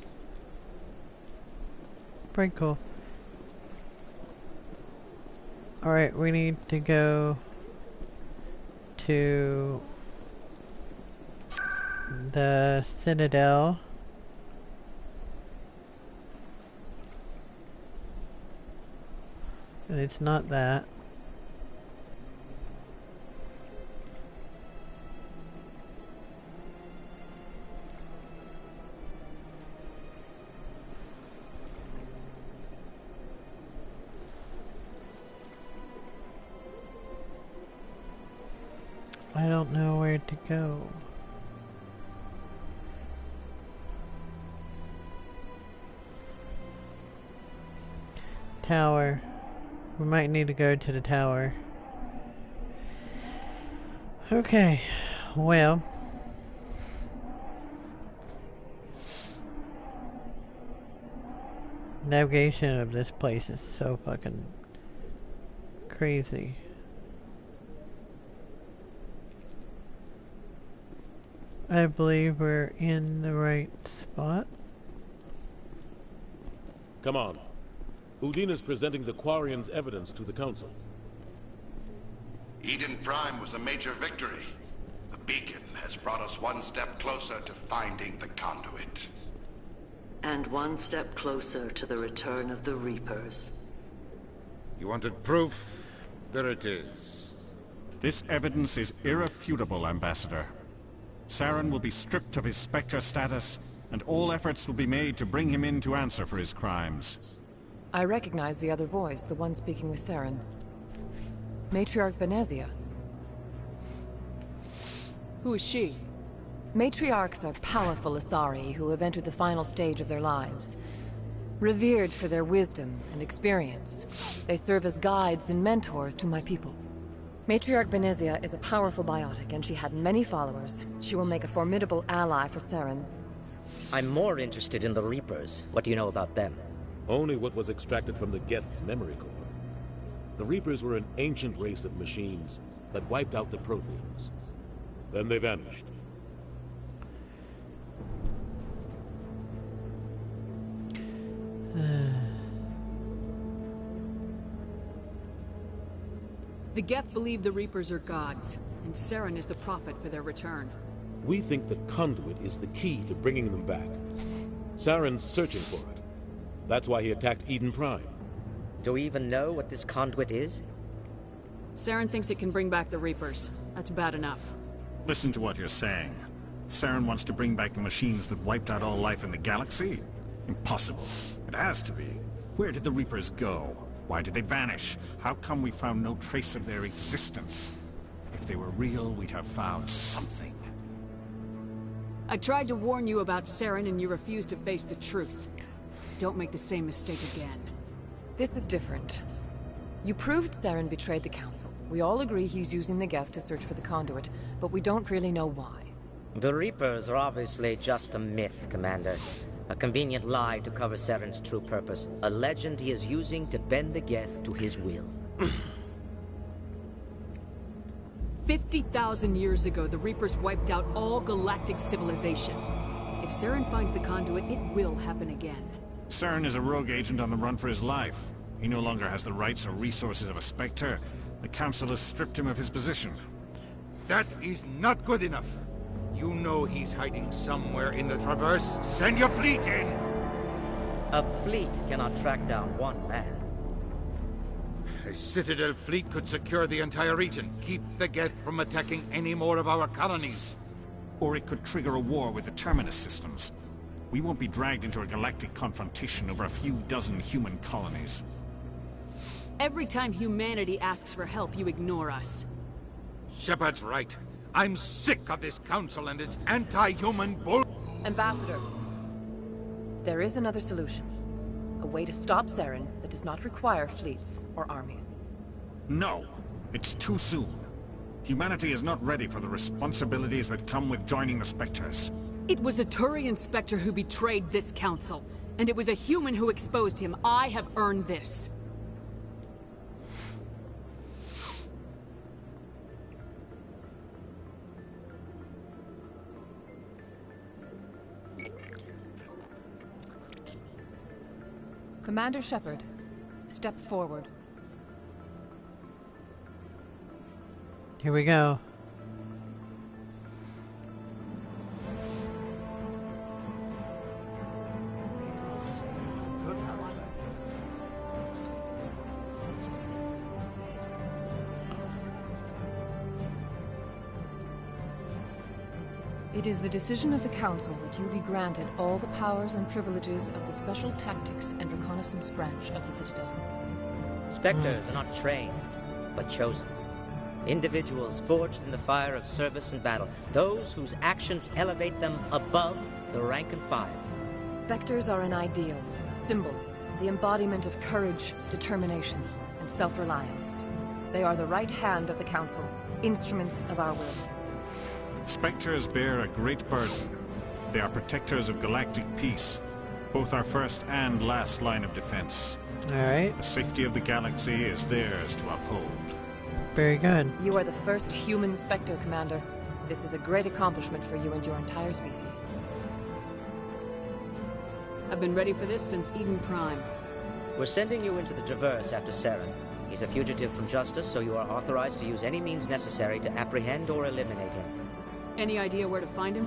Speaker 1: Pretty cool. Alright, we need to go to the Citadel. And it's not that. I don't know where to go. Tower. We might need to go to the tower. Okay, well. Navigation of this place is so fucking crazy. I believe we're in the right spot.
Speaker 18: Come on. Udine is presenting the Quarians' evidence to the Council.
Speaker 3: Eden Prime was a major victory. The beacon has brought us one step closer to finding the conduit.
Speaker 21: And one step closer to the return of the Reapers.
Speaker 15: You wanted proof? There it is.
Speaker 23: This evidence is irrefutable, Ambassador. Saren will be stripped of his Spectre status, and all efforts will be made to bring him in to answer for his crimes.
Speaker 19: I recognize the other voice, the one speaking with Saren. Matriarch Benezia.
Speaker 2: Who is she?
Speaker 19: Matriarchs are powerful Asari who have entered the final stage of their lives. Revered for their wisdom and experience, they serve as guides and mentors to my people. Matriarch Benezia is a powerful biotic, and she had many followers. She will make a formidable ally for Saren.
Speaker 22: I'm more interested in the Reapers. What do you know about them?
Speaker 18: Only what was extracted from the Geth's memory core. The Reapers were an ancient race of machines that wiped out the Protheans. Then they vanished.
Speaker 2: The Geth believe the Reapers are gods, and Saren is the prophet for their return.
Speaker 18: We think the conduit is the key to bringing them back. Saren's searching for it. That's why he attacked Eden Prime.
Speaker 22: Do we even know what this conduit is?
Speaker 2: Saren thinks it can bring back the Reapers. That's bad enough.
Speaker 23: Listen to what you're saying. Saren wants to bring back the machines that wiped out all life in the galaxy? Impossible. It has to be. Where did the Reapers go? Why did they vanish? How come we found no trace of their existence? If they were real, we'd have found something.
Speaker 2: I tried to warn you about Saren and you refused to face the truth. Don't make the same mistake again.
Speaker 19: This is different. You proved Saren betrayed the Council. We all agree he's using the Geth to search for the conduit, but we don't really know why.
Speaker 22: The Reapers are obviously just a myth, Commander. A convenient lie to cover Saren's true purpose. A legend he is using to bend the Geth to his will.
Speaker 2: 50,000 years ago, the Reapers wiped out all galactic civilization. If Saren finds the conduit, it will happen again.
Speaker 23: Saren is a rogue agent on the run for his life. He no longer has the rights or resources of a Spectre. The Council has stripped him of his position.
Speaker 15: That is not good enough. You know he's hiding somewhere in the Traverse. Send your fleet in!
Speaker 22: A fleet cannot track down one man.
Speaker 15: A Citadel fleet could secure the entire region. Keep the Geth from attacking any more of our colonies.
Speaker 23: Or it could trigger a war with the Terminus systems. We won't be dragged into a galactic confrontation over a few dozen human colonies.
Speaker 2: Every time humanity asks for help, you ignore us.
Speaker 15: Shepard's right. I'm sick of this council and its anti-human bull—
Speaker 19: Ambassador, there is another solution. A way to stop Saren that does not require fleets or armies.
Speaker 23: No, it's too soon. Humanity is not ready for the responsibilities that come with joining the Spectres.
Speaker 2: It was a Turian Spectre who betrayed this council, and it was a human who exposed him. I have earned this.
Speaker 19: Commander Shepard, step forward.
Speaker 1: Here we go.
Speaker 19: It is the decision of the Council that you be granted all the powers and privileges of the Special Tactics and Reconnaissance Branch of the Citadel.
Speaker 22: Spectres are not trained, but chosen. Individuals forged in the fire of service and battle. Those whose actions elevate them above the rank and file.
Speaker 19: Spectres are an ideal, a symbol, the embodiment of courage, determination, and self-reliance. They are the right hand of the Council, instruments of our will.
Speaker 23: Spectres bear a great burden. They are protectors of galactic peace, both our first and last line of defense.
Speaker 1: Alright.
Speaker 23: The safety of the galaxy is theirs to uphold.
Speaker 1: Very good.
Speaker 19: You are the first human Spectre, Commander. This is a great accomplishment for you and your entire species.
Speaker 2: I've been ready for this since Eden Prime.
Speaker 22: We're sending you into the Traverse after Saren. He's a fugitive from justice, so you are authorized to use any means necessary to apprehend or eliminate him.
Speaker 2: Any idea where to find him?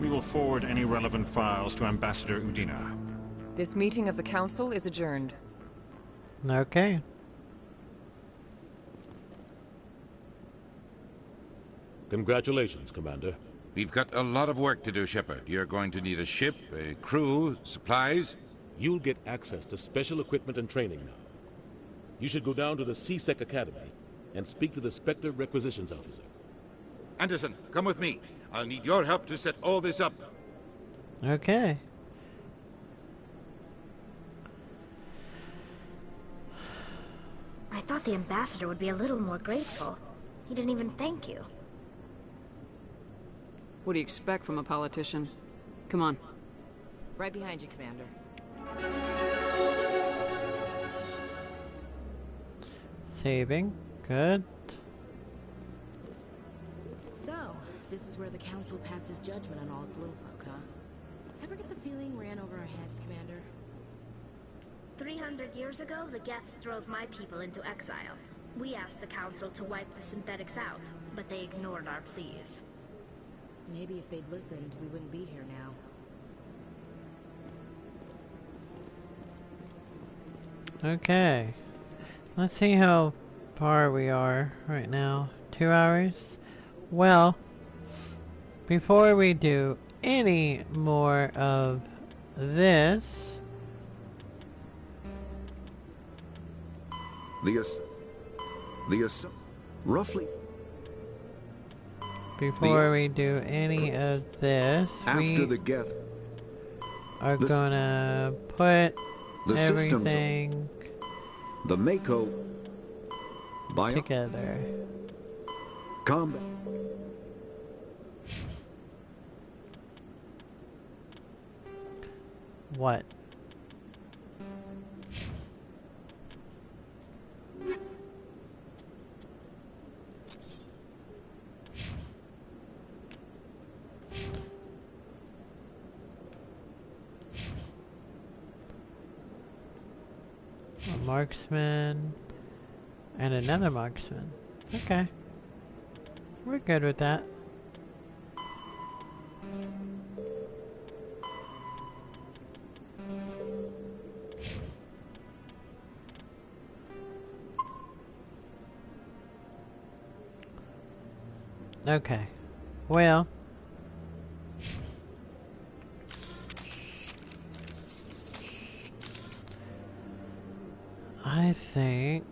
Speaker 23: We will forward any relevant files to Ambassador Udina.
Speaker 19: This meeting of the Council is adjourned.
Speaker 1: Okay.
Speaker 18: Congratulations, Commander.
Speaker 15: We've got a lot of work to do, Shepard. You're going to need a ship, a crew, supplies.
Speaker 18: You'll get access to special equipment and training now. You should go down to the C-Sec Academy and speak to the Spectre Requisitions Officer.
Speaker 15: Anderson, come with me. I'll need your help to set all this up.
Speaker 1: Okay.
Speaker 6: I thought the ambassador would be a little more grateful. He didn't even thank you.
Speaker 2: What do you expect from a politician? Come on.
Speaker 16: Right behind you, Commander.
Speaker 1: Saving. Good.
Speaker 16: So, this is where the Council passes judgment on all us little folk, huh? Ever get the feeling ran over our heads, Commander?
Speaker 6: 300 years ago, the Geth drove my people into exile. We asked the Council to wipe the synthetics out, but they ignored our pleas.
Speaker 16: Maybe if they'd listened, we wouldn't be here now.
Speaker 1: Okay. Let's see how far we are right now. 2 hours? Well, before we do any more of this...
Speaker 4: Roughly.
Speaker 1: Before we do any of this,
Speaker 4: After the Geth
Speaker 1: are gonna put
Speaker 4: the
Speaker 1: everything
Speaker 4: the Mako
Speaker 1: together.
Speaker 4: Combat.
Speaker 1: What? A marksman and another marksman. Okay. We're good with that. Okay. Well, I think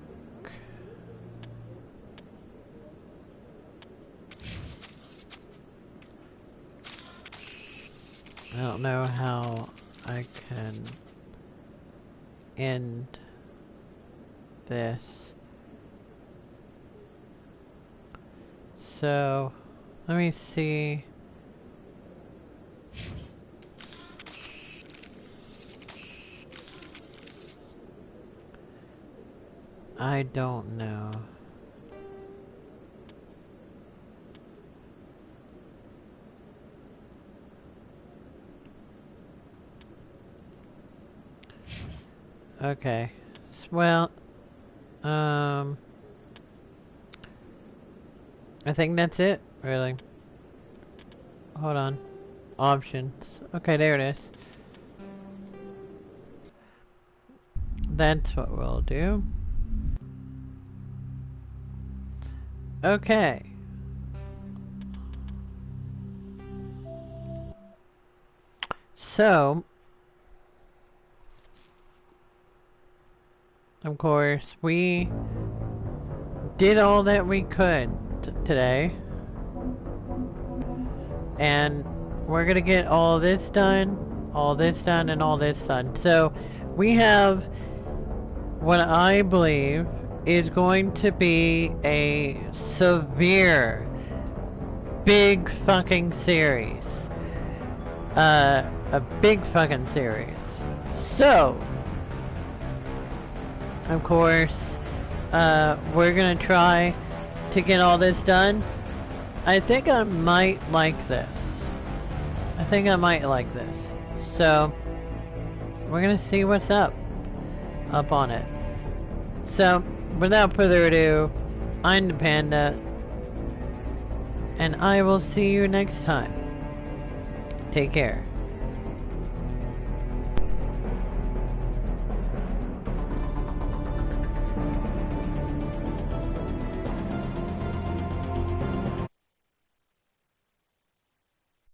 Speaker 1: I don't know how I can end this. So, let me see. I don't know. Okay. Well, I think that's it, really. Hold on. Options. Okay, there it is. That's what we'll do. Okay. So, of course, we did all that we could today. And we're gonna get all this done, all this done, and all this done. So, we have what I believe is going to be a severe, big fucking series. A big fucking series. So, of course, we're gonna try to get all this done. I think I might like this. I think I might like this. So, we're gonna see what's up on it. So, without further ado, I'm the Panda, and I will see you next time. Take care.